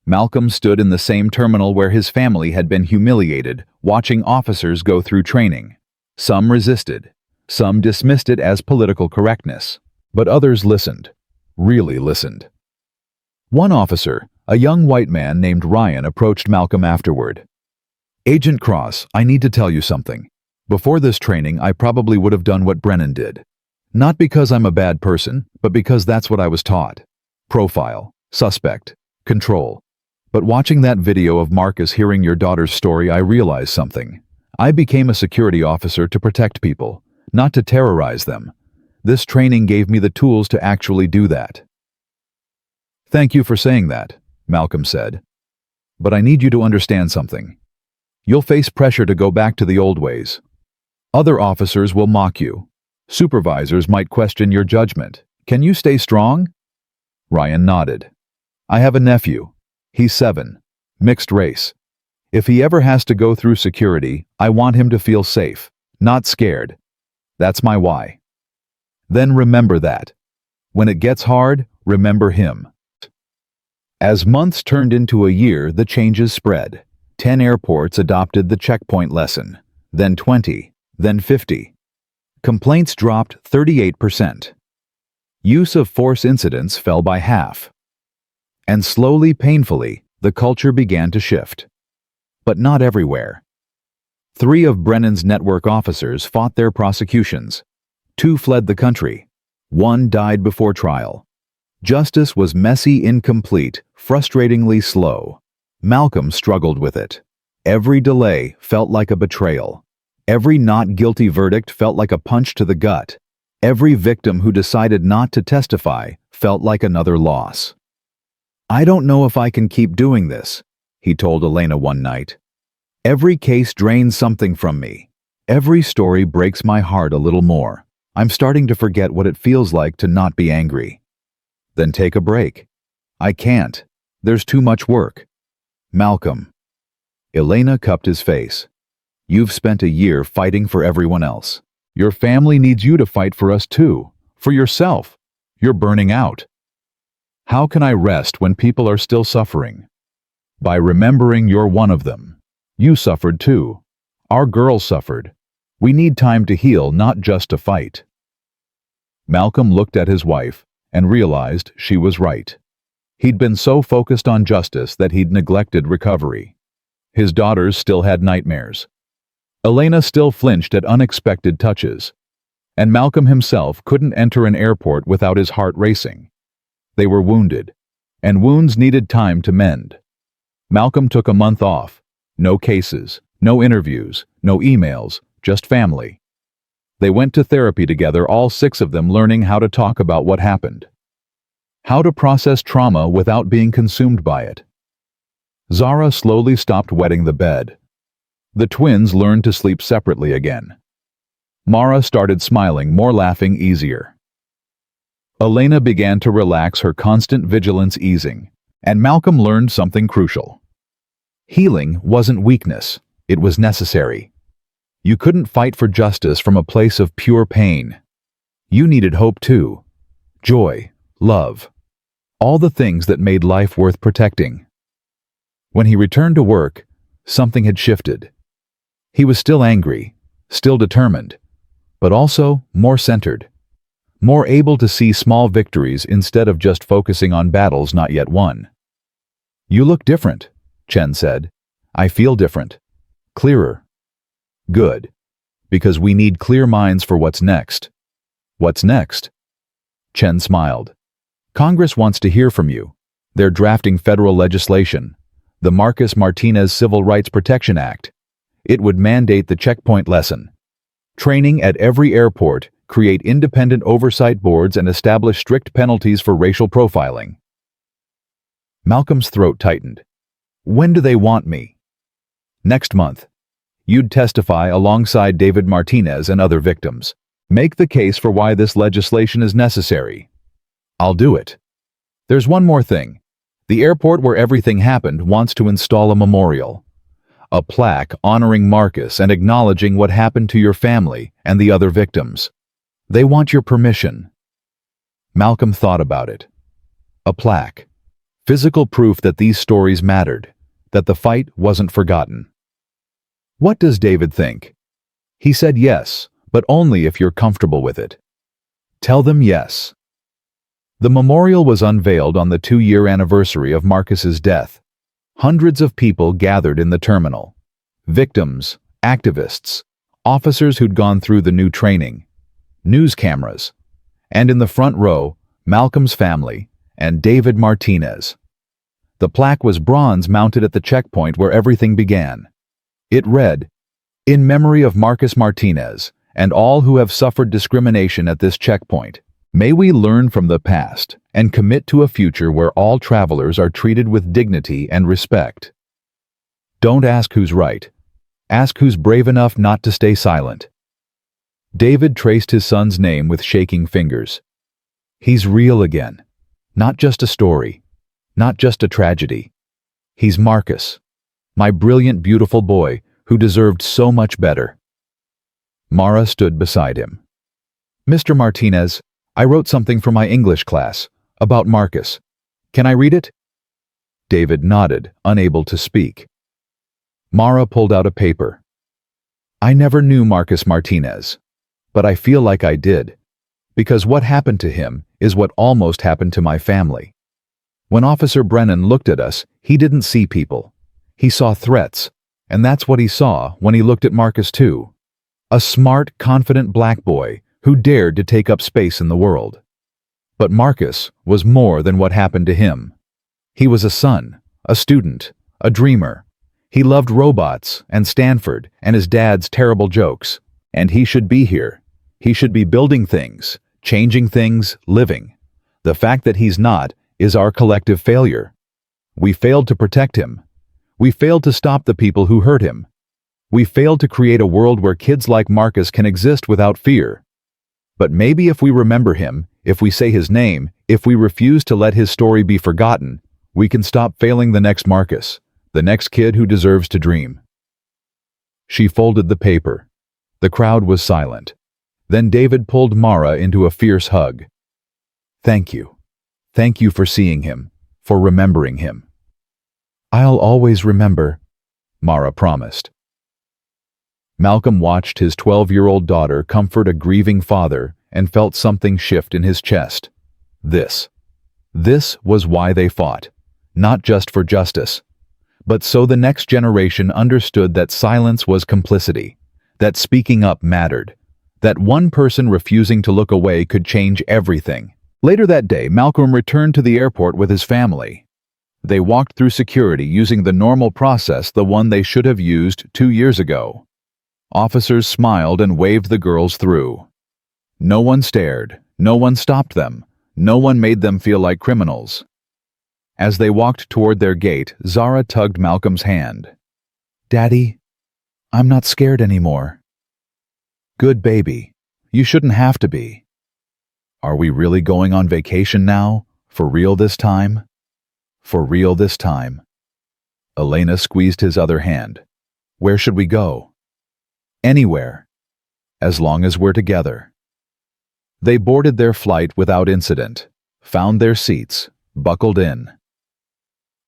Malcolm stood in the same terminal where his family had been humiliated, watching officers go through training. Some resisted. Some dismissed it as political correctness. But others listened. Really listened. One officer, a young white man named Ryan, approached Malcolm afterward. Agent Cross, I need to tell you something. Before this training, I probably would have done what Brennan did. Not because I'm a bad person, but because that's what I was taught. Profile, suspect, control. But watching that video of Marcus hearing your daughter's story, I realized something. I became a security officer to protect people, not to terrorize them. This training gave me the tools to actually do that. Thank you for saying that, Malcolm said. But I need you to understand something. You'll face pressure to go back to the old ways. Other officers will mock you. Supervisors might question your judgment. Can you stay strong? Ryan nodded. I have a nephew. He's 7. Mixed race. If he ever has to go through security, I want him to feel safe, not scared. That's my why. Then remember that. When it gets hard, remember him. As months turned into a year, the changes spread. 10 airports adopted the checkpoint lesson, then 20, then 50. Complaints dropped 38%. Use of force incidents fell by half. And slowly, painfully, the culture began to shift. But not everywhere. 3 of Brennan's network officers fought their prosecutions. 2 fled the country. 1 died before trial. Justice was messy, incomplete, frustratingly slow. Malcolm struggled with it. Every delay felt like a betrayal. Every not guilty verdict felt like a punch to the gut. Every victim who decided not to testify felt like another loss. "I don't know if I can keep doing this," he told Elena one night. "Every case drains something from me. Every story breaks my heart a little more. I'm starting to forget what it feels like to not be angry." "Then take a break." "I can't. There's too much work." "Malcolm." Elena cupped his face. "You've spent a year fighting for everyone else. Your family needs you to fight for us too. For yourself. You're burning out." "How can I rest when people are still suffering?" "By remembering you're one of them. You suffered too. Our girls suffered. We need time to heal, not just to fight." Malcolm looked at his wife and realized she was right. He'd been so focused on justice that he'd neglected recovery. His daughters still had nightmares. Elena still flinched at unexpected touches. And Malcolm himself couldn't enter an airport without his heart racing. They were wounded, and wounds needed time to mend. Malcolm took a month off. No cases, no interviews, no emails, just family. They went to therapy together, all 6 of them, learning how to talk about what happened. How to process trauma without being consumed by it. Zara slowly stopped wetting the bed. The twins learned to sleep separately again. Mara started smiling, more laughing, easier. Elena began to relax, her constant vigilance easing, and Malcolm learned something crucial. Healing wasn't weakness, it was necessary. You couldn't fight for justice from a place of pure pain. You needed hope too. Joy, love. All the things that made life worth protecting. When he returned to work, something had shifted. He was still angry, still determined, but also more centered. More able to see small victories instead of just focusing on battles not yet won. "You look different," Chen said. "I feel different. Clearer." "Good. Because we need clear minds for what's next." "What's next?" Chen smiled. "Congress wants to hear from you. They're drafting federal legislation, the Marcus Martinez Civil Rights Protection Act. It would mandate the checkpoint lesson. Training at every airport, create independent oversight boards, and establish strict penalties for racial profiling." Malcolm's throat tightened. "When do they want me?" "Next month. You'd testify alongside David Martinez and other victims. Make the case for why this legislation is necessary." "I'll do it." "There's one more thing. The airport where everything happened wants to install a memorial. A plaque honoring Marcus and acknowledging what happened to your family and the other victims. They want your permission." Malcolm thought about it. A plaque. Physical proof that these stories mattered, that the fight wasn't forgotten. "What does David think?" He said yes, but only if you're comfortable with it. "Tell them yes." The memorial was unveiled on the 2-year anniversary of Marcus's death. Hundreds of people gathered in the terminal. Victims, activists, officers who'd gone through the new training, news cameras, and in the front row, Malcolm's family and David Martinez. The plaque was bronze, mounted at the checkpoint where everything began. It read, "In memory of Marcus Martinez and all who have suffered discrimination at this checkpoint, may we learn from the past and commit to a future where all travelers are treated with dignity and respect." Don't ask who's right. Ask who's brave enough not to stay silent. David traced his son's name with shaking fingers. He's real again. Not just a story. Not just a tragedy. He's Marcus, my brilliant, beautiful boy who deserved so much better. Mara stood beside him. "Mr. Martinez, I wrote something for my English class, about Marcus. Can I read it?" David nodded, unable to speak. Mara pulled out a paper. "I never knew Marcus Martinez, but I feel like I did, because what happened to him is what almost happened to my family. When Officer Brennan looked at us, he didn't see people. He saw threats, and that's what he saw when he looked at Marcus too. A smart, confident black boy who dared to take up space in the world. But Marcus was more than what happened to him. He was a son, a student, a dreamer. He loved robots and Stanford and his dad's terrible jokes. And he should be here. He should be building things, changing things, living. The fact that he's not is our collective failure. We failed to protect him. We failed to stop the people who hurt him. We failed to create a world where kids like Marcus can exist without fear. But maybe if we remember him, if we say his name, if we refuse to let his story be forgotten, we can stop failing the next Marcus, the next kid who deserves to dream. She folded the paper. The crowd was silent. Then David pulled Mara into a fierce hug. Thank you. Thank you for seeing him, for remembering him. I'll always remember, Mara promised. Malcolm watched his 12-year-old daughter comfort a grieving father and felt something shift in his chest. This was why they fought, not just for justice, but so the next generation understood that silence was complicity, that speaking up mattered, that one person refusing to look away could change everything. Later that day, Malcolm returned to the airport with his family. They walked through security using the normal process, the one they should have used 2 years ago. Officers smiled and waved the girls through. No one stared, no one stopped them, no one made them feel like criminals. As they walked toward their gate, Zara tugged Malcolm's hand. Daddy, I'm not scared anymore. Good baby. You shouldn't have to be. Are we really going on vacation now? For real this time? For real this time? Elena squeezed his other hand. Where should we go? Anywhere. As long as we're together. They boarded their flight without incident, found their seats, buckled in.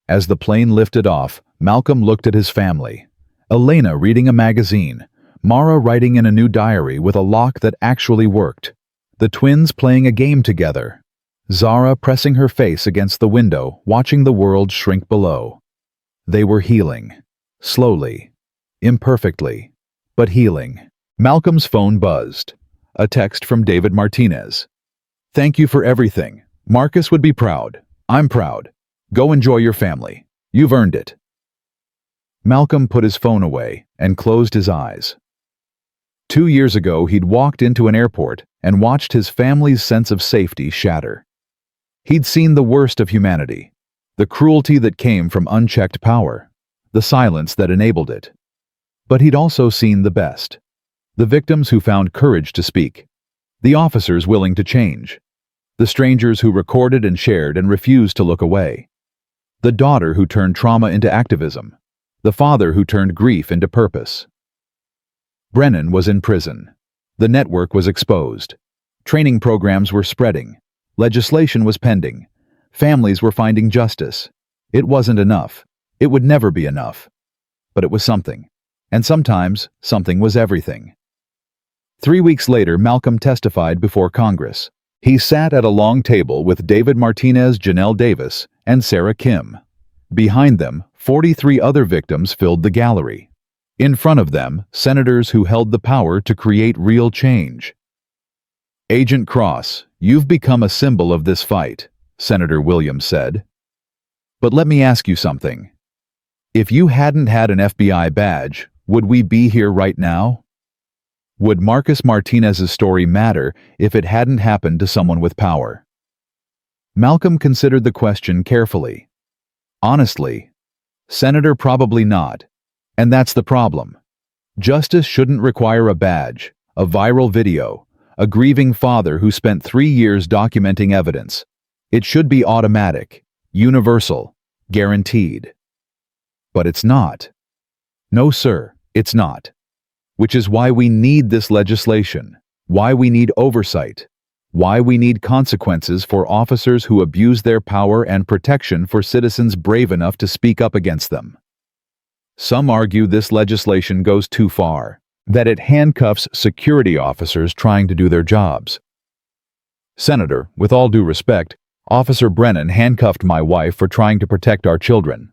As the plane lifted off, Malcolm looked at his family. Elena reading a magazine, Mara writing in a new diary with a lock that actually worked, the twins playing a game together, Zara pressing her face against the window, watching the world shrink below. They were healing, slowly, imperfectly, but healing. Malcolm's phone buzzed. A text from David Martinez. Thank you for everything. Marcus would be proud. I'm proud. Go enjoy your family. You've earned it. Malcolm put his phone away and closed his eyes. 2 years ago, he'd walked into an airport and watched his family's sense of safety shatter. He'd seen the worst of humanity, the cruelty that came from unchecked power, the silence that enabled it. But he'd also seen the best. The victims who found courage to speak, the officers willing to change, the strangers who recorded and shared and refused to look away, the daughter who turned trauma into activism, the father who turned grief into purpose. Brennan was in prison. The network was exposed. Training programs were spreading. Legislation was pending. Families were finding justice. It wasn't enough. It would never be enough. But it was something. And sometimes, something was everything. 3 weeks later, Malcolm testified before Congress. He sat at a long table with David Martinez, Janelle Davis, and Sarah Kim. Behind them, 43 other victims filled the gallery. In front of them, senators who held the power to create real change. Agent Cross, you've become a symbol of this fight, Senator Williams said. But let me ask you something. If you hadn't had an FBI badge, would we be here right now? Would Marcus Martinez's story matter if it hadn't happened to someone with power? Malcolm considered the question carefully. Honestly, Senator, probably not. And that's the problem. Justice shouldn't require a badge, a viral video, a grieving father who spent 3 years documenting evidence. It should be automatic, universal, guaranteed. But it's not. No, sir, it's not. Which is why we need this legislation, why we need oversight, why we need consequences for officers who abuse their power and protection for citizens brave enough to speak up against them. Some argue this legislation goes too far, that it handcuffs security officers trying to do their jobs. Senator, with all due respect, Officer Brennan handcuffed my wife for trying to protect our children.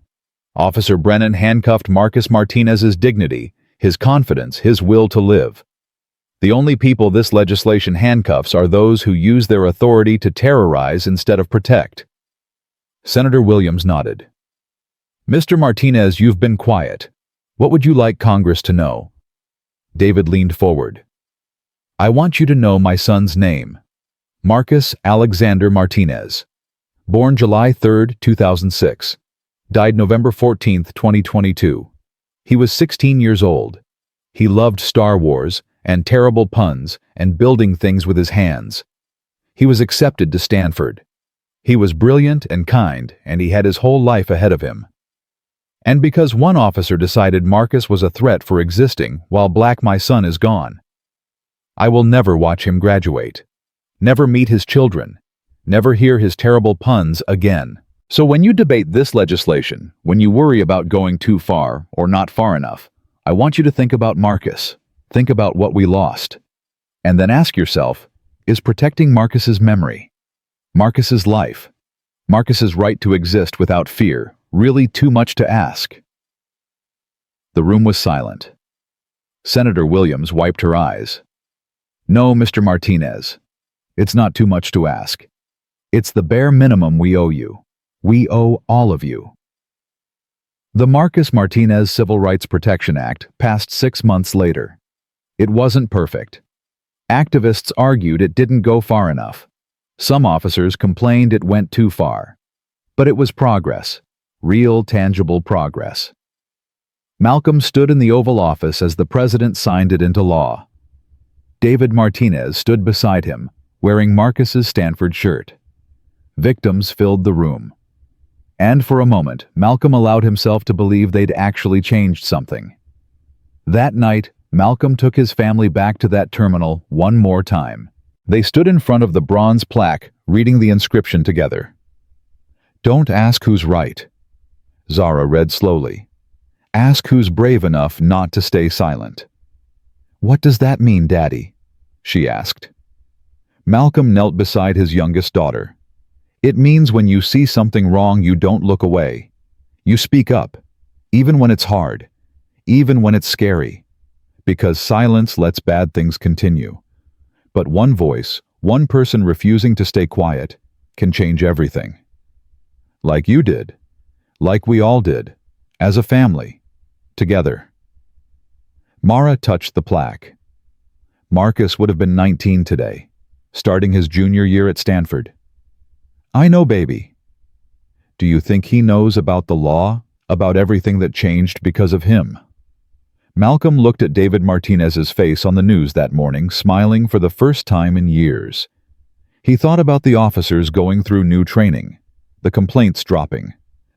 Officer Brennan handcuffed Marcus Martinez's dignity, his confidence, his will to live. The only people this legislation handcuffs are those who use their authority to terrorize instead of protect. Senator Williams nodded. Mr. Martinez, you've been quiet. What would you like Congress to know? David leaned forward. I want you to know my son's name. Marcus Alexander Martinez. Born July 3, 2006. Died November 14, 2022. He was 16 years old. He loved Star Wars and terrible puns and building things with his hands. He was accepted to Stanford. He was brilliant and kind, and he had his whole life ahead of him. And because one officer decided Marcus was a threat for existing while black my son is gone. I will never watch him graduate. Never meet his children. Never hear his terrible puns again. So when you debate this legislation, when you worry about going too far or not far enough, I want you to think about Marcus. Think about what we lost. And then ask yourself, is protecting Marcus's memory, Marcus's life, Marcus's right to exist without fear, really too much to ask? The room was silent. Senator Williams wiped her eyes. No, Mr. Martinez. It's not too much to ask. It's the bare minimum we owe you. We owe all of you. The Marcus Martinez Civil Rights Protection Act passed 6 months later. It wasn't perfect. Activists argued it didn't go far enough. Some officers complained it went too far. But it was progress. Real, tangible progress. Malcolm stood in the Oval Office as the president signed it into law. David Martinez stood beside him, wearing Marcus's Stanford shirt. Victims filled the room. And for a moment, Malcolm allowed himself to believe they'd actually changed something. That night, Malcolm took his family back to that terminal one more time. They stood in front of the bronze plaque, reading the inscription together. Don't ask who's right. Zara read slowly. Ask who's brave enough not to stay silent. What does that mean, Daddy? She asked. Malcolm knelt beside his youngest daughter. It means when you see something wrong, you don't look away. You speak up, even when it's hard, even when it's scary. Because silence lets bad things continue. But one voice, one person refusing to stay quiet, can change everything. Like you did. Like we all did. As a family. Together. Mara touched the plaque. Marcus would have been 19 today, starting his junior year at Stanford. I know, baby. Do you think he knows about the law, about everything that changed because of him? Malcolm looked at David Martinez's face on the news that morning, smiling for the first time in years. He thought about the officers going through new training, the complaints dropping,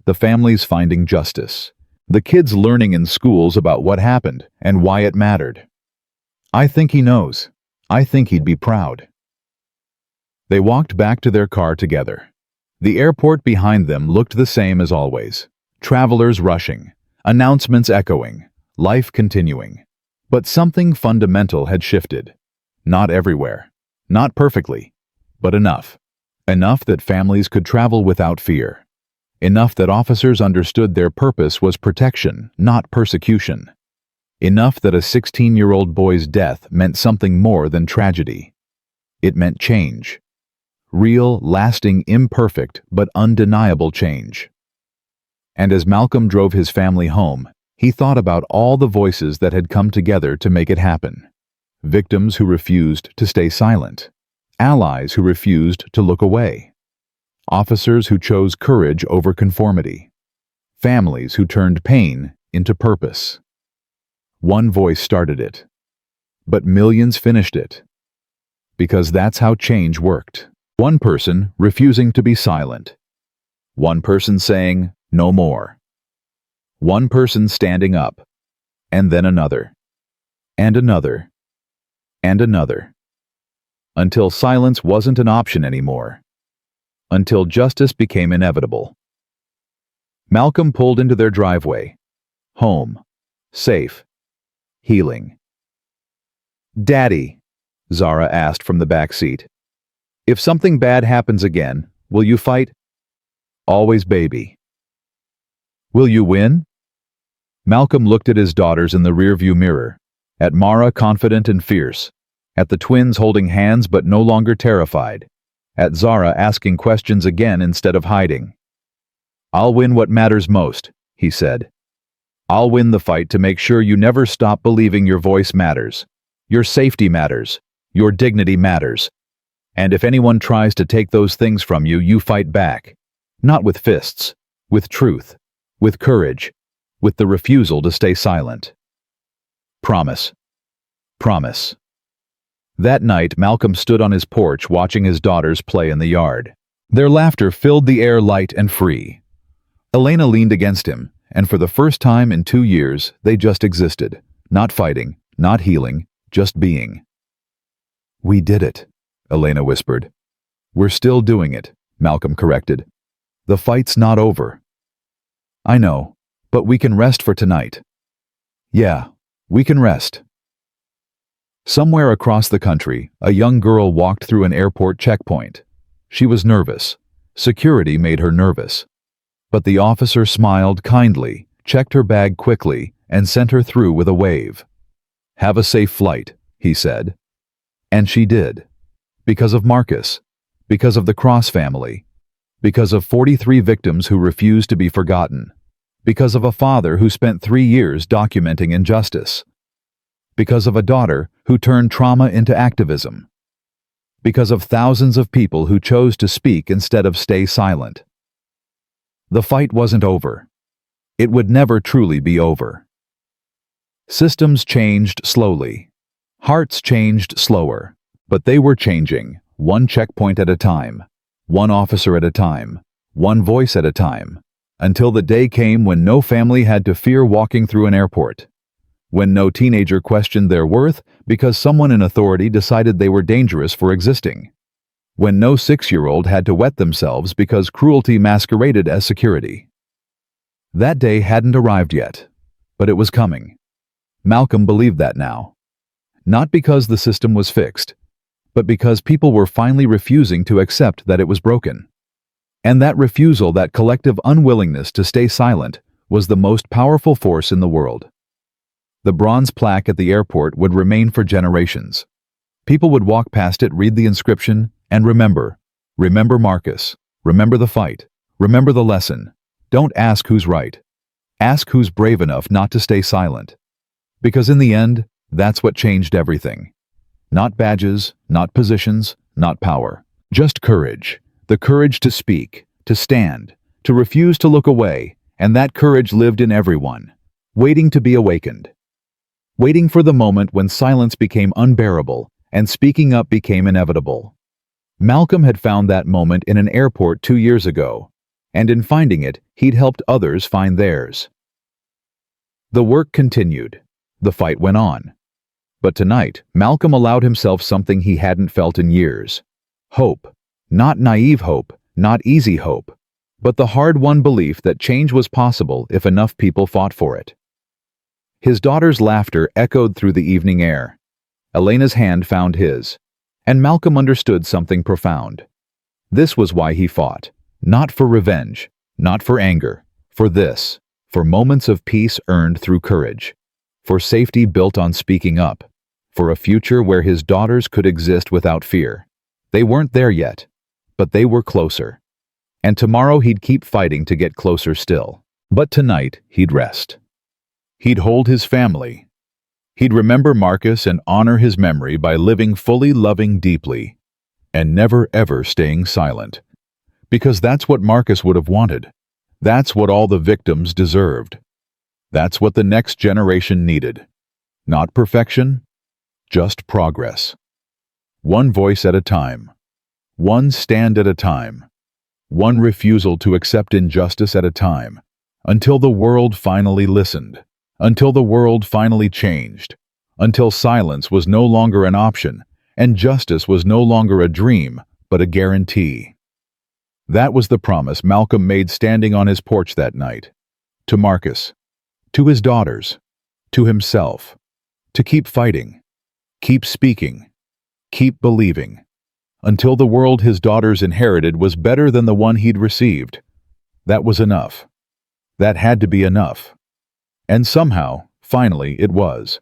the families finding justice, the kids learning in schools about what happened and why it mattered. I think he knows. I think he'd be proud. They walked back to their car together. The airport behind them looked the same as always. Travelers rushing, announcements echoing, life continuing. But something fundamental had shifted. Not everywhere. Not perfectly. But enough. Enough that families could travel without fear. Enough that officers understood their purpose was protection, not persecution. Enough that a 16-year-old boy's death meant something more than tragedy. It meant change. Real, lasting, imperfect, but undeniable change. And as Malcolm drove his family home, he thought about all the voices that had come together to make it happen. Victims who refused to stay silent. Allies who refused to look away. Officers who chose courage over conformity. Families who turned pain into purpose. One voice started it. But millions finished it. Because that's how change worked. One person refusing to be silent. One person saying, no more. One person standing up. And then another. And another. And another. Until silence wasn't an option anymore. Until justice became inevitable. Malcolm pulled into their driveway. Home. Safe. Healing. Daddy, Zara asked from the back seat. If something bad happens again, will you fight? Always, baby. Will you win? Malcolm looked at his daughters in the rearview mirror, at Mara confident and fierce, at the twins holding hands but no longer terrified, at Zara asking questions again instead of hiding. I'll win what matters most, he said. I'll win the fight to make sure you never stop believing your voice matters, your safety matters, your dignity matters. And if anyone tries to take those things from you, you fight back. Not with fists, with truth, with courage, with the refusal to stay silent. Promise. Promise. That night, Malcolm stood on his porch watching his daughters play in the yard. Their laughter filled the air light and free. Elena leaned against him, and for the first time in 2 years, they just existed. Not fighting, not healing, just being. We did it, Elena whispered. We're still doing it, Malcolm corrected. The fight's not over. I know, but we can rest for tonight. Yeah, we can rest. Somewhere across the country, a young girl walked through an airport checkpoint. She was nervous. Security made her nervous. But the officer smiled kindly, checked her bag quickly, and sent her through with a wave. Have a safe flight, he said. And she did. Because of Marcus. Because of the Cross family. Because of 43 victims who refused to be forgotten. Because of a father who spent 3 years documenting injustice. Because of a daughter who turned trauma into activism. Because of thousands of people who chose to speak instead of stay silent. The fight wasn't over. It would never truly be over. Systems changed slowly. Hearts changed slower. But they were changing, one checkpoint at a time, one officer at a time, one voice at a time, until the day came when no family had to fear walking through an airport. When no teenager questioned their worth because someone in authority decided they were dangerous for existing. When no 6-year-old had to wet themselves because cruelty masqueraded as security. That day hadn't arrived yet, but it was coming. Malcolm believed that now. Not because the system was fixed, but because people were finally refusing to accept that it was broken. And that refusal, that collective unwillingness to stay silent, was the most powerful force in the world. The bronze plaque at the airport would remain for generations. People would walk past it, read the inscription, and remember. Remember Marcus. Remember the fight. Remember the lesson. Don't ask who's right. Ask who's brave enough not to stay silent. Because in the end, that's what changed everything. Not badges, not positions, not power. Just courage. The courage to speak, to stand, to refuse to look away, and that courage lived in everyone, waiting to be awakened. Waiting for the moment when silence became unbearable and speaking up became inevitable. Malcolm had found that moment in an airport 2 years ago, and in finding it, he'd helped others find theirs. The work continued. The fight went on. But tonight, Malcolm allowed himself something he hadn't felt in years. Hope. Not naive hope, not easy hope, but the hard-won belief that change was possible if enough people fought for it. His daughter's laughter echoed through the evening air. Elena's hand found his, and Malcolm understood something profound. This was why he fought. Not for revenge, not for anger, for this, for moments of peace earned through courage, for safety built on speaking up, for a future where his daughters could exist without fear. They weren't there yet, but they were closer. And tomorrow he'd keep fighting to get closer still. But tonight, he'd rest. He'd hold his family. He'd remember Marcus and honor his memory by living fully, loving deeply, and never ever staying silent. Because that's what Marcus would have wanted. That's what all the victims deserved. That's what the next generation needed. Not perfection, just progress. One voice at a time. One stand at a time. One refusal to accept injustice at a time. Until the world finally listened. Until the world finally changed. Until silence was no longer an option, and justice was no longer a dream, but a guarantee. That was the promise Malcolm made standing on his porch that night. To Marcus. To his daughters. To himself. To keep fighting. Keep speaking. Keep believing. until the world his daughters inherited was better than the one he'd received. That was enough. That had to be enough. And somehow, finally, it was.